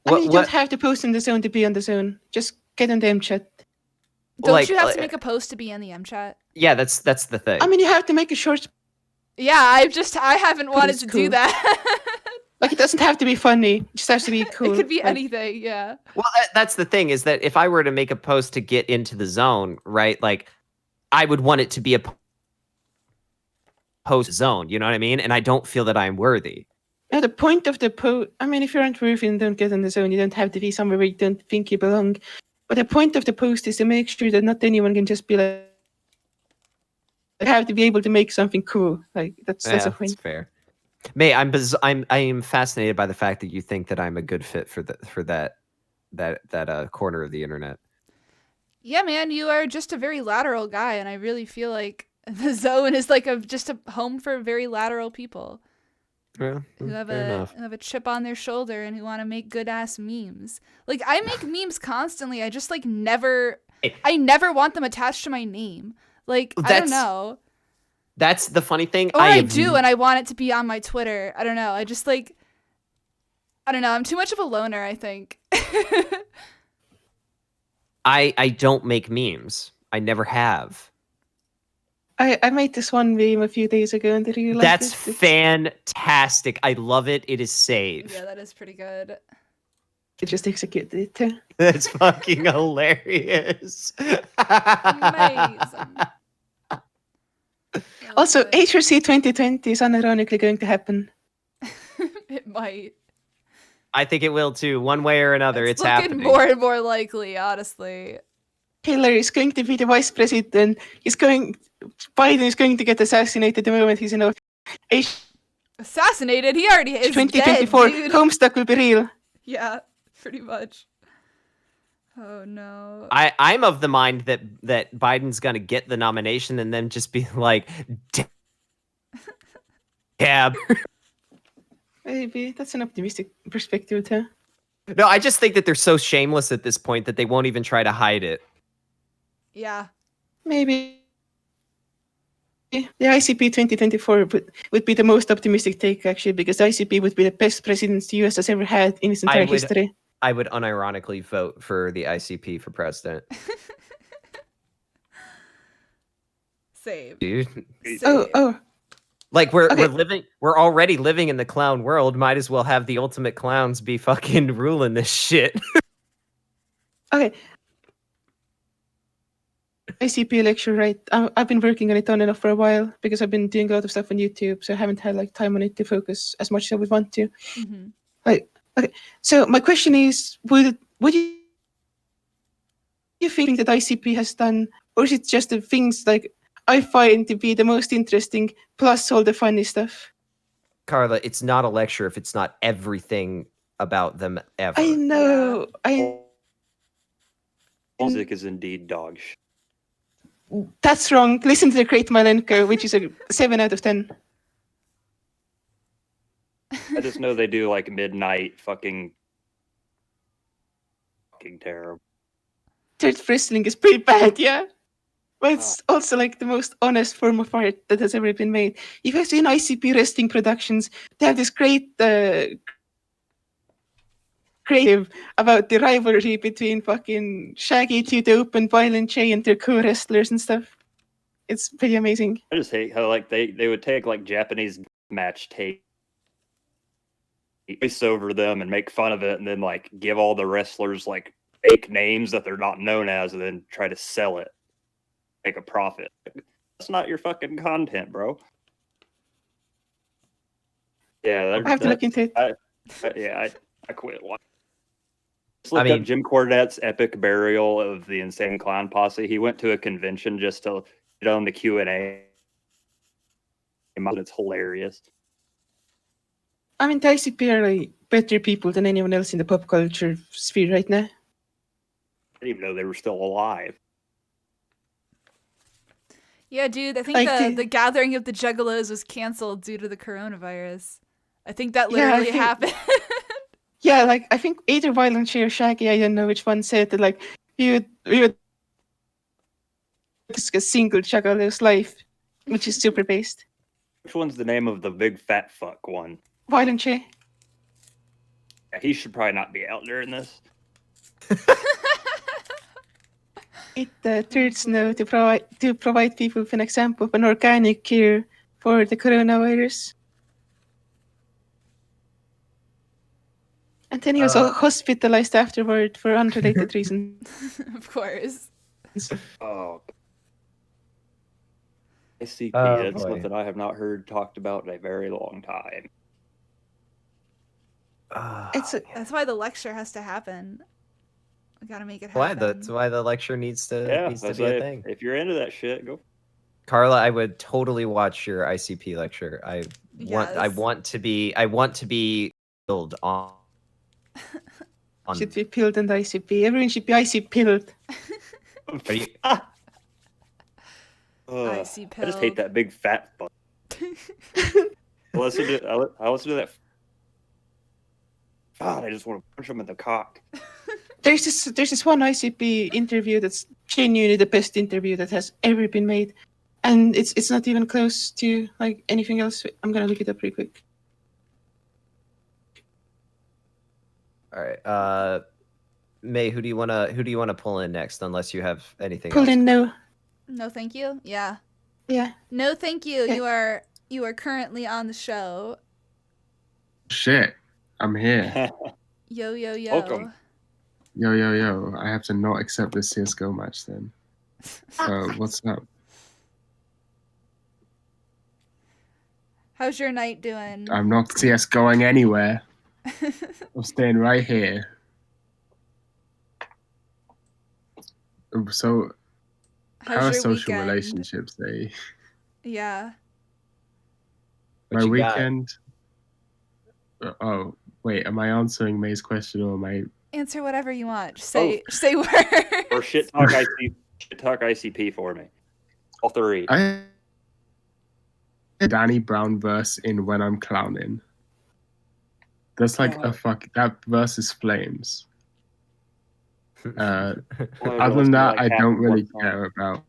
I mean, you don't have to post in the zone to be on the zone. Just get in the M chat. Don't you have to make a post to be in the M chat? Yeah, that's the thing. I mean, you have to make a short. Yeah, I haven't wanted to do that. Like, it doesn't have to be funny. It just has to be cool. It could be anything, yeah. Well, that's the thing, is that if I were to make a post to get into the zone, right, like, I would want it to be a post zone, you know what I mean? And I don't feel that I'm worthy. Now, the point of the post, I mean, if you aren't worthy and don't get in the zone, you don't have to be somewhere where you don't think you belong. But the point of the post is to make sure that not anyone can just be like, I have to be able to make something cool. Like, that's a point. That's fair. May, I am fascinated by the fact that you think that I'm a good fit for that corner of the internet. Yeah, man, you are just a very lateral guy, and I really feel like the zone is like just a home for very lateral people. Yeah, who have a chip on their shoulder and who want to make good ass memes. Like, I make memes constantly. I just like never want them attached to my name. Like, I don't know. That's the funny thing. Or I do, and I want it to be on my Twitter. I don't know. I just like, I don't know. I'm too much of a loner, I think. I don't make memes. I never have. I made this one meme a few days ago, and did you like it? That's fantastic. I love it. It is saved. Yeah, that is pretty good. I just executed it too. That's fucking hilarious. Amazing. Also, HRC 2020 is unironically going to happen. It might. I think it will too, one way or another. It's looking happening. More and more likely, honestly. Hillary is going to be the vice president. Biden is going to get assassinated the moment he's in office. Assassinated? He already is 2024, dead, dude. Homestuck will be real. Yeah, pretty much. Oh no. I'm of the mind that Biden's gonna get the nomination and then just be like, "Dab." Maybe that's an optimistic perspective too. No, I just think that they're so shameless at this point that they won't even try to hide it. Yeah. Maybe. The ICP 2024 would be the most optimistic take, actually, because the ICP would be the best president the US has ever had in its entire history. I would unironically vote for the ICP for president. Save. Dude. Save. Oh. Like we're already living in the clown world. Might as well have the ultimate clowns be fucking ruling this shit. Okay. ICP election, right? I've been working on it on and off for a while because I've been doing a lot of stuff on YouTube, so I haven't had like time on it to focus as much as I would want to. Mm-hmm. Okay. So my question is, would you think that ICP has done, or is it just the things like I find to be the most interesting plus all the funny stuff? Carla, it's not a lecture if it's not everything about them ever. I know. Music is indeed dog shit. That's wrong. Listen to the Great Malenko, which is a 7 out of 10. I just know they do like midnight fucking terrible. Third wrestling is pretty bad, yeah. But it's also like the most honest form of art that has ever been made. If you've seen ICP wrestling productions, they have this great creative about the rivalry between fucking Shaggy, Too Dope, and Violent J and their co-wrestlers and stuff. It's pretty amazing. I just hate how like they would take like Japanese match tape, voice over them and make fun of it, and then like give all the wrestlers like fake names that they're not known as, and then try to sell it, make a profit. That's not your fucking content, bro. Yeah, I have to look into it. I quit. Just look up Jim Cornette's epic burial of the Insane Clown Posse. He went to a convention just to get on the Q&A. It's hilarious. I mean, the ICP are like better people than anyone else in the pop culture sphere right now. I didn't even know they were still alive. Yeah, dude, I think the gathering of the Juggalos was canceled due to the coronavirus. I think that literally happened. Yeah, like I think either Violent J or Shaggy, I don't know which one, said that like we would a single Juggalo's life, which is super based. Which one's the name of the big fat fuck one? Violent J. Yeah, he should probably not be out during this. It turns now to provide people with an example of an organic cure for the coronavirus. And then he was hospitalized afterward for unrelated reasons. Of course. Oh. ICP, that's something I have not heard talked about in a very long time. That's why the lecture has to happen. We gotta make it happen. Why? That's why the lecture needs to be a thing. If you're into that shit, go. Carla, I would totally watch your ICP lecture. I want to be filled on. Should be pilled in the ICP. Everyone should be IC pilled. Are you? I just hate that big fat fuck. I listen to that. God, I just want to punch him in the cock. There's this one ICP interview that's genuinely the best interview that has ever been made, and it's not even close to like anything else. I'm gonna look it up real quick. All right, May, who do you wanna pull in next? Unless you have anything. Pull in no. No, thank you. Yeah. Yeah. No, thank you. Yeah. You are currently on the show. Shit, I'm here. Yo. Welcome. Yo. I have to not accept this CS:GO match then. What's up? How's your night doing? I'm not CS going anywhere. I'm staying right here. So, parasocial relationships, Yeah. My weekend. Oh, wait. Am I answering May's question or am I? Answer whatever you want. Say words. Or shit talk ICP for me. All three. Danny Brown verse in When I'm Clowning. That's like that verse is flames. Other than that, I don't really care about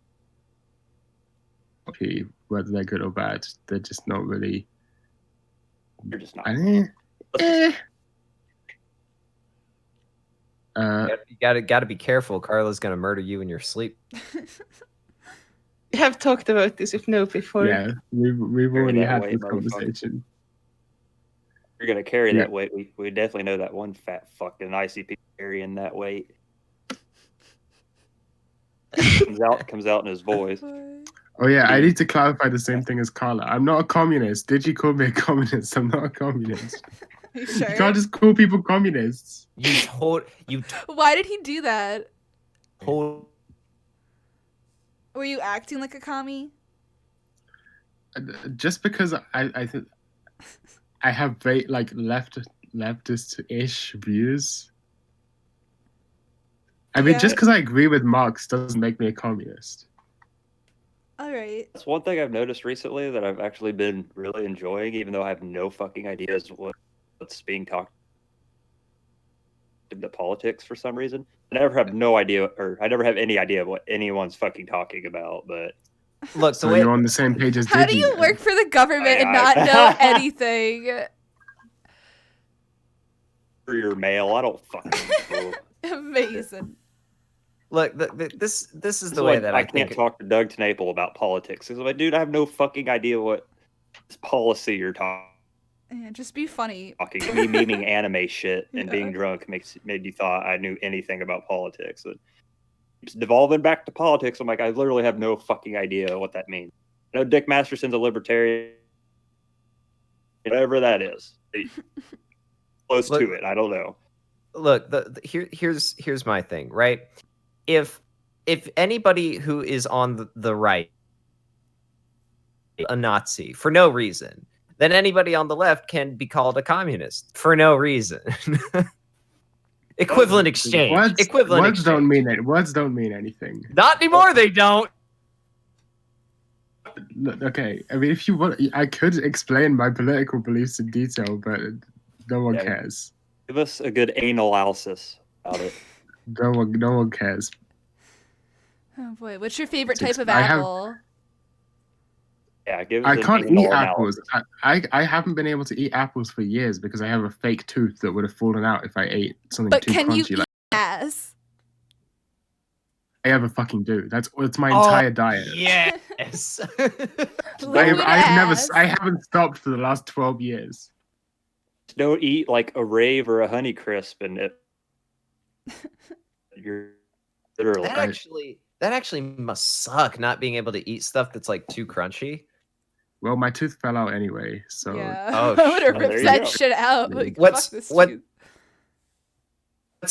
whether they're good or bad. They're just not really. You're just not. You gotta be careful. Carla's gonna murder you in your sleep. We have talked about this with No before. Yeah, we've already had this conversation. You're gonna carry that weight. We definitely know that one fat fucking ICP carrying that weight. comes out in his voice. Oh yeah, I need to clarify the same thing as Carla. I'm not a communist. Did you call me a communist? I'm not a communist. You sure? You can't just call people communists. Why did he do that? Were you acting like a commie? Just because I I have very like leftist-ish views. I mean, just because I agree with Marx doesn't make me a communist. All right. That's one thing I've noticed recently that I've actually been really enjoying, even though I have no fucking idea as to what's being talked about politics for some reason. I never have no idea, or I never have any idea what anyone's fucking talking about. But Look, so you're on the same page as How do you work for the government and not know anything? For your mail, I don't fucking know. Amazing. Look, this is the way that I can't talk to Doug Tanaple about politics. He's like, dude, I have no fucking idea what this policy you're talking. Yeah, just be funny. Me memeing anime shit and being drunk made you thought I knew anything about politics. It's devolving back to politics. I'm like, I literally have no fucking idea what that means. I know Dick Masterson's a libertarian, whatever that is. Close to it. I don't know. Look, here's my thing, right? If anybody who is on the right a Nazi for no reason, then anybody on the left can be called a communist for no reason. Equivalent exchange. Words don't mean it. Words don't mean anything. Not anymore. They don't. Okay, I mean, if you want, I could explain my political beliefs in detail, but no one cares. Give us a good analysis about it. No one cares. Oh boy, what's your favorite type of apple? Give us I can't eat analysis. apples. I haven't been able to eat apples for years because I have a fake tooth that would have fallen out if I ate something too crunchy. But can you eat ass? I ever fucking do. That's my entire diet. Yes. I haven't stopped for the last 12 years. Don't eat like a rave or a honey crisp and you're literally that actually must suck not being able to eat stuff that's like too crunchy. Well, my tooth fell out anyway, so yeah. I would have ripped that shit out. Like, fuck this tooth.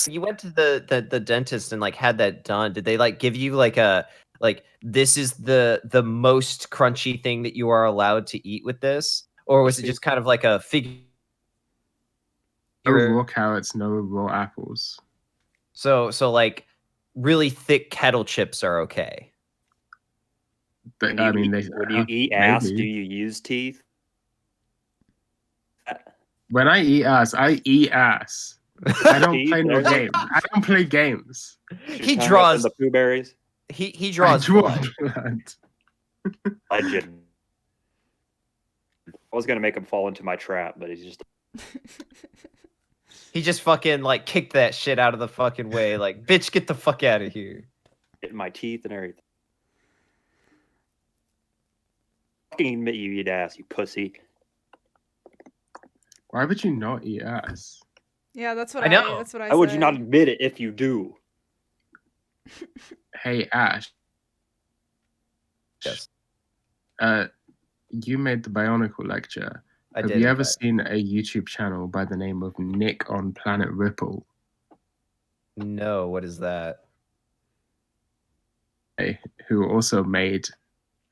You went to the dentist and like had that done. Did they like give you like this is the most crunchy thing that you are allowed to eat with this, or was it just kind of like a figure? No raw carrots, no raw apples. So like really thick kettle chips are okay. But, when you eat ass, do you use teeth? When I eat ass, I eat ass. I don't play no games. I don't play games. He draws the Pooh Berries. He draws blood. Legend. I was gonna make him fall into my trap, but he's just. He just fucking like kicked that shit out of the fucking way. Like, bitch, get the fuck out of here. Getting my teeth and everything. Fucking admit you eat ass, you pussy. Why would you not eat ass? Yeah, that's what I know. That's what I How would you said. not admit it if you do? Hey, Ash. Yes. You made the Bionicle lecture. Have you ever seen a YouTube channel by the name of Nick on Planet Ripple? No, what is that? Who also made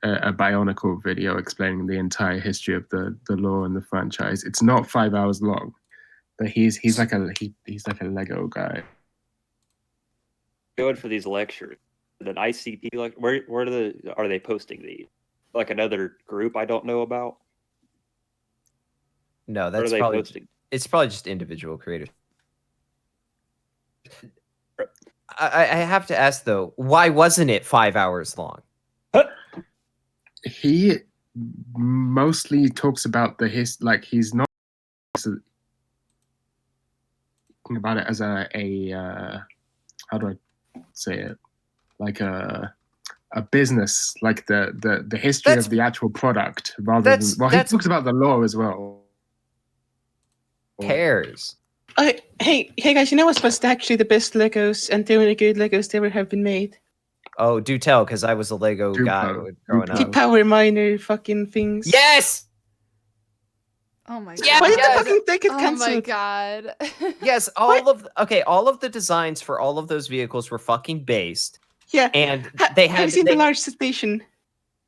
a Bionicle video explaining the entire history of the lore and the franchise. It's not 5 hours long, but he's like a Lego guy. Going for these lectures, an ICP like where are they posting these? Like another group I don't know about. No, that's probably it's probably just individual creators. I have to ask though, why wasn't it 5 hours long? He mostly talks about he's not talking about it as a how do I say it, like a business, like the history of the actual product rather than he talks about the lore as well. Cares. Hey guys, you know what's actually the best Legos and the only good Legos that ever have been made? Oh, do tell, because I was a Lego guy growing The up. power miner fucking things. Yes! Oh my god. Why did the fucking thing get Oh cancelled? my god. Yes, all of the designs for all of those vehicles were fucking based. Yeah. And they had have you seen the large station?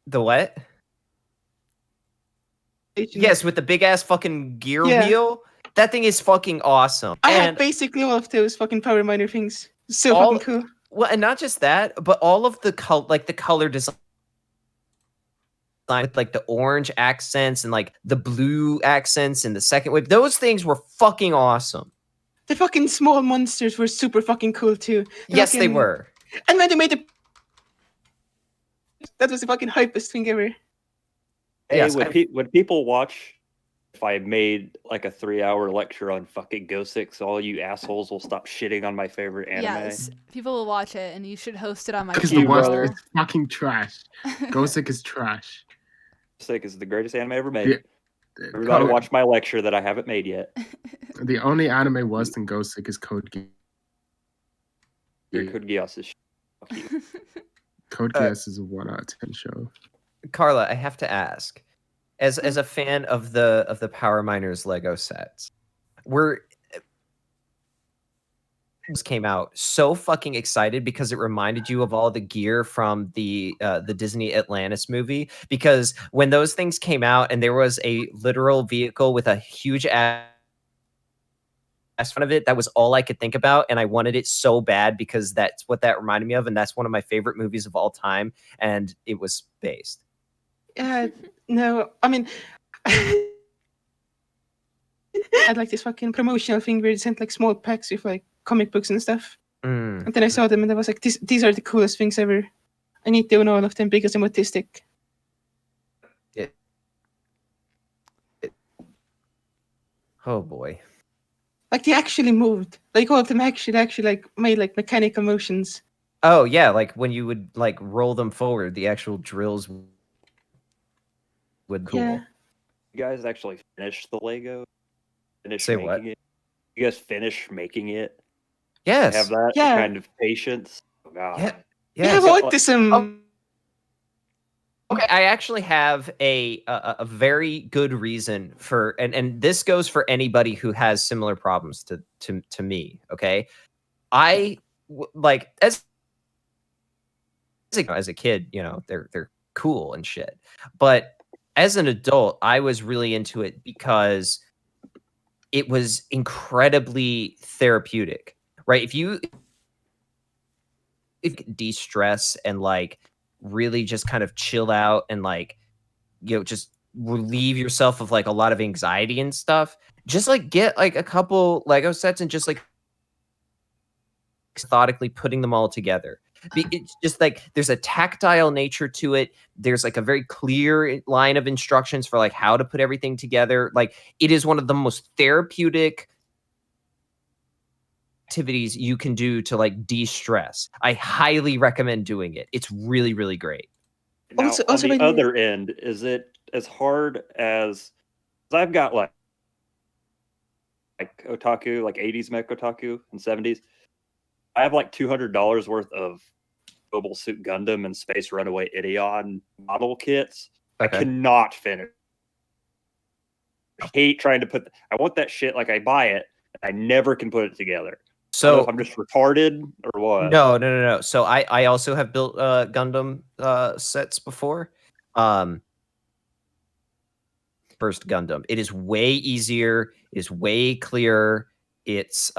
The what? Yes, with the big ass fucking gear Yeah. wheel. That thing is fucking awesome. I had basically all of those fucking Power Miner things. So fucking cool. Well, and not just that, but all of the color design, with like the orange accents and like the blue accents in the second wave. Those things were fucking awesome. The fucking small monsters were super fucking cool too. Yes, they were. And when they made that was the fucking hypest thing ever. Hey, Yes, would people watch if I made like a 3-hour lecture on fucking Go6? All you assholes will stop shitting on my favorite anime. Yes, people will watch it, and you should host it on my Because channel. the worst is fucking trash. Go6 is trash. Go6 is the greatest anime ever made. Yeah. Everybody watch my lecture that I haven't made yet. The only anime worse than Go6 is Code Geass. Code Geass is fuck you. Code Geass is a 1 out of 10 show. Carla, I have to ask, as a fan of the Power Miners Lego sets, came out so fucking excited because it reminded you of all the gear from the Disney Atlantis movie, because when those things came out and there was a literal vehicle with a huge ass front of it, that was all I could think about, and I wanted it so bad because that's what that reminded me of, and that's one of my favorite movies of all time, and it was based. No, I mean I had like this fucking promotional thing where they sent like small packs with like comic books and stuff. And then I saw them and I was like, these are the coolest things ever. I need to own all of them because I'm autistic. Oh boy. Like they actually moved. Like all of them actually like made like mechanical motions. Oh yeah, like when you would like roll them forward, the actual drills would cool. Yeah. You guys actually finished the Lego? Say what? It? You guys finish making it? Yes. Have that kind of patience? Oh, God. Yeah. You have autism. Okay, I actually have a very good reason for, and this goes for anybody who has similar problems to me. Okay, I like as a kid, you know, they're cool and shit, but as an adult, I was really into it because it was incredibly therapeutic, right? If you de-stress and like really just kind of chill out and like, you know, just relieve yourself of like a lot of anxiety and stuff, just like get like a couple Lego sets and just like methodically putting them all together. It's just like there's a tactile nature to it. There's like a very clear line of instructions for like how to put everything together. Like it is one of the most therapeutic activities you can do to like de-stress. I highly recommend doing it. It's really, really great. Now, on the other end, is it as hard as I've got like otaku, like 80s mech otaku and 70s. I have like $200 worth of Mobile Suit Gundam and Space Runaway Ideon model kits. Okay. I cannot finish. I hate trying to put. I want that shit. Like I buy it, and I never can put it together. So I don't know if I'm just retarded or what. No. So I also have built Gundam sets before. First Gundam. It is way easier. It is way clearer. It's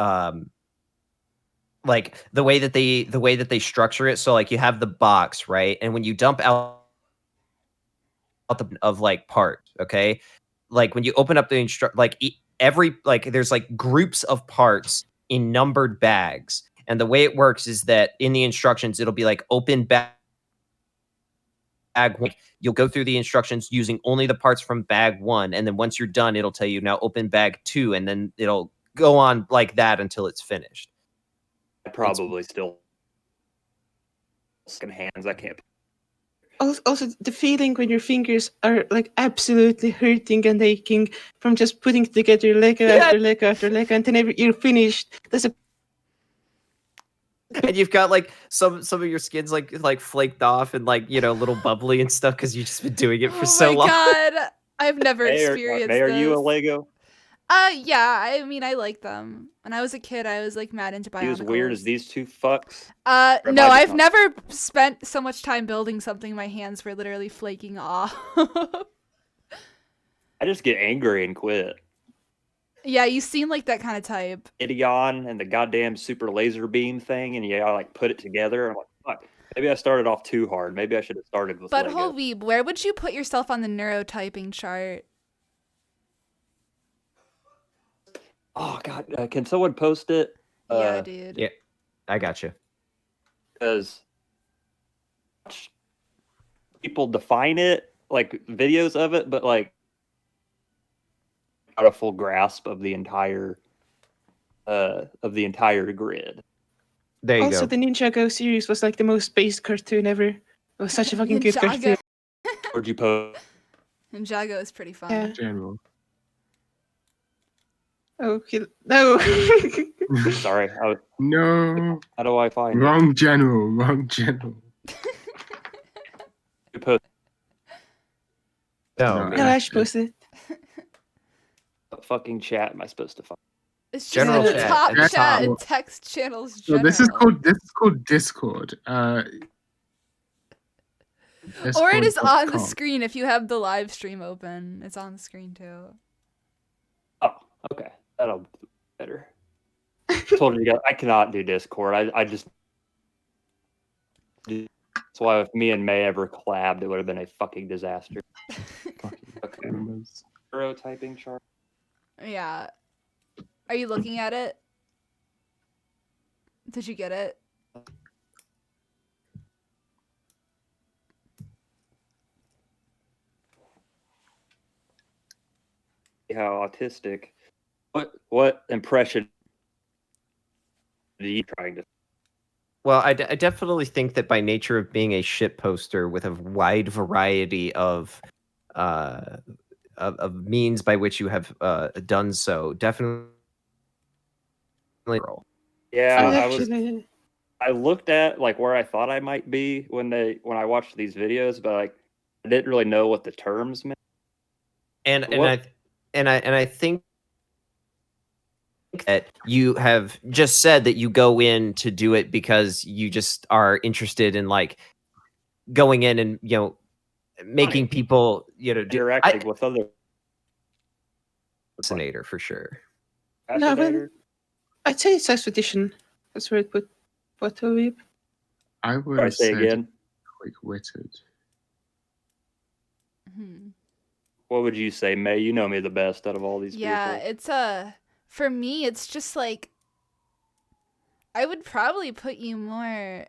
like the way that they structure it. So like you have the box, right? And when you dump out of like part, okay, like when you open up the every there's like groups of parts in numbered bags, and the way it works is that in the instructions it'll be like open bag 1. You'll go through the instructions using only the parts from bag 1, and then once you're done it'll tell you now open bag 2, and then it'll go on like that until it's finished. Probably still hands. I can't. Also, the feeling when your fingers are like absolutely hurting and aching from just putting together Lego after Lego after Lego, and then you're finished. And you've got like some of your skins like flaked off and like, you know, little bubbly and stuff because you've just been doing it for so long. Oh my god, I've never experienced this. Are you a Lego? Yeah, I mean, I like them. When I was a kid, I was like mad into Bionicles. You as weird as these two fucks? No, I've never spent so much time building something my hands were literally flaking off. I just get angry and quit. Yeah, you seem like that kind of type. Idion and the goddamn super laser beam thing, and I like put it together. I'm like, fuck. Maybe I started off too hard. Maybe I should have started with Lego. Butthole Weeb, where would you put yourself on the neurotyping chart? Oh god, can someone post it? Yeah, dude. Yeah, I got you. Because people define it, like videos of it, but like not a full grasp of the entire grid. There you Also, go. the Ninjago series was like the most based cartoon ever. It was such a fucking good cartoon. Where'd you post? Ninjago is pretty fun. Yeah. General. Oh, no. Sorry. No. How do I find Wrong general. Wrong general. You post No, No, No, I should post it. what fucking chat am I supposed to find? It's just General in the chat. top General. chat and text channels. So this is called Discord. Or it is on the Discord.com. screen if you have the live stream open. It's on the screen too. Oh, okay. That'll be better. I told you guys I cannot do Discord. I just that's why if me and May ever collabed, it would have been a fucking disaster. Okay. Neurotyping chart. Yeah. Are you looking at it? Did you get it? How autistic. What impression are you trying to? Well, I definitely think that by nature of being a shit poster with a wide variety of means by which you have done so, definitely. Yeah, I looked at like where I thought I might be when I watched these videos, but like I didn't really know what the terms meant. And I think that you have just said that you go in to do it because you just are interested in like going in and making people interacting with other. Fascinator for sure. No, I'd say it's expedition. That's where it put Butthole Weeb. I would have say said again. quick-witted. What would you say, May? You know me the best out of all these people. It's for me it's just like I would probably put you more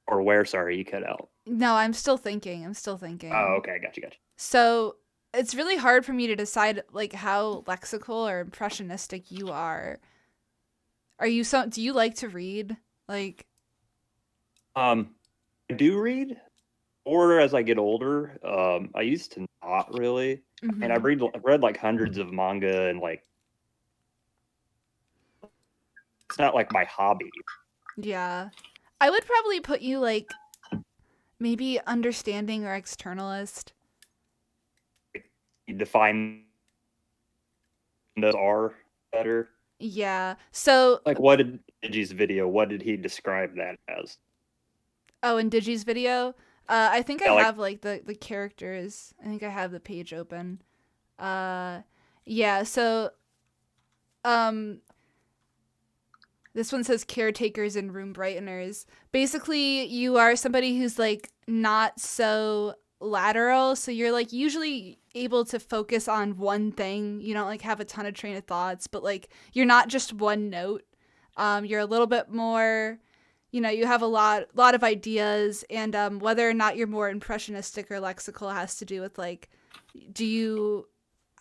Or where? Sorry, you cut out. No, I'm still thinking. Oh, okay, gotcha. So it's really hard for me to decide like how lexical or impressionistic you are. Do you like to read? Like I do read, or as I get older. I used to not really, and I've read like hundreds of manga, and like it's not like my hobby. Yeah. I would probably put you like maybe understanding or externalist. You define those are better. Yeah. So like what did Digi's video, what did he describe that as? Oh, in Digi's video? I think I have like the characters. I think I have the page open. Yeah, so this one says caretakers and room brighteners. Basically, you are somebody who's like not so lateral, so you're like usually able to focus on one thing. You don't like have a ton of train of thoughts, but like you're not just one note. You're a little bit more, you have a lot of ideas, and whether or not you're more impressionistic or lexical has to do with like,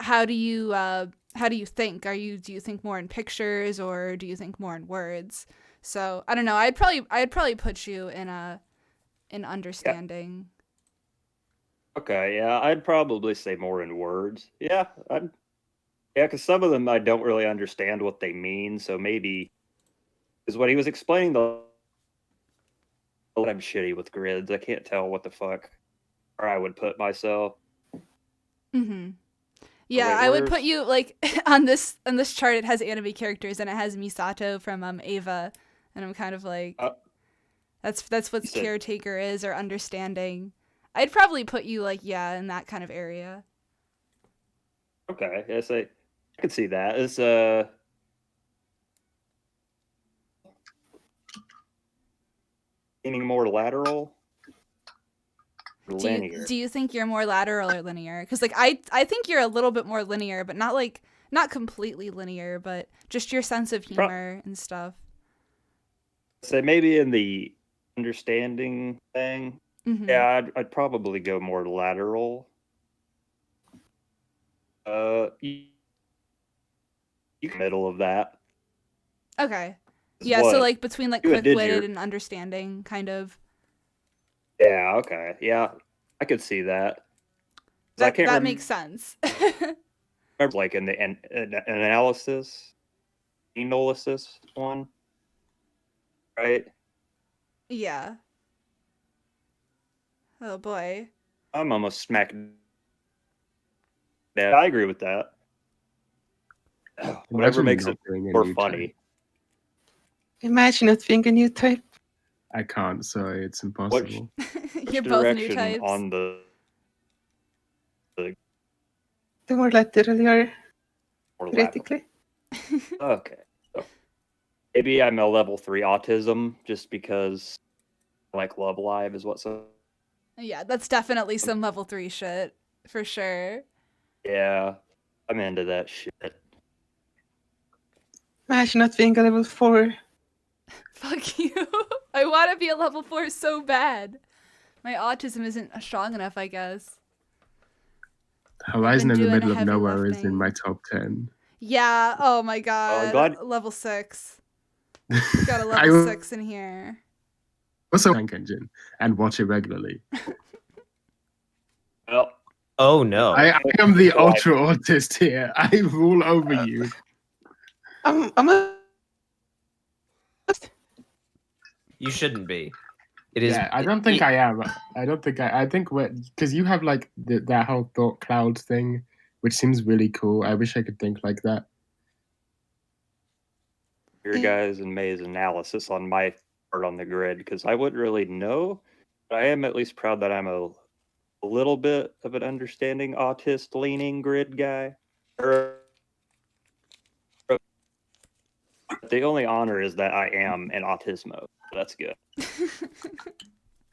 how do you think? Do you think more in pictures or do you think more in words? So I don't know. I'd probably put you in understanding. Okay, yeah, I'd probably say more in words. Yeah, because some of them I don't really understand what they mean. So maybe is what he was explaining. I'm shitty with grids. I can't tell what the fuck or I would put myself. Yeah, I would put you like on this chart. It has anime characters and it has Misato from Ava, and I'm kind of like, That's what caretaker is, or understanding. I'd probably put you like, yeah, in that kind of area. Okay, yes, I could see that. It's leaning more lateral or linear. Do you think you're more lateral or linear? Because like I think you're a little bit more linear, but not completely linear, but just your sense of humor and stuff. So maybe in the understanding thing, yeah, I'd probably go more lateral. Middle of that. Okay. Yeah, so like between like quick-witted and understanding, kind of. Yeah, okay. Yeah, I could see that. That makes sense. Remember, like in the analysis one, right? Yeah. Oh boy. I'm almost smack. Yeah, I agree with that. Whatever makes it more funny. Imagine not being a new type. I can't, so it's impossible. You're both new types. On the more lateral you are, theoretically. Okay. So maybe I'm a level 3 autism just because like Love Live is what so. Yeah, that's definitely some level 3 shit for sure. Yeah, I'm into that shit. Imagine not being a level 4. Fuck you. I want to be a level 4 so bad. My autism isn't strong enough, I guess. Horizon in the Middle of Nowhere is in my top 10. Yeah, oh my god. Level 6. Got a level 6 in here. Also, Tank Engine, and watch it regularly. Well, oh no. I am the ultra autist here. I rule over you. You shouldn't be. It is. Yeah, I don't think I am. I don't think I think because you have like that whole thought cloud thing, which seems really cool. I wish I could think like that. Your guys and May's analysis on my part on the grid, because I wouldn't really know, but I am at least proud that I'm a little bit of an understanding autist leaning grid guy. The only honor is that I am an autismo. That's good.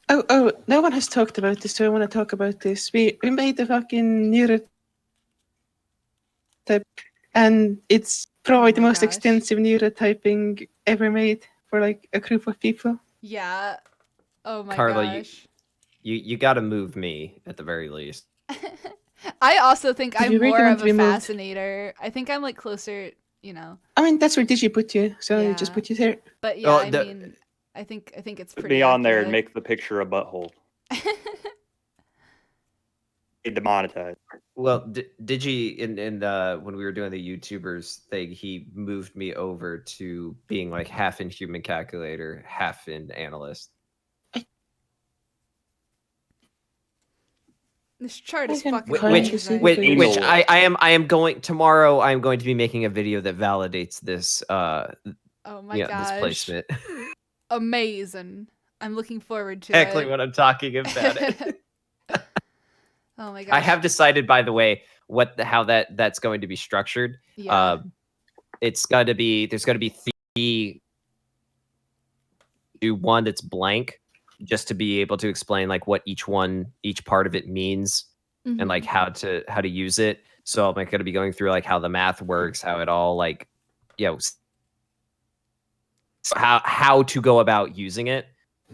Oh, no one has talked about this, so I want to talk about this. We made the fucking neurotype, and it's probably the most extensive neurotyping ever made for like a group of people. Yeah. Oh my Carla, gosh. You got to move me at the very least. I also think I'm really more of a fascinator. I think I'm like closer, you know. I mean, that's where Digi put you, so I just put you there. But yeah, I mean, I think it's pretty. Put me on there and make the picture a butthole. Demonetized. Well, Digi in when we were doing the YouTubers thing, he moved me over to being like half in human calculator, half in analyst. This chart is fucking which I am going tomorrow. I am going to be making a video that validates this. Oh my gosh. This placement. Amazing. I'm looking forward to exactly what I'm talking about. Oh my gosh. I have decided, by the way, how that's going to be structured. Yeah. It's got to be there's got to be one that's blank, just to be able to explain like what each part of it means and like how to use it. So I'm like going to be going through like how the math works, how it all like, how to go about using it.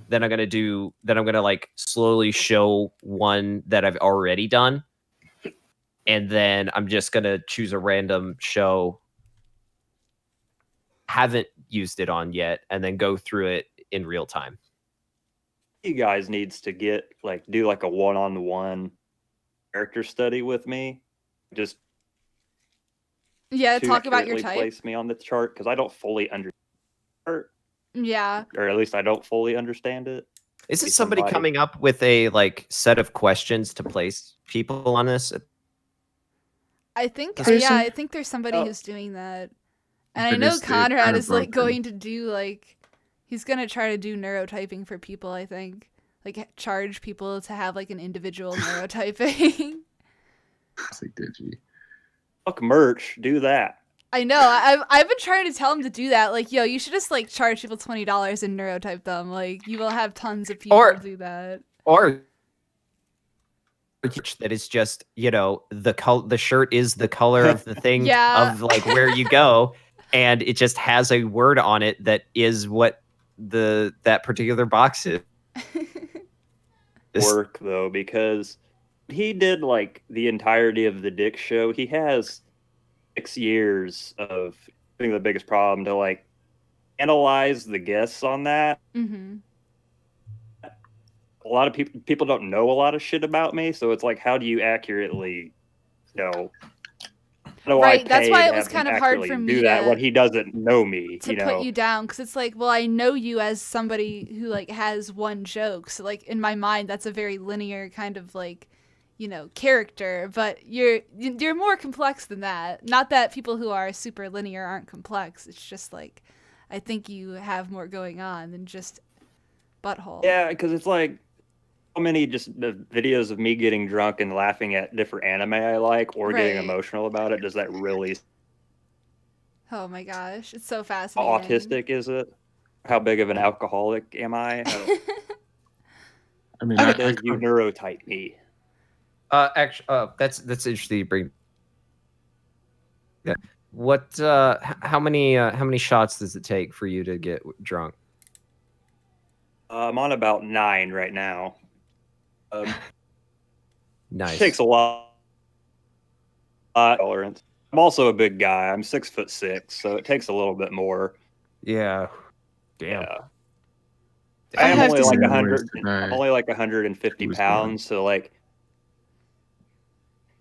Then I'm going to like slowly show one that I've already done. And then I'm just going to choose a random show haven't used it on yet, and then go through it in real time. You guys needs to do like a one-on-one character study with me. Just talk about your type. Place me on the chart because I don't fully understand it. Yeah. Or at least I don't fully understand it. Is it somebody coming up with a like set of questions to place people on this? I think I think there's somebody who's doing that. And I know Conrad is like going to do like He's gonna try to do neurotyping for people, I think. Like, charge people to have, like, an individual neurotyping. Classic Digi. Fuck merch, do that. I know. I've been trying to tell him to do that. Like, yo, you should just, like, charge people $20 and neurotype them. Like, you will have tons of people do that. Or that is just, you know, the shirt is the color of the thing of, like, where you go, and it just has a word on it that is what that particular box is. Work, though, because he did, like, the entirety of the Dick Show. He has 6 years of, I think, the biggest problem to, like, analyze the guests on that. Mm-hmm. A lot of people don't know a lot of shit about me, so it's like, how do you accurately, you know, right, that's why it was kind of hard for me do that when he doesn't know me, to put you down, because it's like, well, I know you as somebody who, like, has one joke, so, like, in my mind that's a very linear kind of, like, you know, character, but you're more complex than that. Not that people who are super linear aren't complex, it's just like, I think you have more going on than just Butthole. Yeah, because it's like, how many just videos of me getting drunk and laughing at different anime I like, or getting emotional about it, does that really... Oh my gosh, it's so fascinating. How autistic is it? How big of an alcoholic am I? I mean, how does you neurotype me? Actually, that's interesting to bring. Yeah. What? How many shots does it take for you to get drunk? I'm on about 9 right now. Nice. It takes a lot tolerance. I'm also a big guy. I'm 6'6", so it takes a little bit more. Yeah. Damn. Yeah. I'm only like 100. I'm only like 150 pounds, so like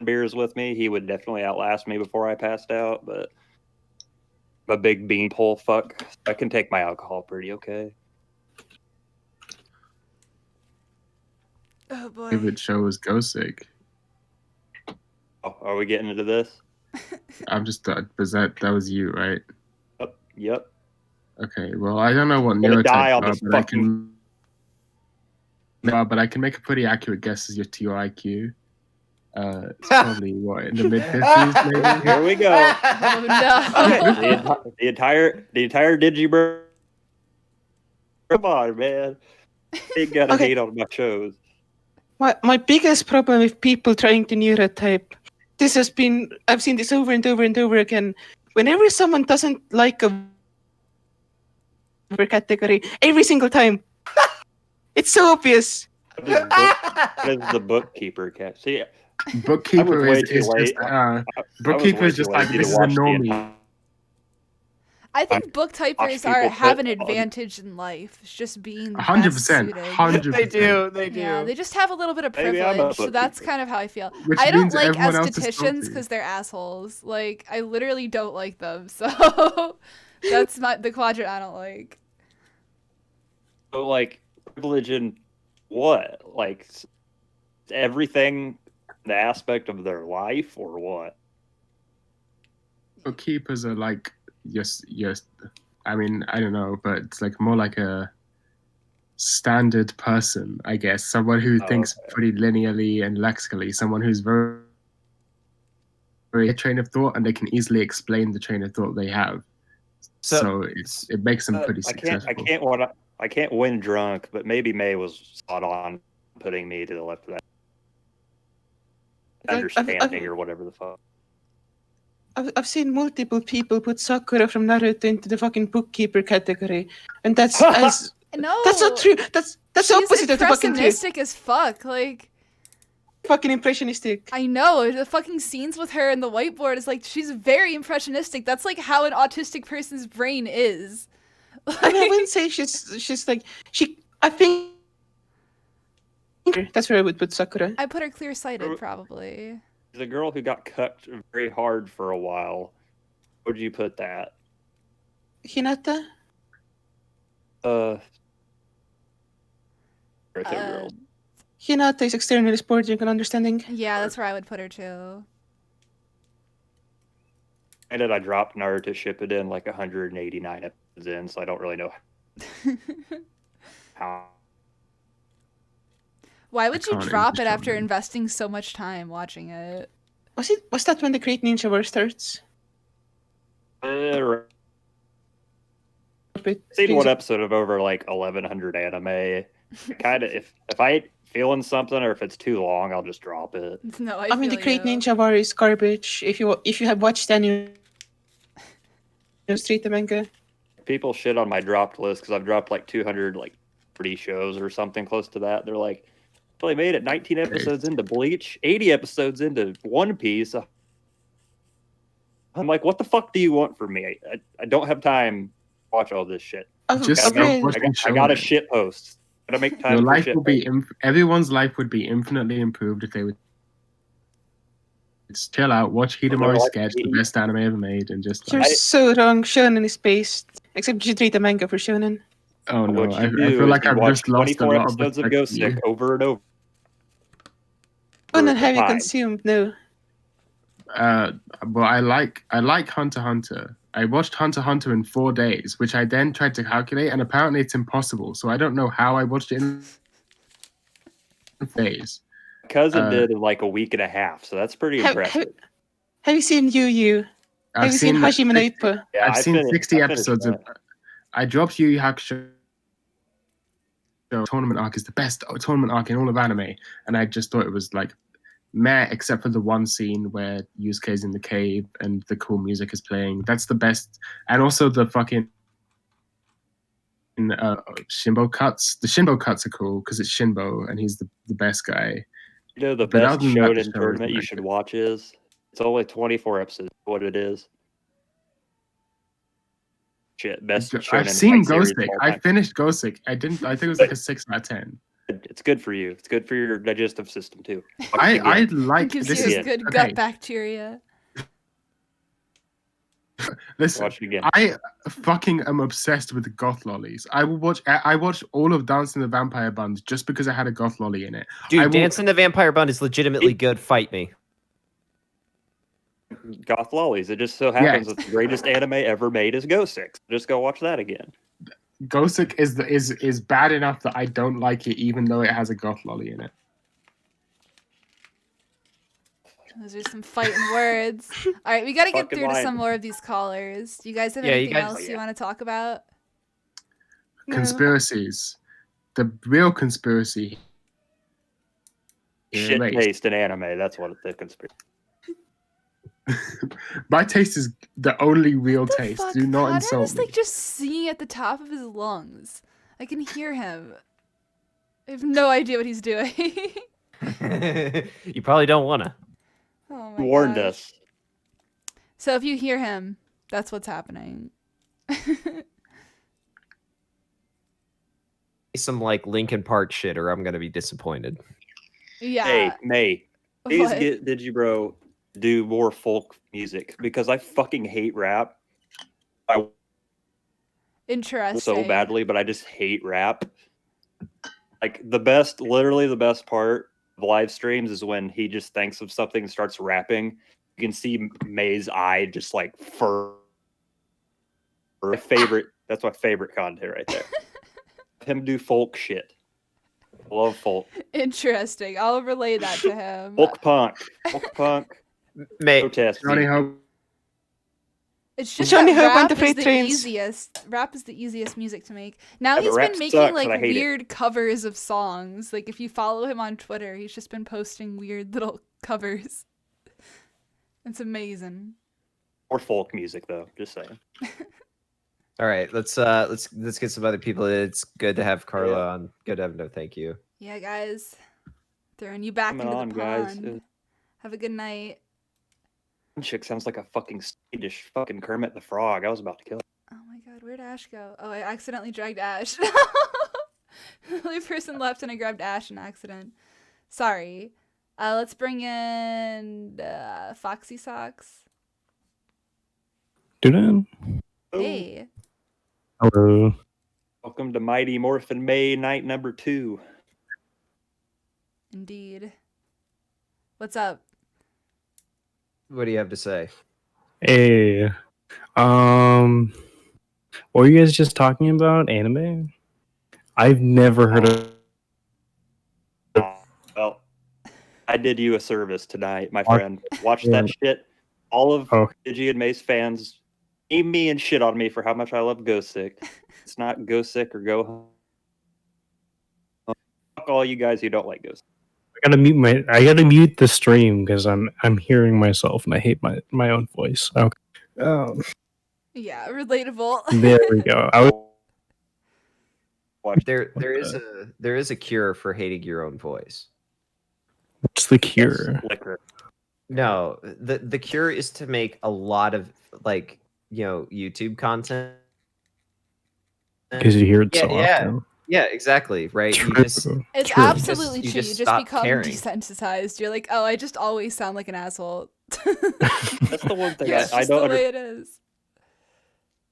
beers with me, he would definitely outlast me before I passed out. But I'm a big beanpole fuck. I can take my alcohol pretty okay. Oh boy. Favorite show is Ghostig. Oh, are we getting into this? I'm just was that was you, right? Yep. Okay, well, I don't know what neurotypes are, but fucking... but I can make a pretty accurate guess as to your IQ. It's probably what, in the mid-50s, maybe. Here we go. Oh no! the entire Digibird. Come on, man. You gotta hate on my shows. My biggest problem with people trying to neurotype, this has been, I've seen this over and over and over again. Whenever someone doesn't like a category, every single time, it's so obvious. What is the bookkeeper cat? See, bookkeeper is just bookkeeper is just like, this is a normie. I think book typers have an advantage in life. It's just being 100%. 100%. They do. Yeah, they just have a little bit of privilege, so that's kind of how I feel. Which I don't means like everyone else is estheticians because they're assholes. Like, I literally don't like them. So that's the quadrant I don't like. So, like, privilege in what? Like, everything, the aspect of their life, or what? Bookkeepers are like, yes. I mean, I don't know, but it's like more like a standard person, I guess. Someone who thinks pretty linearly and lexically. Someone who's very a train of thought, and they can easily explain the train of thought they have. So it makes them pretty successful. I can't win drunk, but maybe May was spot on putting me to the left of that. Understanding or whatever the fuck. I've seen multiple people put Sakura from Naruto into the fucking bookkeeper category, and that's that's not true. That's the opposite of the fucking truth. Impressionistic as fuck, like fucking impressionistic. I know the fucking scenes with her and the whiteboard is like she's very impressionistic. That's like how an autistic person's brain is. Like, I wouldn't say she's like I think that's where I would put Sakura. I put her clear-sighted, probably. The girl who got cut very hard for a while. Where'd you put that? Hinata? Hinata is externally sporting and understanding. Yeah, that's where I would put her too. And then I dropped Naruto Shippuden like 189 episodes in, so I don't really know Why would you drop it after investing so much time watching it? Was that when the Great Ninja War starts? Seen one episode of over like 1,100 anime. Kind of, if I ain't feeling something or if it's too long, I'll just drop it. No, I mean, the Great Ninja War is garbage. If you have watched any, read the manga. People shit on my dropped list because I've dropped like 200 like 30 shows or something close to that. They're like, well, they made it 19 episodes into Bleach, 80 episodes into One Piece. I'm like, what the fuck do you want from me? I don't have time to watch all this shit. I got a shit post. Gotta make time. Your life will be everyone's life would be infinitely improved if they would just chill out, watch Hidamari's sketch, the best anime ever made, and just. You're so wrong. Shonen is based, except you should read the manga for shonen. Oh no, I feel like I've just lost a lot of episodes of Go Sick over and over. And then have you consumed? No. Well, I like Hunter x Hunter. I watched Hunter x Hunter in 4 days, which I then tried to calculate, and apparently it's impossible. So I don't know how I watched it in days. My cousin did in like a week and a half, so that's pretty impressive. Have you seen Yu Yu? Have you seen Hajime no Ippo? Yeah, I've seen 60 episodes of. I dropped Yu Yu Hakusho. Tournament arc is the best tournament arc in all of anime, and I just thought it was like meh, except for the one scene where Yusuke's in the cave and the cool music is playing. That's the best, and also the fucking Shinbo cuts. The Shinbo cuts are cool because it's Shinbo and he's the best guy. You know, the best shonen tournament you should watch is it's only 24 episodes. What it is. Shit, best shonen. I've seen Gosick. I finished Gosick. I think it was like a 6 out of 10. It's good for you. It's good for your digestive system too. I like this. Is good gut bacteria. Listen, watch it again. I fucking am obsessed with the goth lollies. I watched all of Dance in the Vampire Bund just because I had a goth lolly in it. Dude, Dance in the Vampire Bund is legitimately good. Fight me. Goth lollies. It just so happens that the greatest anime ever made is Go Sick. Just go watch that again. Gosick is bad enough that I don't like it, even though it has a goth lolly in it. Those are some fighting words. All right, we got to get through to some more of these callers. Do you guys have anything else you want to talk about? Conspiracies. The real conspiracy. Shit taste in anime. That's what the conspiracy. My taste is the only real taste. Fuck? Do not Conrad insult is me. like just singing at the top of his lungs. I can hear him. I have no idea what he's doing. You probably don't wanna. Oh my warned us. So if you hear him, that's what's happening. Some like Linkin Park shit, or I'm gonna be disappointed. Yeah. Hey, May. Please get Digibro do more folk music because I fucking hate rap. Interesting. So badly, but I just hate rap. Like literally the best part of live streams is when he just thinks of something and starts rapping. You can see May's eye just like fur. That's my favorite content right there. Him do folk shit. Love folk. Interesting. I'll relay that to him. Folk punk. May protest. Johnny Hope. It's just Johnny Hope rap on the is the trains. easiest. Rap is the easiest music to make. Now Yeah, he's been making sucks, like and I hate weird covers of songs. Like if you follow him on Twitter, he's just been posting weird little covers. It's amazing. Or folk music though, just saying. All right, let's get some other people. It's good to have Carla on. Good to have no thank you. Yeah, guys. Throwing you back into the pond. Guys. Have a good night. Chick sounds like a fucking Swedish fucking Kermit the Frog. I was about to kill him. Oh my god, where'd Ash go? Oh, I accidentally dragged Ash. The only person left and I grabbed Ash in accident. Sorry. Let's bring in Foxy Socks. Hey. Hello. Welcome to Mighty Morphin May night number 2. Indeed. What's up? What do you have to say? Hey. What were you guys just talking about? Anime? I've never heard of. Well, I did you a service tonight, my friend. Watch that shit. All of Digi and Mace fans aim me and shit on me for how much I love Go Sick. It's not Go Sick or Go Home. Fuck all you guys who don't like Go Sick. I gotta mute the stream because I'm hearing myself and I hate my own voice. Okay. Yeah, relatable. There we go. There is a cure for hating your own voice. What's the cure? Yes, liquor. No, the cure is to make a lot of YouTube content. Because you hear it so often. Yeah, exactly. Right. It's absolutely true. You just become desensitized. You're like, oh, I just always sound like an asshole. That's the one thing I don't the way it is.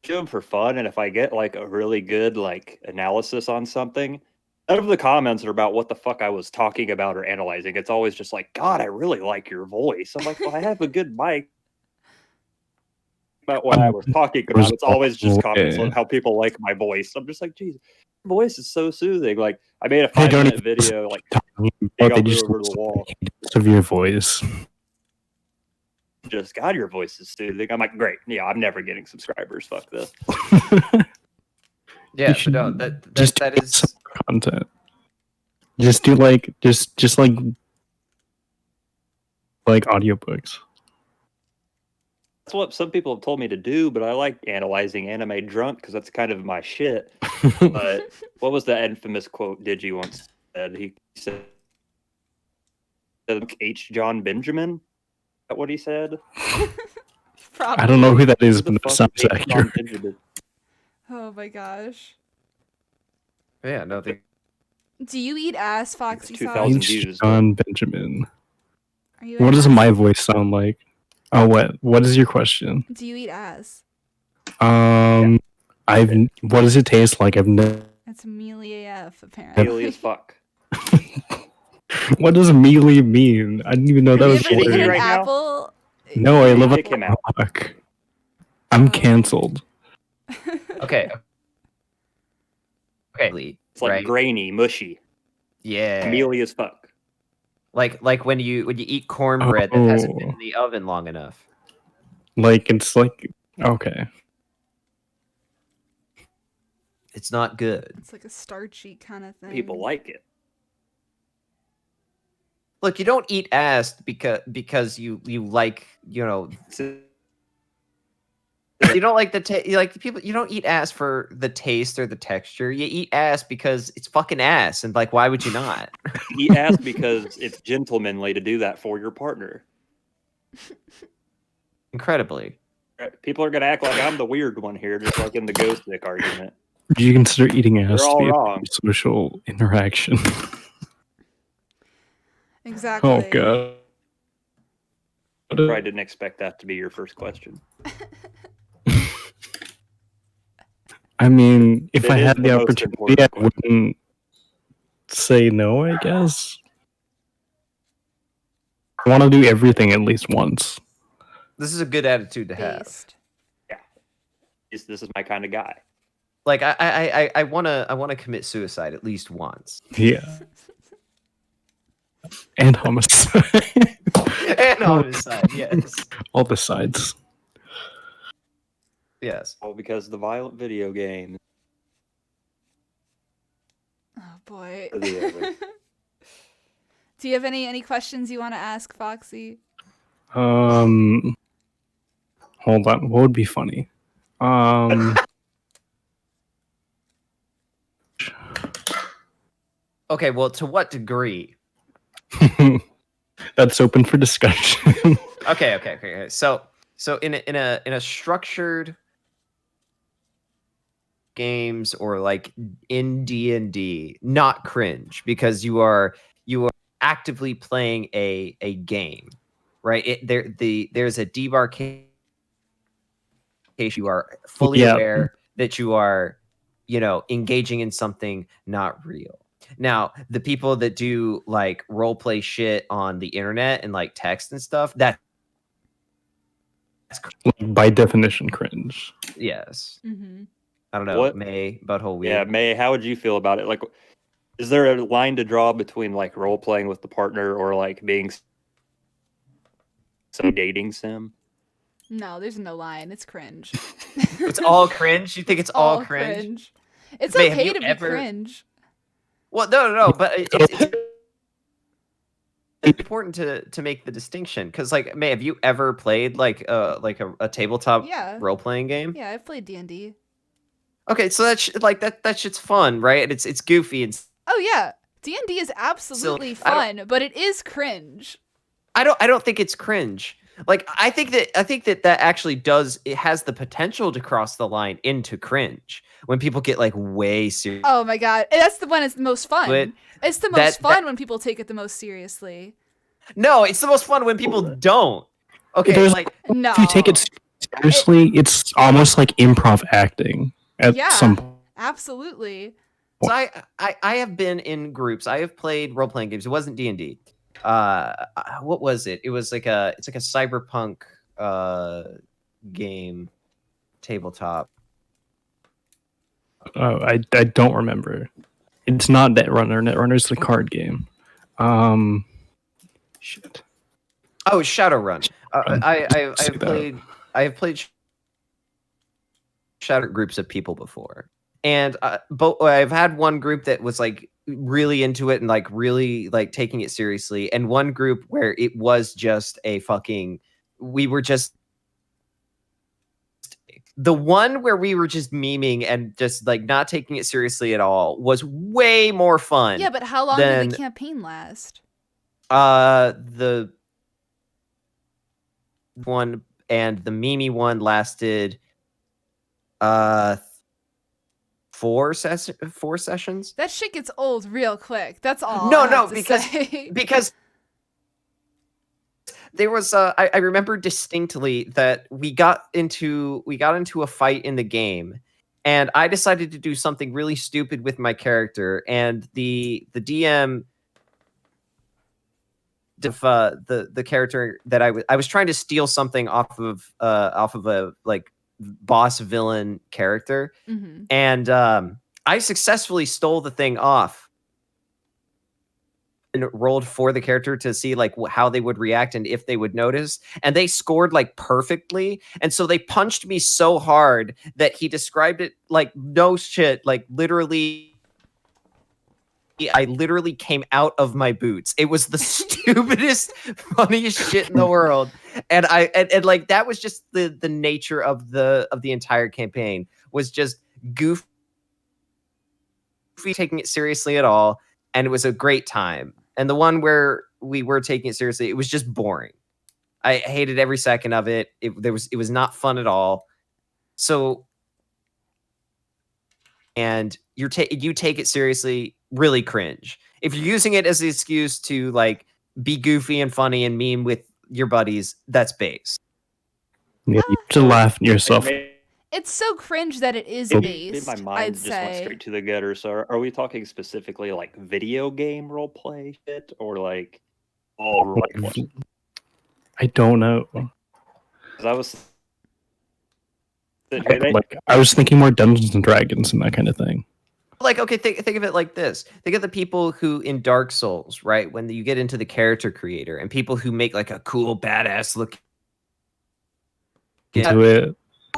Do them for fun, and if I get like a really good analysis on something, none of the comments are about what the fuck I was talking about or analyzing. It's always just like, God, I really like your voice. I'm like, well, I have a good mic. About what I was talking about. It's always just comments on how people like my voice. I'm just like, geez, your voice is so soothing. Like, I made a 5-minute video, like, they just over the wall of your voice. Just God, your voice is soothing. I'm like, great. Yeah, I'm never getting subscribers. Fuck this. Yeah, but no, that is content. Just do just like audiobooks. That's what some people have told me to do, but I like analyzing anime drunk because that's kind of my shit. But what was the infamous quote Digi once said? He said, H. John Benjamin? Is that what he said? I don't know who that is, but it sounds accurate. Oh my gosh. Yeah, no. Do you eat ass, Foxy? 2,000 views. John Benjamin. What does my voice sound like? Oh, what is your question? Do you eat ass? What does it taste like? I've never. It's mealy AF, apparently. Mealy as fuck. What does mealy mean? I didn't even know that was a word. Right apple? No, I live on a rock. I'm canceled. Okay. Okay. It's like grainy, mushy. Yeah. Mealy as fuck. Like when you eat cornbread that hasn't been in the oven long enough. It's like okay. It's not good. It's like a starchy kind of thing. People like it. Look, you don't eat ass because you like, you don't like the taste. You don't eat ass for the taste or the texture. You eat ass because it's fucking ass, and why would you not? Eat ass because it's gentlemanly to do that for your partner. Incredibly. People are gonna act like I'm the weird one here, just like in the ghost dick argument. Do you consider eating ass to be wrong. a social interaction? Exactly. Oh god. I probably didn't expect that to be your first question. I mean, if I had the opportunity, I wouldn't say no, I guess. I want to do everything at least once. This is a good attitude to have. Yeah. This is my kind of guy. I wanna commit suicide at least once. Yeah. And homicide. And homicide, yes. All the sides. Yes. All because of the violent video game. Oh boy. Do you have any questions you want to ask, Foxy? Hold on. What would be funny? Okay, well, to what degree? That's open for discussion. Okay. So in a structured games or in D&D, not cringe because you are actively playing a game, right? There's a debarkation. You are fully aware that you are, engaging in something not real. Now, the people that do role play shit on the internet and text and stuff, that's by definition cringe. Yes. Mm-hmm. I don't know. What? May, Butthole Weeb. Yeah, May, how would you feel about it? Like, is there a line to draw between like role playing with the partner or like being some dating sim? No, there's no line. It's cringe. It's all cringe? You think it's all cringe? It's May, okay to be cringe. Well, no, but it's important to make the distinction, because like, May, have you ever played like a tabletop role playing game? Yeah, I've played D&D. Okay, so that shit's fun, right? It's goofy and oh yeah, D&D is absolutely fun, but it is cringe. I don't think it's cringe. Like I think that actually it has the potential to cross the line into cringe when people get like way serious. Oh my god, that's the one that's the most fun. It's the most fun when people take it the most seriously. No, it's the most fun when people don't. Okay, no. If you take it seriously, it's almost like improv acting at some point. Absolutely. So I have been in groups. I have played role playing games. It wasn't D&D. What was it? It was like a cyberpunk game tabletop. Oh, I don't remember. It's not Netrunner. Netrunner's the card game. Shit. Oh, Shadowrun. I have played Shadow groups of people before, and I've had one group that was like really into it and like really like taking it seriously, and one group where it was just we were just the one where we were just memeing and just like not taking it seriously at all was way more fun. Yeah, but how long did the campaign last? The one and the meme one lasted 4 sessions. That shit gets old real quick. That's all. Because there was I remember distinctly that we got into a fight in the game, and I decided to do something really stupid with my character, and the DM the character that I was trying to steal something off of a like boss villain character, and I successfully stole the thing off and rolled for the character to see like how they would react and if they would notice, and they scored like perfectly, and so they punched me so hard that he described it like no shit, like literally I literally came out of my boots. It was the stupidest, funniest shit in the world. And and like that was just the nature of the entire campaign, was just goofy, taking it seriously at all, and it was a great time. And the one where we were taking it seriously, it was just boring. I hated every second of it. It was not fun at all. So, and you take it seriously, really cringe. If you're using it as an excuse to like be goofy and funny and meme with your buddies, that's base. Yeah, you have to laugh at yourself. It's so cringe that it is base. My mind just went straight to the gutter. So are we talking specifically like video game role play shit, or like all role play? I don't know. I was I was thinking more Dungeons and Dragons and that kind of thing. Like, okay, think of it like this. Think of the people who in Dark Souls, right? When you get into the character creator, and people who make like a cool, badass look into it.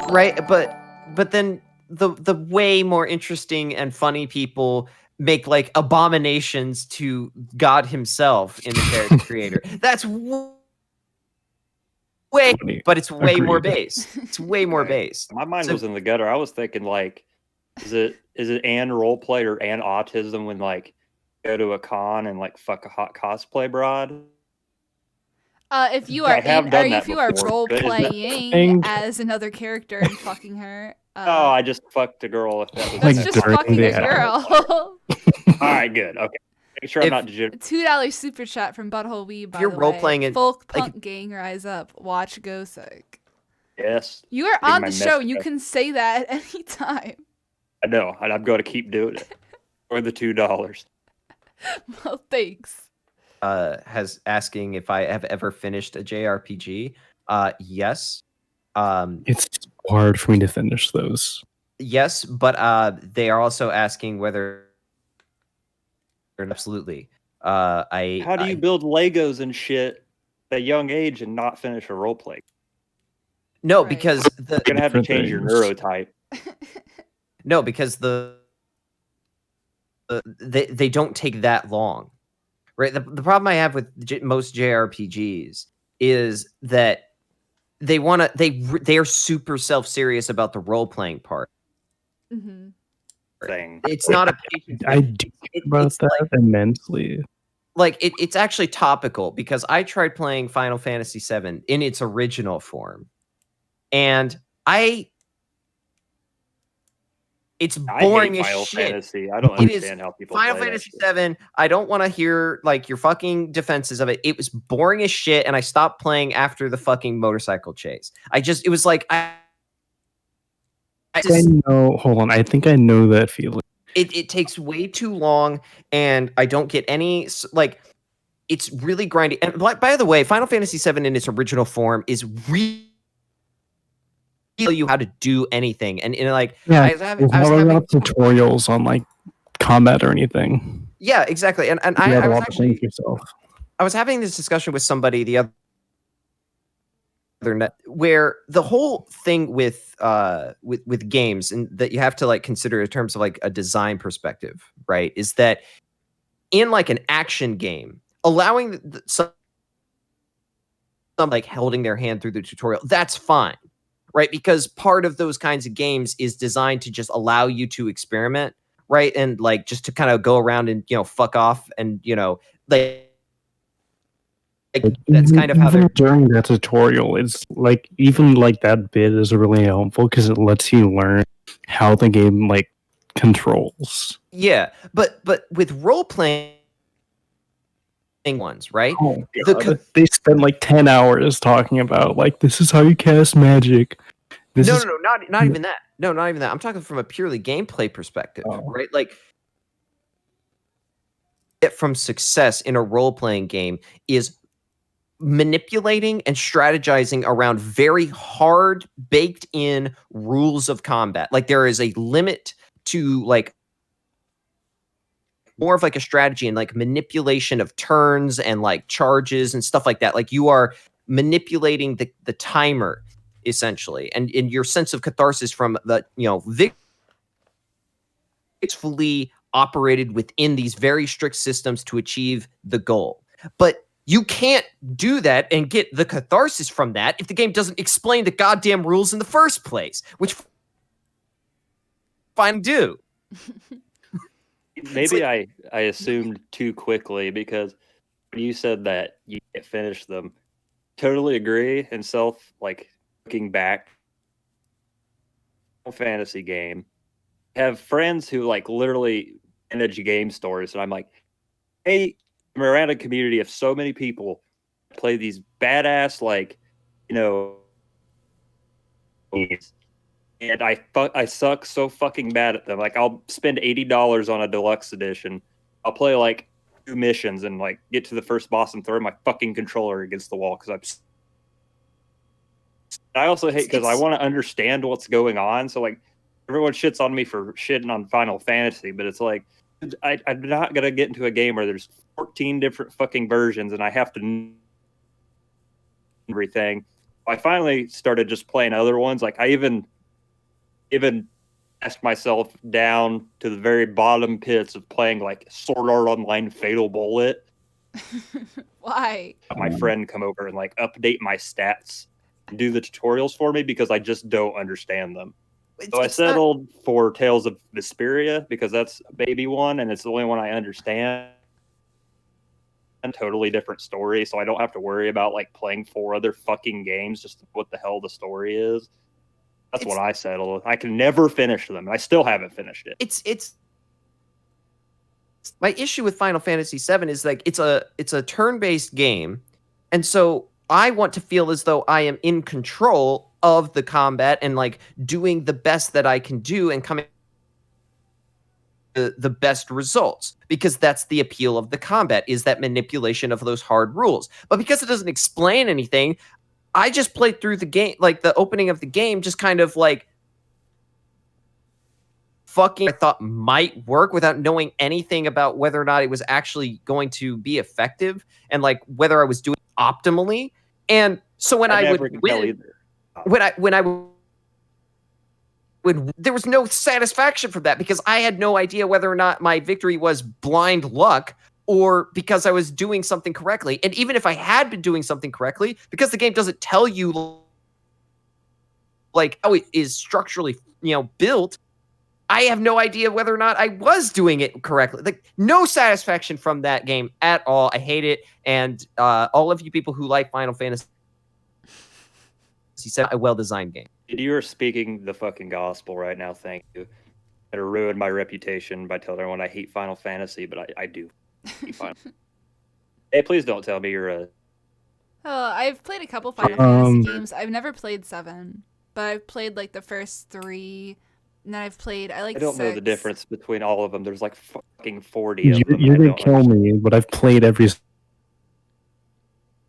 Right, but then the way more interesting and funny people make like abominations to God himself in the character creator. That's way, but it's way more base. It's way more base. My mind was in the gutter. I was thinking like, is it and role play or and autism when like go to a con and like fuck a hot cosplay broad? If you are role playing as another character and fucking her. Oh, I just fucked a girl. If that was that's just fucking a girl. All right, good. Okay. Make sure I'm not degenerate. $2 super chat from Butthole Weeb. By you're the role way. playing it. Folk punk gang, rise up. Watch Gosek. Yes. You are on the show. You can say that at any time. I know, and I'm going to keep doing it for the $2. Well, thanks. Has asking if I have ever finished a JRPG. Yes. It's hard for me to finish those. Yes, but they are also asking whether absolutely. How do you build Legos and shit at a young age and not finish a role play? No, because you're gonna have to change your neurotype. No, because they don't take that long, right? The problem I have with most JRPGs is that they are super self-serious about the role-playing part. Mm-hmm. Thing. It's not a patient. I do care about that like, immensely. Like it's actually topical because I tried playing Final Fantasy VII in its original form, and it's boring as Final shit. Fantasy. I don't understand how people Final play Fantasy VII. I don't want to hear like your fucking defenses of it. It was boring as shit, and I stopped playing after the fucking motorcycle chase. It was like I know. Hold on, I think I know that feeling. It takes way too long, and I don't get any like. It's really grindy. And by the way, Final Fantasy VII in its original form is really tell you how to do anything. And like, yeah, I was having tutorials on like combat or anything. Yeah, exactly. And I was actually I was having this discussion with somebody the other night where the whole thing with games and that you have to like consider in terms of like a design perspective, right? Is that in like an action game, allowing some like holding their hand through the tutorial, that's fine, right? Because part of those kinds of games is designed to just allow you to experiment, right? And like just to kind of go around and, you know, fuck off and, you know, like that's kind of how they're during that tutorial. It's like even like that bit is really helpful because it lets you learn how the game like controls. Yeah, but with role playing ones, right? Oh, they spend like 10 hours talking about like this is how you cast magic. No, not even that. No, not even that. I'm talking from a purely gameplay perspective, right? Like get from success in a role-playing game is manipulating and strategizing around very hard baked in rules of combat. Like there is a limit to like more of like a strategy and like manipulation of turns and like charges and stuff like that. Like you are manipulating the timer essentially, and in your sense of catharsis from the, you know, viciously operated within these very strict systems to achieve the goal. But you can't do that and get the catharsis from that if the game doesn't explain the goddamn rules in the first place, which fine do. Maybe like, I assumed too quickly because when you said that you can't finish them, totally agree. And like looking back, fantasy game, have friends who like literally manage game stores, and I'm like, hey, I'm around a community of so many people play these badass like, you know, and I suck so fucking bad at them. Like I'll spend $80 on a deluxe edition. I'll play like 2 missions and like get to the first boss and throw my fucking controller against the wall because I also hate because I want to understand what's going on. So like everyone shits on me for shitting on Final Fantasy, but it's like I'm not gonna get into a game where there's 14 different fucking versions and I have to know everything. I finally started just playing other ones. Like I even asked myself down to the very bottom pits of playing like Sword Art Online Fatal Bullet. Why? My friend come over and like update my stats and do the tutorials for me because I just don't understand them. So I settled for Tales of Vesperia because that's a baby one and it's the only one I understand. Totally different story, so I don't have to worry about like playing 4 other fucking games just to know what the hell the story is. That's what I settled. I can never finish them. I still haven't finished it. It's my issue with Final Fantasy VII is like it's a turn-based game, and so I want to feel as though I am in control of the combat and like doing the best that I can do and coming the best results, because that's the appeal of the combat, is that manipulation of those hard rules. But because it doesn't explain anything, I just played through the game, like the opening of the game, just kind of like fucking I thought might work without knowing anything about whether or not it was actually going to be effective and like whether I was doing it optimally. And so when I would win, there was no satisfaction from that because I had no idea whether or not my victory was blind luck or because I was doing something correctly. And even if I had been doing something correctly, because the game doesn't tell you like how it is structurally, built, I have no idea whether or not I was doing it correctly. Like, no satisfaction from that game at all. I hate it. And all of you people who like Final Fantasy VII, a well-designed game. You are speaking the fucking gospel right now. Thank you. It ruined my reputation by telling everyone I hate Final Fantasy, but I do hate Final. Hey, please don't tell me you're a. Oh, I've played a couple Final Fantasy games. I've never played 7, but I've played like the first 3. And then I've played. I don't 6. Know the difference between all of them. There's like fucking 40 of them. You're gonna kill me, but I've played every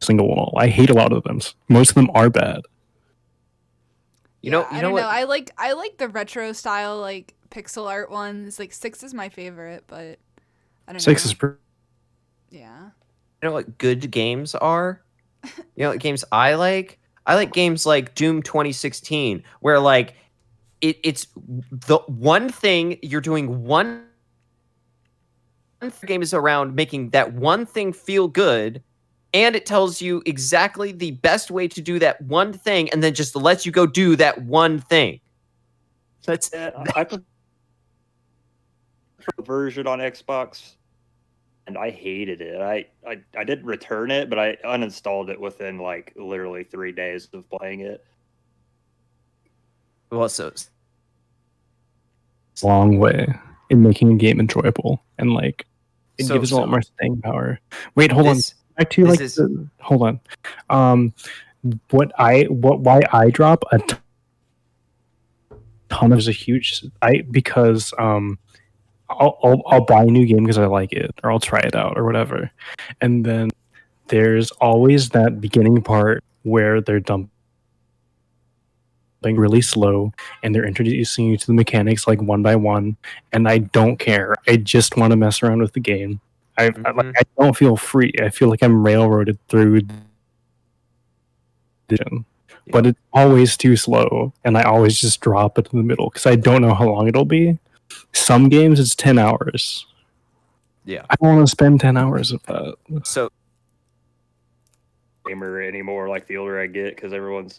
single one. I hate a lot of them. Most of them are bad. You know what? I like the retro style, like pixel art ones. Like 6 is my favorite, but I don't know. 6 is pretty. Yeah. You know what good games are? You know what games I like? I like games like Doom 2016, where like it's the one thing you're doing. One game is around making that one thing feel good. And it tells you exactly the best way to do that one thing, and then just lets you go do that one thing. That's I prefer the version on Xbox, and I hated it. I didn't return it, but I uninstalled it within like literally 3 days of playing it. Well, so it's a long way in making a game enjoyable, and like it gives a lot more staying power. Wait, hold on. Back to like hold on. Why I drop a ton of a huge because I'll buy a new game because I like it or I'll try it out or whatever, and then there's always that beginning part where they're dumping really slow and they're introducing you to the mechanics like one by one, and I don't care. I just want to mess around with the game. I don't feel free. I feel like I'm railroaded through but it's always too slow, and I always just drop it in the middle because I don't know how long it'll be. Some games it's 10 hours. Yeah, I don't want to spend 10 hours of that. So gamer anymore, like the older I get, because my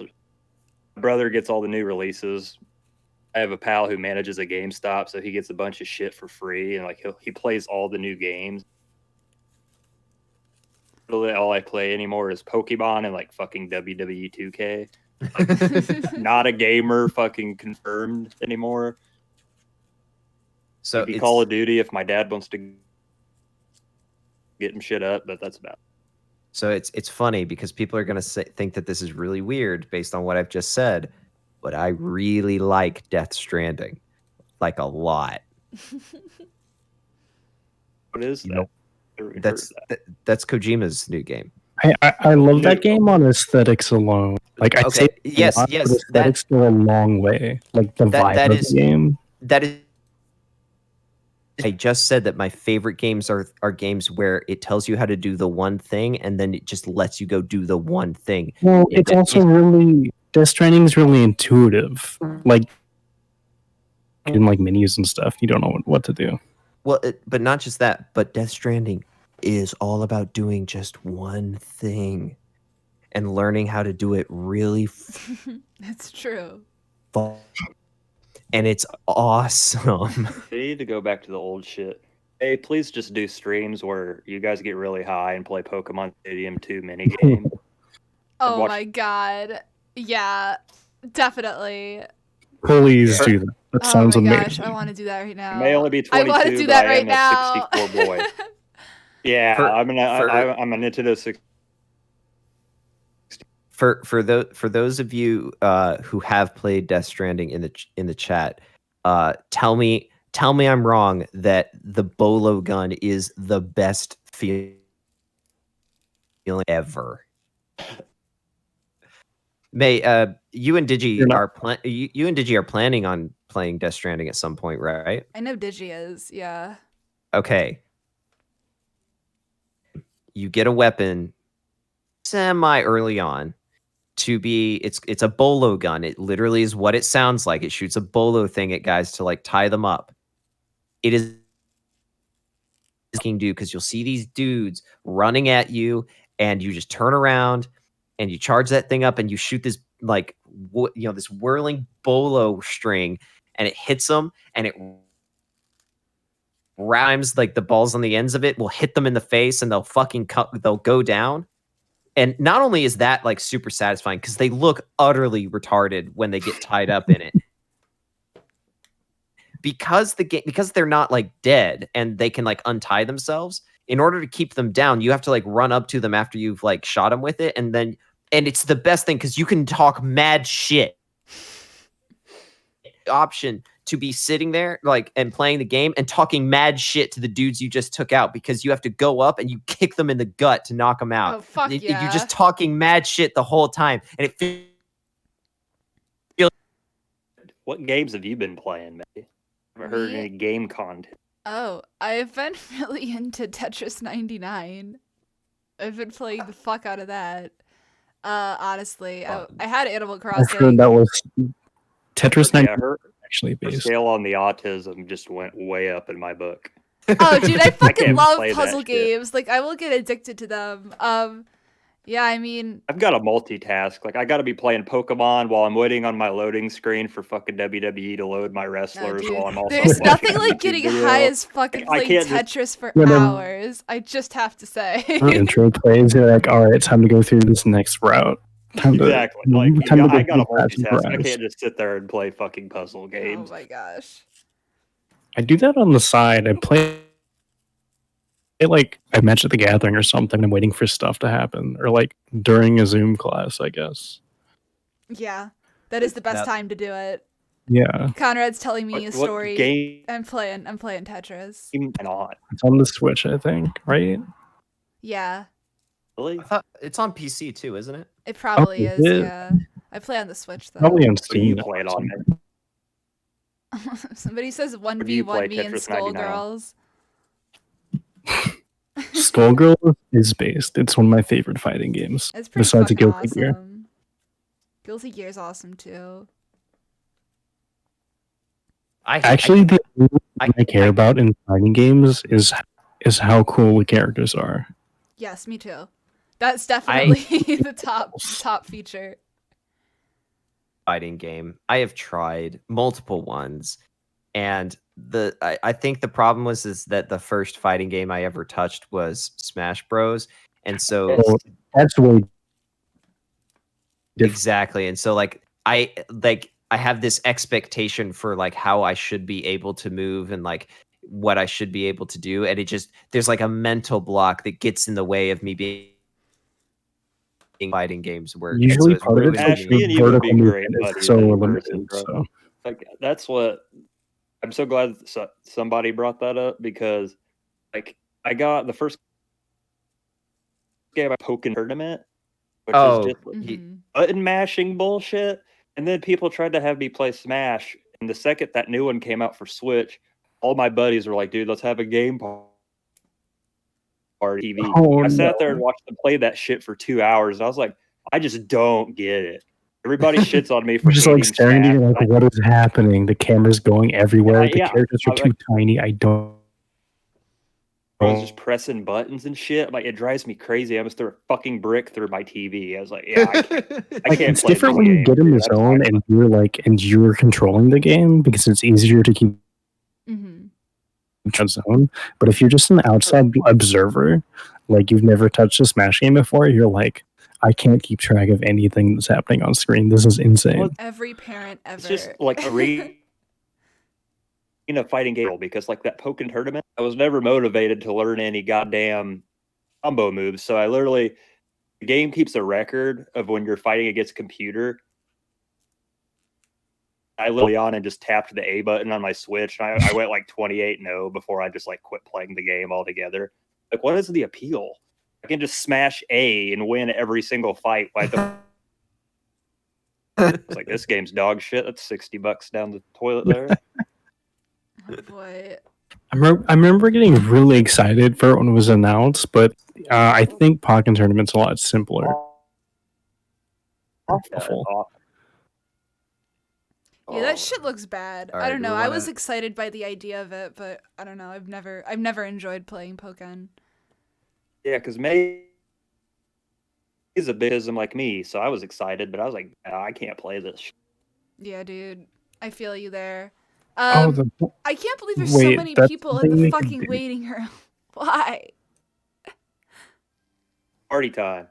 brother gets all the new releases. I have a pal who manages a GameStop, so he gets a bunch of shit for free, and like he plays all the new games. All I play anymore is Pokemon and like fucking WWE 2K. Like, not a gamer, fucking confirmed anymore. So maybe Call of Duty if my dad wants to get him shit up, but that's about it. So it's funny because people are gonna think that this is really weird based on what I've just said, but I really like Death Stranding, like a lot. What is that? That's Kojima's new game. I love that game on aesthetics alone. Like I'd say yes, aesthetics go a long way. Like the vibe of the game. That is. I just said that my favorite games are games where it tells you how to do the one thing and then it just lets you go do the one thing. Well, it's also really Death Stranding is really intuitive. Like in like menus and stuff, you don't know what to do. Well, but not just that, but Death Stranding is all about doing just one thing and learning how to do it really. That's true. And it's awesome. They need to go back to the old shit. Hey, please just do streams where you guys get really high and play Pokemon Stadium 2 minigame. Oh my god. Yeah, definitely. Please do that. That sounds amazing. Gosh, I want to do that right now. I may only be 22, I want to do that right now. 64 boy. Yeah, I'm a Nintendo 60. For those of you who have played Death Stranding in the chat, tell me I'm wrong that the bolo gun is the best feeling ever. May you and Digi you and Digi are planning on playing Death Stranding at some point, right? I know Digi is, yeah. Okay. You get a weapon semi early on to be it's a bolo gun. It literally is what it sounds like. It shoots a bolo thing at guys to like tie them up. It is do because you'll see these dudes running at you and you just turn around and you charge that thing up and you shoot this like this whirling bolo string and it hits them and it rhymes like the balls on the ends of it will hit them in the face and they'll go down. And not only is that like super satisfying because they look utterly retarded when they get tied up in it. Because they're not like dead and they can like untie themselves, in order to keep them down, you have to like run up to them after you've like shot them with it. And it's the best thing because you can talk mad shit. Option to be sitting there like and playing the game and talking mad shit to the dudes you just took out because you have to go up and you kick them in the gut to knock them out. Oh, fuck yeah. You're just talking mad shit the whole time. And it feels. What games have you been playing, May? Haven't heard any game content. Oh, I've been really into Tetris 99. I've been playing the fuck out of that. Honestly, I had Animal Crossing. I've heard that was Tetris 99 actually The based. scale on the autism just went way up in my book. Oh, dude, I fucking love play puzzle that shit. games. Like, I will get addicted to them. Yeah, I mean, I've got to multitask. Like, I got to be playing Pokemon while I'm waiting on my loading screen for fucking WWE to load my wrestlers while I'm also. There's nothing like YouTube getting video. high as fucking I playing can't Tetris for Yeah, hours. I just have to say. Intro plays, you're like, all right, time to go through this next route. Exactly. Like, I gotta go through multitask. I fast. can't just sit there and play fucking puzzle games. Oh my gosh. I do that on the side. I play it like I Magic the Gathering or something. I'm waiting for stuff to happen, or like during a Zoom class, I guess. Yeah, that is the best time to do it. Yeah, Conrad's telling me a What story. game? I'm playing Tetris. Not it's on the Switch, I think, right? Yeah, really. I thought it's on PC too, isn't it? it probably Oh, is. yeah. Yeah, I play on the Switch though. Probably on So you Steam. play it on there. Somebody says do you play, 1v1 me and Tetris 99? Skullgirls. Skullgirls is based. It's one of my favorite fighting games. It's pretty Besides fucking Guilty Gear. awesome. Guilty Gear's awesome too. Actually, the only thing I care about in fighting games is how cool the characters are. Yes, me too. That's definitely the top feature. Fighting game. I have tried multiple ones, and I think the problem is that the first fighting game I ever touched was Smash Bros. And so That's way exactly. And so I have this expectation for like how I should be able to move and like what I should be able to do, and there's like a mental block that gets in the way of me being fighting games work. Usually so part of it's me and you would be great movement buddies is so in limited. person, bro. So Like, that's what I'm so glad somebody brought that up, because like I got the first game I Pokken Tournament, which is just like button mashing bullshit, and then people tried to have me play Smash, and the second that new one came out for Switch, all my buddies were like, dude, let's have a game party. I sat there and watched them play that shit for 2 hours, and I was like, I just don't get it. Everybody shits on me for just like staring at you like, what is happening? The camera's going everywhere. The characters are too tiny. I don't. I was just pressing buttons and shit. Like, it drives me crazy. I must throw a fucking brick through my TV. I was like, yeah, I can't It's play different this when you game, get in dude. the zone and you're controlling the game because it's easier to keep zone. But if you're just an outside observer, like you've never touched a Smash game before, you're like, I can't keep track of anything that's happening on screen. This is insane. Well, Every parent ever. it's just like a fighting game, because like that Pokken Tournament, I was never motivated to learn any goddamn combo moves. So the game keeps a record of when you're fighting against a computer. I literally on and just tapped the A button on my Switch, and I went like 28-0 before I just like quit playing the game altogether. Like, what is the appeal? I can just smash A and win every single fight. Why the It's like, this game's dog shit. That's $60 down the toilet there. Oh boy. I remember getting really excited for it when it was announced, but I think Pokken Tournament's a lot simpler. Yeah, that shit looks bad. All I right, don't know. we I wanna- was excited by the idea of it, but I don't know. I've never enjoyed playing Pokken. Yeah, because May is a bigism like me, so I was excited, but I was like, I can't play this. Yeah, dude. I feel you there. I can't believe there's so many people in the fucking waiting room. Why? Party time.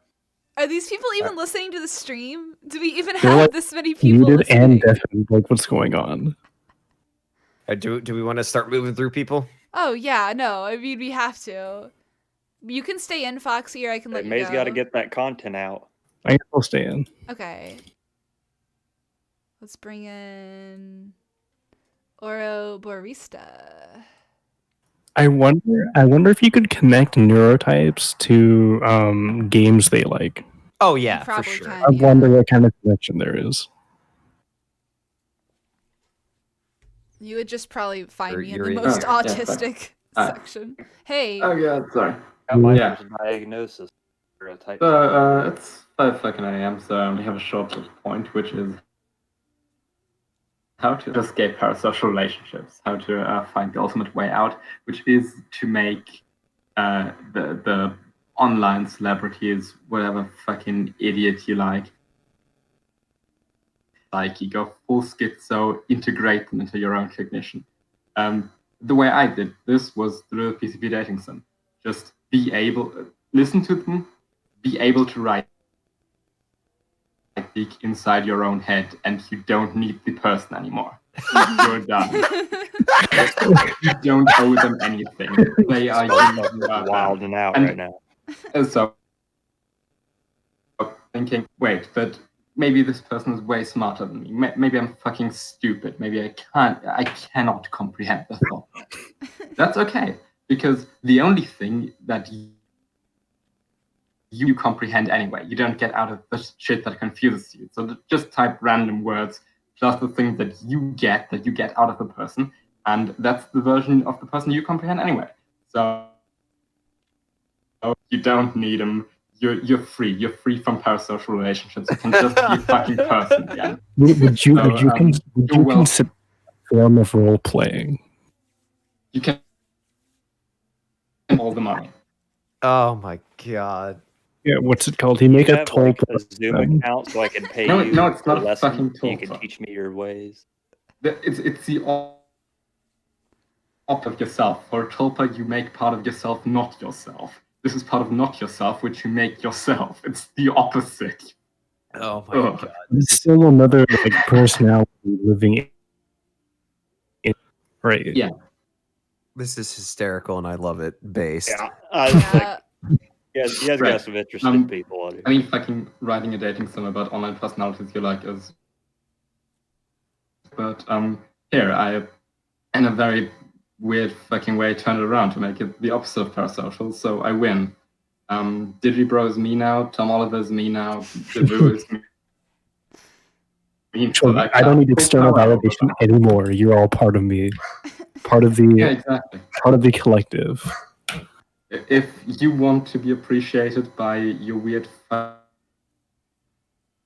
Are these people even listening to the stream? Do we even have this many people muted listening? and deafened? Like, what's going on? Do we want to start moving through people? Oh yeah, no. I mean, we have to. You can stay in, Foxy, or I can let you go. May's got to get that content out. I will stay in. Okay. Let's bring in Oro Barista. I wonder if you could connect neurotypes to games they like. Oh yeah, for Probably sure. can, I yeah. wonder what kind of connection there is. You would just probably find me in you're the in. most Oh, yeah, autistic section. Hey. Oh yeah, sorry. My diagnosis. Type. So it's 5 fucking AM, so I only have a short point, which is how to escape parasocial relationships, how to find the ultimate way out, which is to make the online celebrities whatever fucking idiot you like you go full schizo, integrate them into your own cognition. The way I did this was through a PCP dating sim. Just be able, listen to them, be able to write peek inside your own head, and you don't need the person anymore. You're done. You don't owe them anything. They are wilding out right now. So thinking, wait, but maybe this person is way smarter than me. Maybe I'm fucking stupid. Maybe I cannot comprehend the thought. That's okay, because the only thing that you comprehend anyway. You don't get out of the shit that confuses you. So just type random words plus the things that you get out of the person, and that's the version of the person you comprehend anyway. So you don't need them. You're free. You're free from parasocial relationships. You can just be a fucking person again. Would you consider a form of role playing? You can all the money. Oh my god. Yeah, what's it called? He make a toll like a Zoom account so I can pay you. No, it's not a fucking toll. You can teach me your ways. It's the opposite of yourself. For a tulpa, you make part of yourself not yourself. This is part of not yourself, which you make yourself. It's the opposite. Oh my god. It's still another personality living in, right? Yeah. This is hysterical, and I love it. Based. Yeah. You guys got some interesting people on here. I mean, fucking writing a dating sim about online personalities you like is. But here I, in a very weird fucking way, turned it around to make it the opposite of parasocial. So I win. Digibro is me now. Tom Oliver is me now. Devu is me. So I don't need external validation anymore. You're all part of me. Part of the exactly. Part of the collective. If you want to be appreciated by your weird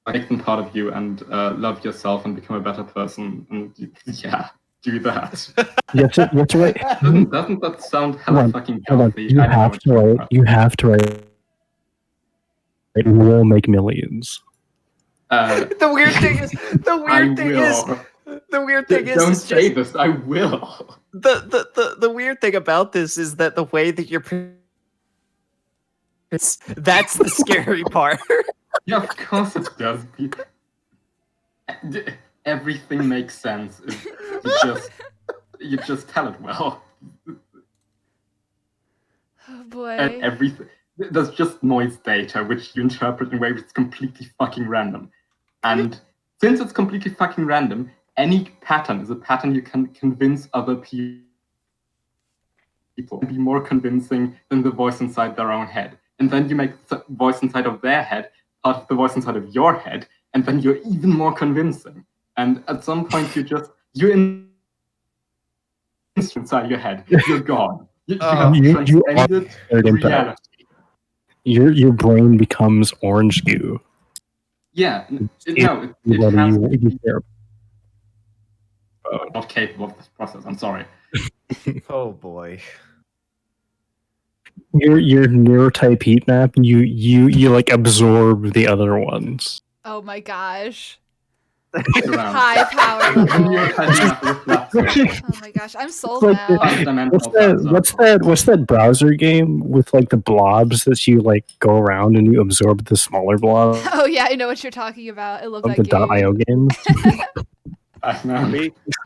make them part of you and love yourself and become a better person, and yeah, do that. You have to write. Doesn't that sound hella fucking healthy? You have to write. You have to write. It will make millions. The weird thing is. Don't say this. I will. The weird thing about this is that the way that you're. That's the scary part. Yeah, of course it does. Everything makes sense. You just tell it well. Oh boy. And everything. There's just noise data which you interpret in a way which is completely fucking random. And since it's completely fucking random, any pattern is a pattern you can convince other people to be more convincing than the voice inside their own head. And then you make the voice inside of their head part of the voice inside of your head, and then you're even more convincing. And at some point, you're in inside your head. You're gone. You have transcended reality. Your brain becomes orange goo. Yeah, it has. Not capable of this process. I'm sorry. Oh boy. Your neurotype heat map. You like absorb the other ones. Oh my gosh. High power level. Oh my gosh, I'm sold like now. What's that browser game with like the blobs that you like go around and you absorb the smaller blobs? Oh yeah, I know what you're talking about. I love that the game. .io games.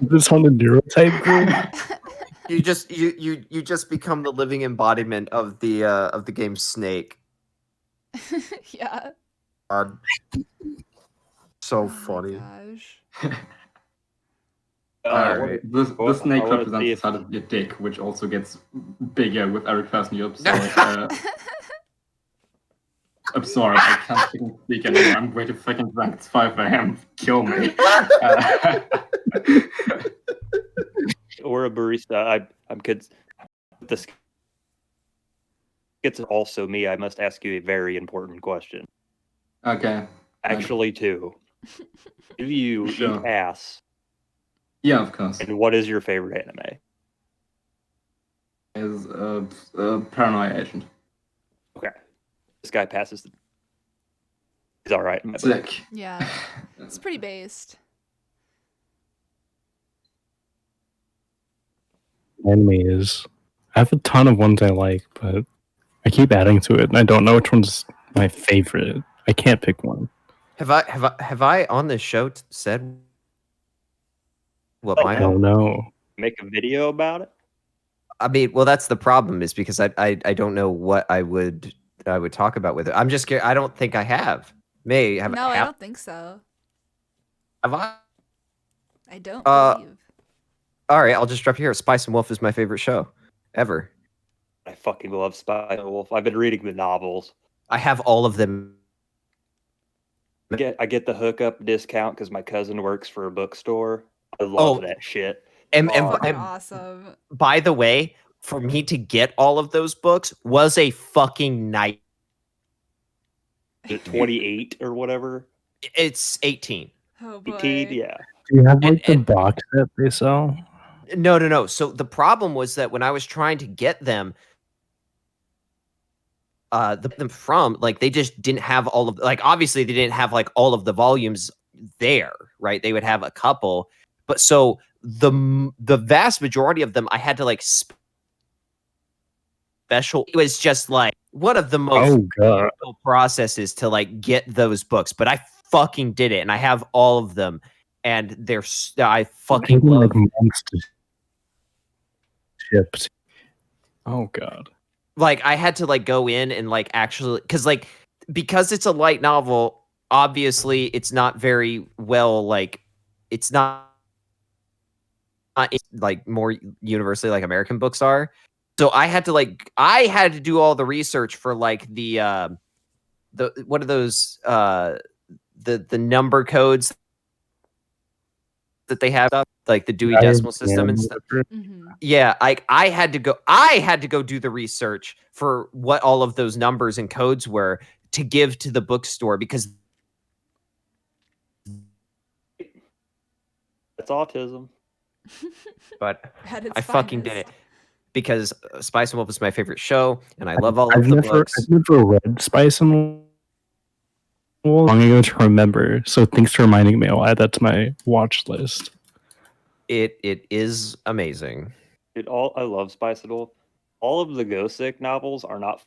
This on the neurotype group. You just become the living embodiment of the game Snake. Yeah. So funny. Gosh. Right. The snake represents the side of your dick, which also gets bigger with every person you absorb. I'm sorry, I can't fucking speak anymore. I'm way too fucking drunk. It's 5 a.m. Kill me. Or a barista. I'm kids. This gets also me. I must ask you a very important question. Okay. Actually, two. Do you eat ass? Yeah, of course. And what is your favorite anime? Is Paranoia Agent. Okay. This guy passes. He's all right. Sick. Yeah. It's pretty based. Anime is. I have a ton of ones I like, but I keep adding to it, and I don't know which one's my favorite. I can't pick one. Have I on this show said what I don't know. Make a video about it? I mean, well, that's the problem, is because I don't know what I would talk about with it. I'm just scared. I don't think I have. I don't think so. Have I? I don't believe. All right, I'll just drop here. Spice and Wolf is my favorite show ever. I fucking love Spice and Wolf. I've been reading the novels. I have all of them. I get the hookup discount because my cousin works for a bookstore. I love that shit. And awesome. By the way, for me to get all of those books was a fucking night. 28 or whatever? It's 18. Oh boy. 18, yeah. Do you have like the box that they sell? No. So the problem was that when I was trying to get them, they just didn't have all of, like, obviously they didn't have like all of the volumes there, right? They would have a couple, but so the vast majority of them I had to like special. It was just like one of the most difficult processes to like get those books, but I fucking did it, and I have all of them, and I fucking love like monster ships. Oh god. Like, I had to like go in and like actually, because it's a light novel, obviously it's not very well, like, it's not like more universally like American books are. So I had to do all the research for like the what are those the number codes that they have, like the Dewey Decimal System and stuff. Mm-hmm. Yeah, I had to go do the research for what all of those numbers and codes were to give to the bookstore, because that's autism. But I fucking did it because Spice and Wolf is my favorite show, and I love all of the books. I've never read Spice and Wolf. Long ago to remember, so thanks for reminding me. I'll add that to my watch list. It is amazing. I love Spice and Wolf. All of the Gosick novels are not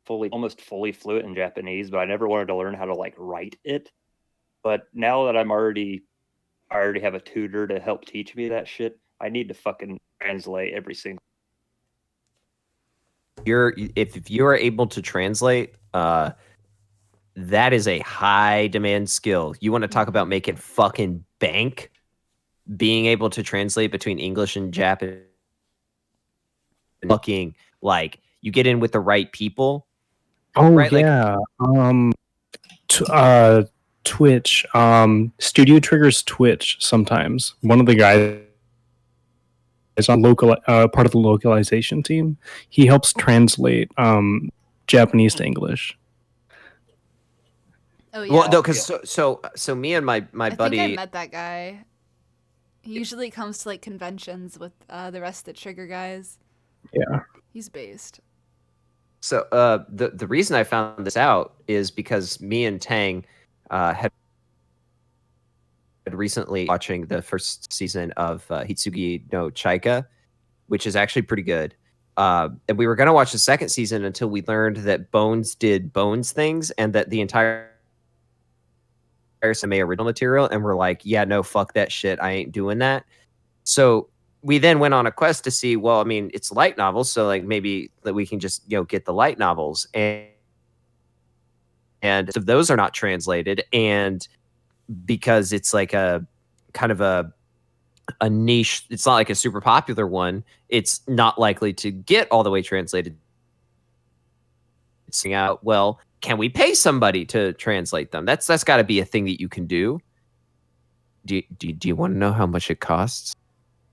almost fully fluent in Japanese, but I never wanted to learn how to like write it. But now that I already have a tutor to help teach me that shit, I need to fucking translate every single. If you are able to translate, that is a high demand skill. You want to talk about making fucking bank? Being able to translate between English and Japanese, fucking, like, you get in with the right people. Oh right? yeah. Twitch. Studio Trigger's Twitch sometimes. One of the guys is on part of the localization team. He helps translate Japanese to English. Oh yeah. Well, no, because so me and my buddy. I think I met that guy. He usually comes to like conventions with the rest of the Trigger guys. Yeah. He's based. So the reason I found this out is because me and Tang had recently watching the first season of Hitsugi no Chaika, which is actually pretty good. And we were going to watch the second season until we learned that Bones did Bones things and that the entire original material, and we're like, yeah, no, fuck that shit. I ain't doing that. So we then went on a quest to see, well, I mean, it's light novels, so like maybe that we can just, get the light novels. And if those are not translated, and because it's like a kind of a niche, it's not like a super popular one, it's not likely to get all the way translated. It's out, well, can we pay somebody to translate them? That's got to be a thing that you can do. Do you want to know how much it costs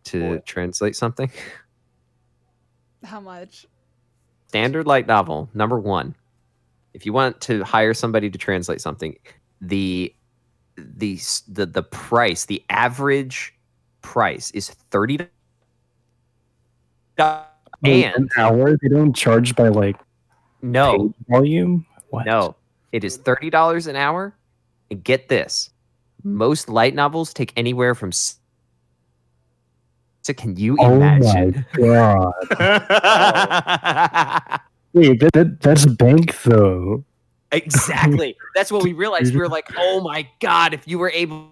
to translate something? How much? Standard light novel, number 1. If you want to hire somebody to translate something, the price, the average price is $30 an hour. They don't charge by like no volume. What? No, it is $30 an hour. And get this, most light novels take anywhere from. So can you imagine? Oh my god! Wait, that's bank though. Exactly. That's what we realized. We were like, oh my god, if you were able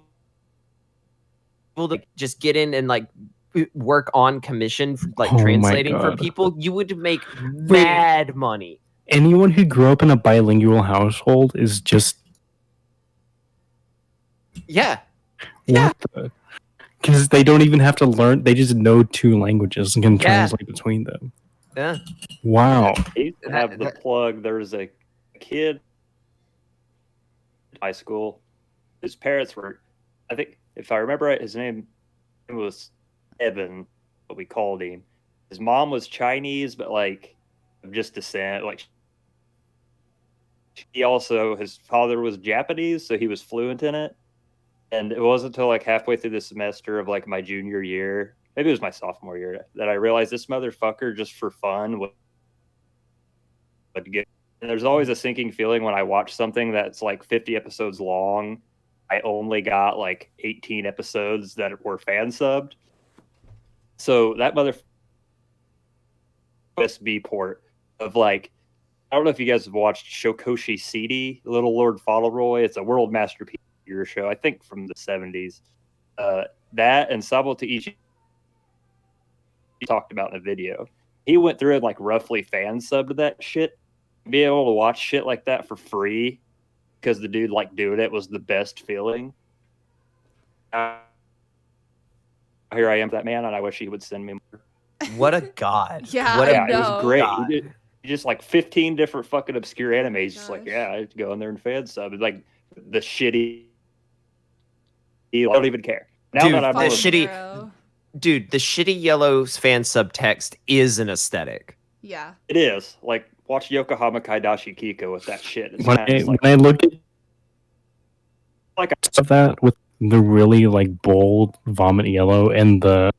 to just get in and like work on commission, like translating for people, you would make mad money. Anyone who grew up in a bilingual household is just because they don't even have to learn. They just know 2 languages and can translate between them. Yeah. Wow. I have the plug. There's a kid in high school. His parents were, I think, if I remember right, his name was Evan, what we called him. His mom was Chinese, but like just descent. Like his father was Japanese, so he was fluent in it. And it wasn't until like halfway through the semester of like my junior year, maybe it was my sophomore year, that I realized this motherfucker just for fun would get. And there's always a sinking feeling when I watch something that's like 50 episodes long. I only got like 18 episodes that were fan subbed. So that USB port of like, I don't know if you guys have watched Shokoshi CD, Little Lord Fauntleroy. It's a world masterpiece show, I think from the 70s. That and Sabo Taichi talked about in a video. He went through and like roughly fan subbed that shit. Being able to watch shit like that for free because the dude like doing it was the best feeling. Here I am, that man, and I wish he would send me more. What a god! Yeah, it was great. He did just like 15 different fucking obscure animes. Just like, I go in there and fan sub. It's like the shitty. I don't even care. Now dude, that I'm the shitty yellow fan subtext is an aesthetic. Yeah, it is. Like watch Yokohama Kaidashi Kiko with that shit. It's when I look at like stuff that with the really like bold vomit yellow and the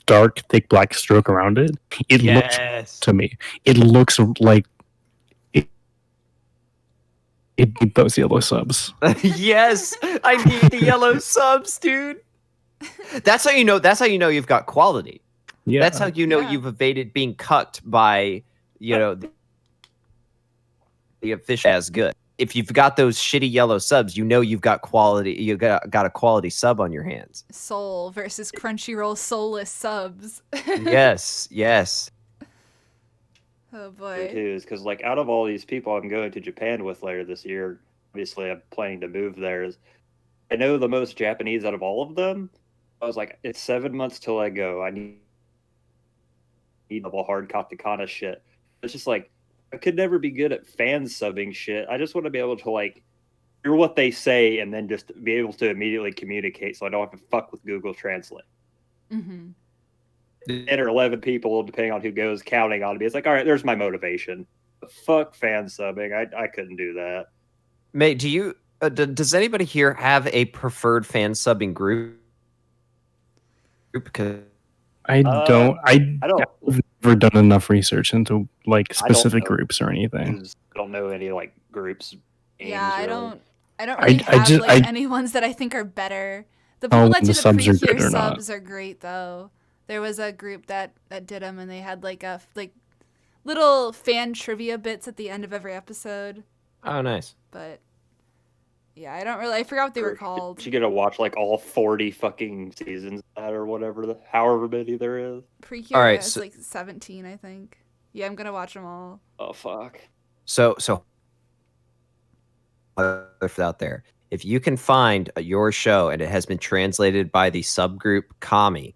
dark thick black stroke around it, it looks to me. It looks like it need those yellow subs. Yes, I need the yellow subs, dude. That's how you know. That's how you know you've got quality. Yeah, that's how you know you've evaded being cucked by the official as good. If you've got those shitty yellow subs, you know you've got quality. You got a quality sub on your hands. Soul versus Crunchyroll soulless subs. Yes. Oh boy. Because like out of all these people I'm going to Japan with later this year, obviously I'm planning to move there. I know the most Japanese out of all of them. I was like, it's 7 months till I go. I need double hard katakana shit. It's just like I could never be good at fan subbing shit. I just want to be able to like hear what they say and then just be able to immediately communicate, so I don't have to fuck with Google Translate. 10 or 11 people, depending on who goes, counting on me. It's like, all right, there's my motivation. But fuck fan subbing. I couldn't do that. Mate, do you? Does anybody here have a preferred fan subbing group? Because I don't. I've never done enough research into like specific groups or anything. I don't know any like groups. Yeah, I don't really have any ones that I think are better. The people that do the pre-tier subs are great though. There was a group that did them, and they had like little fan trivia bits at the end of every episode. Oh, nice. But yeah, I forgot what they were called. You get to watch like all 40 fucking seasons of that or whatever, however many there is. Precure is like 17, I think. Yeah, I'm gonna watch them all. Oh fuck. So out there, if you can find your show and it has been translated by the subgroup Kami,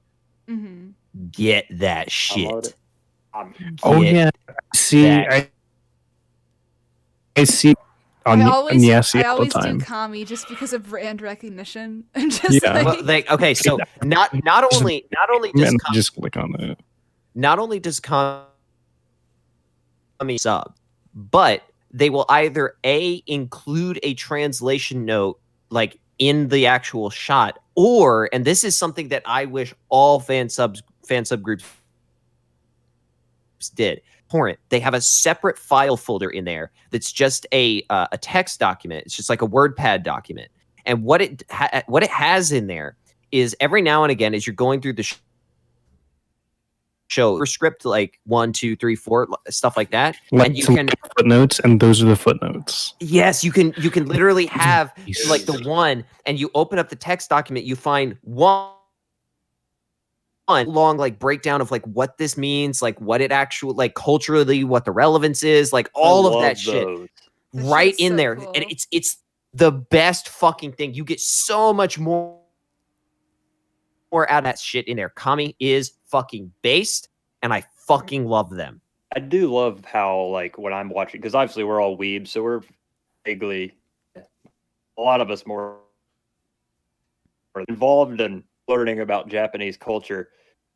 get that shit. Yeah. See, I see. I always do Kami just because of brand recognition. And just okay, so not only does Kami, just click on it. Not only does Kami sub, but they will either include a translation note like in the actual shot, or, and this is something that I wish all fan subgroups did. They have a separate file folder in there that's just a text document. It's just like a WordPad document. And what it has in there is every now and again, as you're going through the show, script like 1, 2, 3, 4, stuff like that, and you can footnotes, and those are the footnotes. Yes, you can literally have like the one, and you open up the text document, you find one long like breakdown of like what this means, like what it actually like culturally, what the relevance is, like all of that shit right in there. Cool. And it's the best fucking thing. You get so much more out of that shit in there. Kami is fucking based, and I fucking love them. I do love how like when I'm watching, because obviously we're all weebs, so we're vaguely, a lot of us more involved in learning about Japanese culture.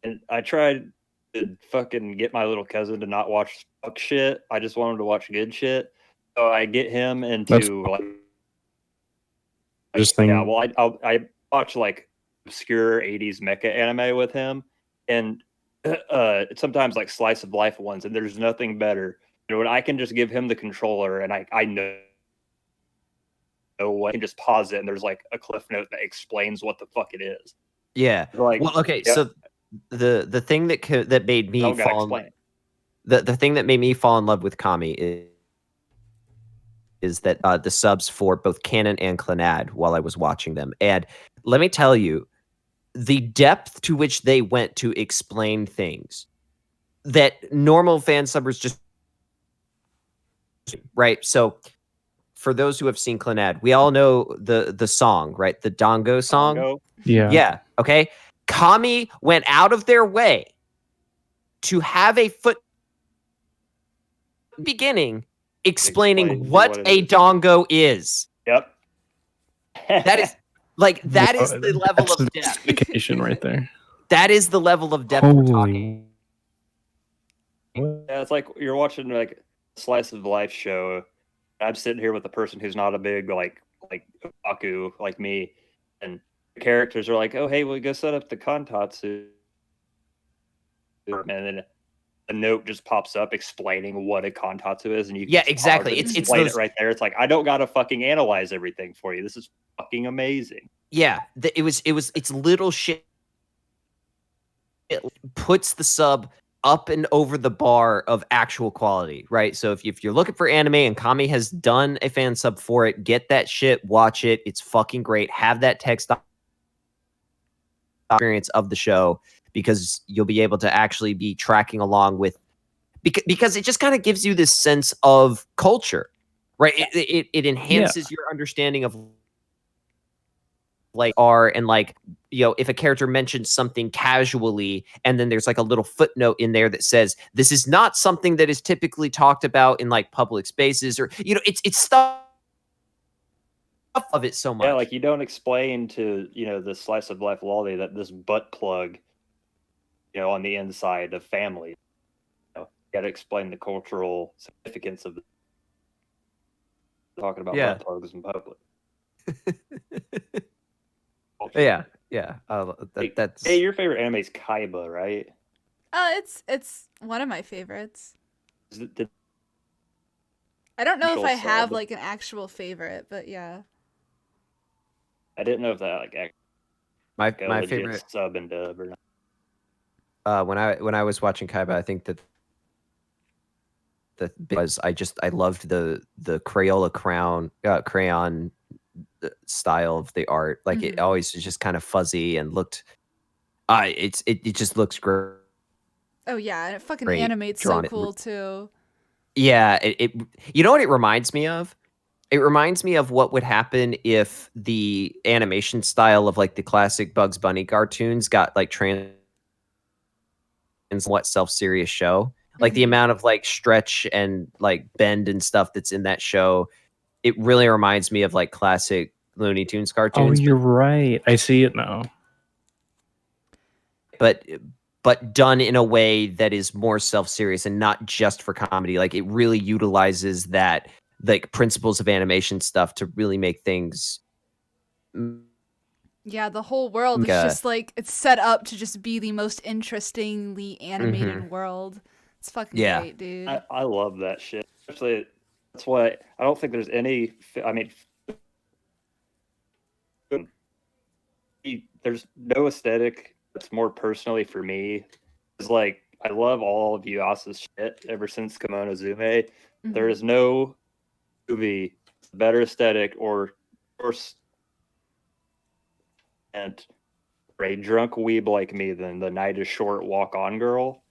And I tried to fucking get my little cousin to not watch fuck shit. I just want him to watch good shit. So I get him into I watch like obscure 80s mecha anime with him, and sometimes like slice of life ones, and there's nothing better. You know, when I can just give him the controller and I know what, I can just pause it and there's like a cliff note that explains what the fuck it is. Yeah. Like, well, okay, so the thing that made me the thing that made me fall in love with Kami is that the subs for both Canon and Clannad while I was watching them. And let me tell you, the depth to which they went to explain things that normal fan subbers just right. So for those who have seen Clannad, we all know the song, right? The Dango song. Dango. Yeah. Okay. Kami went out of their way to have a beginning explaining what a dongo is. Yep. That is the level of depth right there. That is the level of depth we're talking. Yeah, it's like you're watching like a slice of life show. I'm sitting here with a person who's not a big like otaku like me, and the characters are like, "Oh, hey, we'll go set up the kantatsu," and then a note just pops up explaining what a kantatsu is, and you can exactly. It's it right there. It's like, I don't gotta fucking analyze everything for you. This is fucking amazing. Yeah, it's little shit. It puts the sub up and over the bar of actual quality, right? So if you're looking for anime and Kami has done a fan sub for it, get that shit, watch it. It's fucking great. Have that text experience of the show, because you'll be able to actually be tracking along with, because it just kind of gives you this sense of culture, right? It enhances your understanding of like and like if a character mentions something casually, and then there's like a little footnote in there that says this is not something that is typically talked about in like public spaces, or it's stuff of it so much. Yeah, like you don't explain to the slice of life Lolly that this butt plug, on the inside of family. You got to explain the cultural significance of talking about butt plugs in public. Yeah. That's Hey, your favorite anime is Kaiba, right? It's one of my favorites. I don't know if I have like an actual favorite, but yeah. I didn't know if that like my favorite sub and dub or not. When I was watching Kaiba, I think that because I loved the Crayola crayon style of the art. Like it always was just kind of fuzzy and looked it just looks great. Oh yeah, and it fucking animates so cool too. Yeah, it you know what it reminds me of? It reminds me of what would happen if the animation style of like the classic Bugs Bunny cartoons got like in somewhat self-serious show. Like the amount of like stretch and like bend and stuff that's in that show, it really reminds me of like classic Looney Tunes cartoons. Oh, you're right. I see it now. But done in a way that is more self-serious and not just for comedy. Like it really utilizes that like principles of animation stuff to really make things. Yeah, the whole world is just like it's set up to just be the most interestingly animated world. It's fucking great, dude. I love that shit. Especially, that's why I don't think there's any. I mean, there's no aesthetic that's more personally for me. It's like I love all of Yuasa's shit ever since Kemonozume. There is no movie better aesthetic or and for a drunk weeb like me than The Night is Short, Walk On Girl.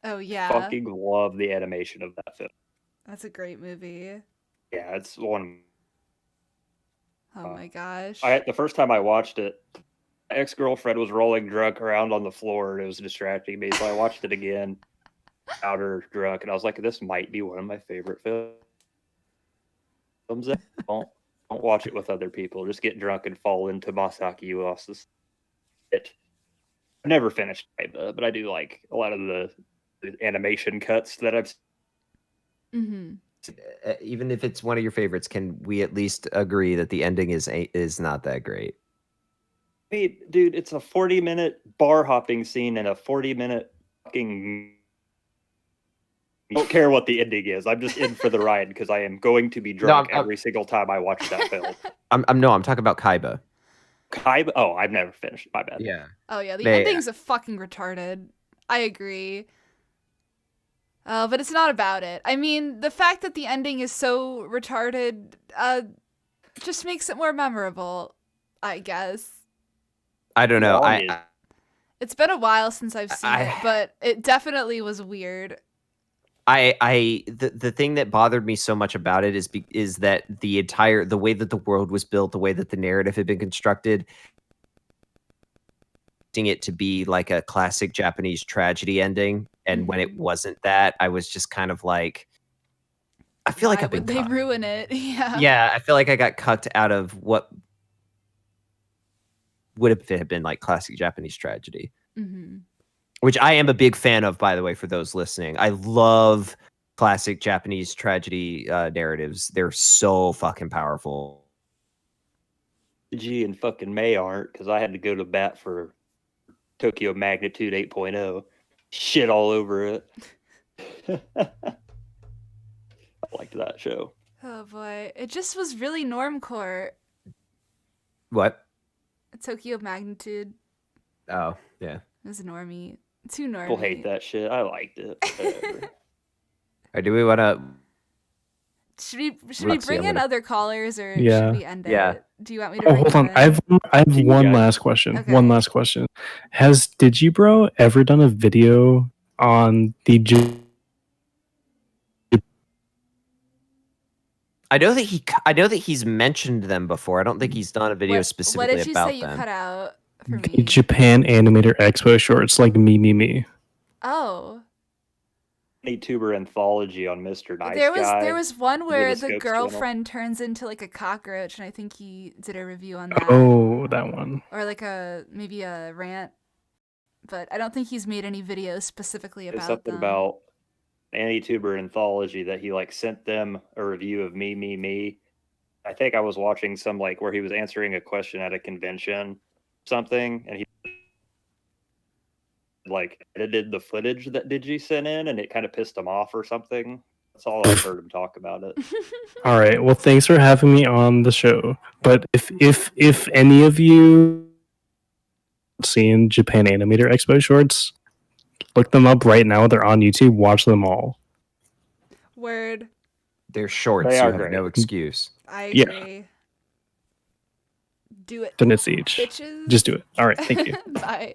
Oh yeah, fucking love the animation of that film. That's a great movie. Yeah, it's one. Oh my gosh! The first time I watched it, my ex-girlfriend was rolling drunk around on the floor and it was distracting me, so I watched it again, powder drunk, and I was like, "This might be one of my favorite films." Don't watch it with other people. Just get drunk and fall into Masaki Uesa's shit. I've never finished it, but I do like a lot of the animation cuts that I've seen. Even if it's one of your favorites, can we at least agree that the ending is not that great? I mean, dude, it's a 40-minute bar hopping scene and a 40-minute fucking. I don't care what the ending is. I'm just in for the ride because I am going to be drunk every single time I watch that film. I'm talking about Kaiba. Kaiba? Oh, I've never finished. My bad. Yeah. Oh yeah, the ending's a fucking retarded. I agree. But it's not about it. I mean, the fact that the ending is so retarded, just makes it more memorable, I guess. I don't know. It's been a while since I've seen it, but it definitely was weird. The thing that bothered me so much about it is that the way that the world was built, the way that the narrative had been constructed, it to be like a classic Japanese tragedy ending, and when it wasn't that, I was just kind of like, I feel like I've been. They ruin it, yeah. Yeah, I feel like I got cucked out of what would have been like classic Japanese tragedy. Which I am a big fan of, by the way, for those listening. I love classic Japanese tragedy narratives. They're so fucking powerful. G and fucking May aren't, because I had to go to bat for Tokyo Magnitude 8.0. Shit all over it. I liked that show. Oh boy. It just was really normcore. What? Tokyo Magnitude. Oh, yeah. It was normie. Too normie. People hate that shit. I liked it. Or do we want to... Should we bring in other callers, or Yeah. should we end it? Do you want me to? Oh, hold on. I have one last question. Okay. One last question. Has Digibro ever done a video on the? I know that he's mentioned them before. I don't think he's done a video specifically about them. What did you say? You cut out for The me. Japan Animator Expo shorts, like me. Oh. YouTuber anthology on Mr. Nice There Guy. was one where the Scopes girlfriend turns into like a cockroach, and I think he did a review on that. Oh, that one. Or like maybe a rant. But I don't think he's made any videos specifically about something them. about an YouTuber anthology that he like sent them a review of me. I think I was watching some like where he was answering a question at a convention, something, and he like edited the footage that Digi sent in, and it kind of pissed him off or something. That's all I've heard him talk about it. All right. Well, thanks for having me on the show. But if any of you seen Japan Animator Expo shorts, look them up right now. They're on YouTube. Watch them all. Word. They're shorts. They you are have great. no excuse. I agree. Yeah. Do it. 10 minutes each. Bitches. Just do it. All right. Thank you. Bye.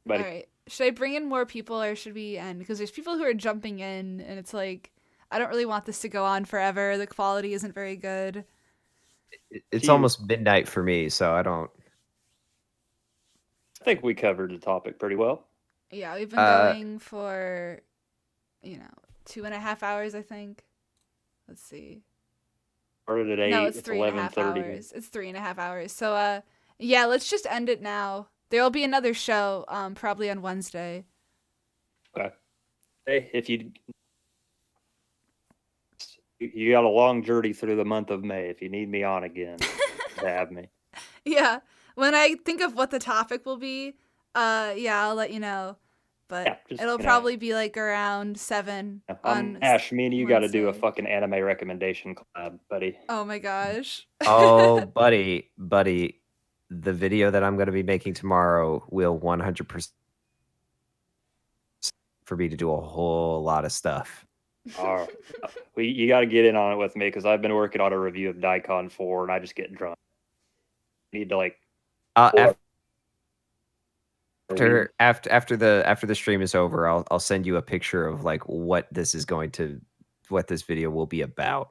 Buddy. All right. Should I bring in more people or should we end? Because there's people who are jumping in, and it's like, I don't really want this to go on forever. The quality isn't very good. It's almost midnight for me, so I don't. I think we covered the topic pretty well. Yeah, we've been going for, 2.5 hours, I think. Let's see. Started at 8. No, it's 3.5 11:30. hours. It's 3.5 hours. So, yeah, let's just end it now. There will be another show, probably on Wednesday. Okay. Hey, if you got a long journey through the month of May, if you need me on again, have me. Yeah. When I think of what the topic will be, I'll let you know. But it'll probably be like around 7 on Ash, me and you got to do a Wednesday. fucking anime recommendation collab, buddy. Oh my gosh. Oh, buddy. The video that I'm going to be making tomorrow will 100% for me to do a whole lot of stuff. All right. You got to get in on it with me because I've been working on a review of Daikon 4 and I just get drunk. Need to like. After the stream is over, I'll send you a picture of like what this video will be about.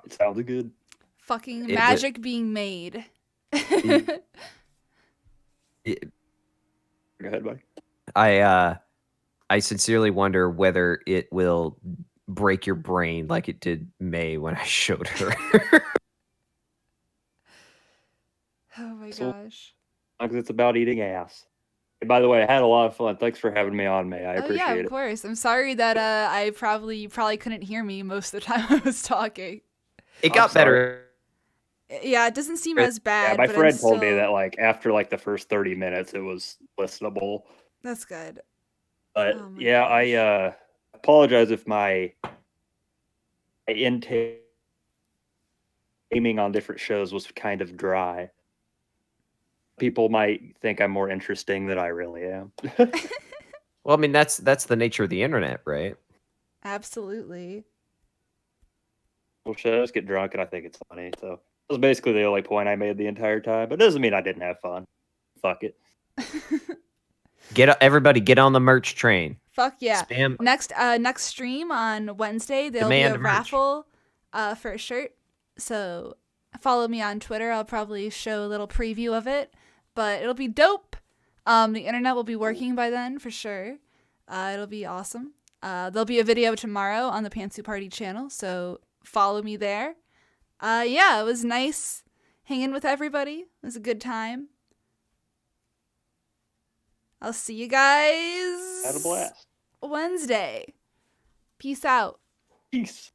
It sounds good. Fucking magic being made. Go ahead, buddy. I sincerely wonder whether it will break your brain like it did May when I showed her. Oh my gosh. Because it's about eating ass. And by the way, I had a lot of fun. Thanks for having me on, May. I appreciate it. Yeah, of course. I'm sorry that you probably couldn't hear me most of the time I was talking. It got better. Yeah, it doesn't seem as bad. Yeah, my but friend I'm told me still... that like after like the first 30 minutes, it was listenable. That's good. But yeah, gosh. I apologize if my intake on different shows was kind of dry. People might think I'm more interesting than I really am. Well, I mean, that's the nature of the internet, right? Absolutely. Well, shit, I just get drunk and I think it's funny. So that was basically the only point I made the entire time. But it doesn't mean I didn't have fun. Fuck it. Everybody get on the merch train. Fuck yeah. Spam. Next stream on Wednesday, there'll be a raffle for a shirt. So follow me on Twitter. I'll probably show a little preview of it. But it'll be dope. The internet will be working by then for sure. It'll be awesome. There'll be a video tomorrow on the Pantsuit Party channel, so follow me there. Yeah, it was nice hanging with everybody. It was a good time. I'll see you guys. Had a blast. Wednesday. Peace out. Peace.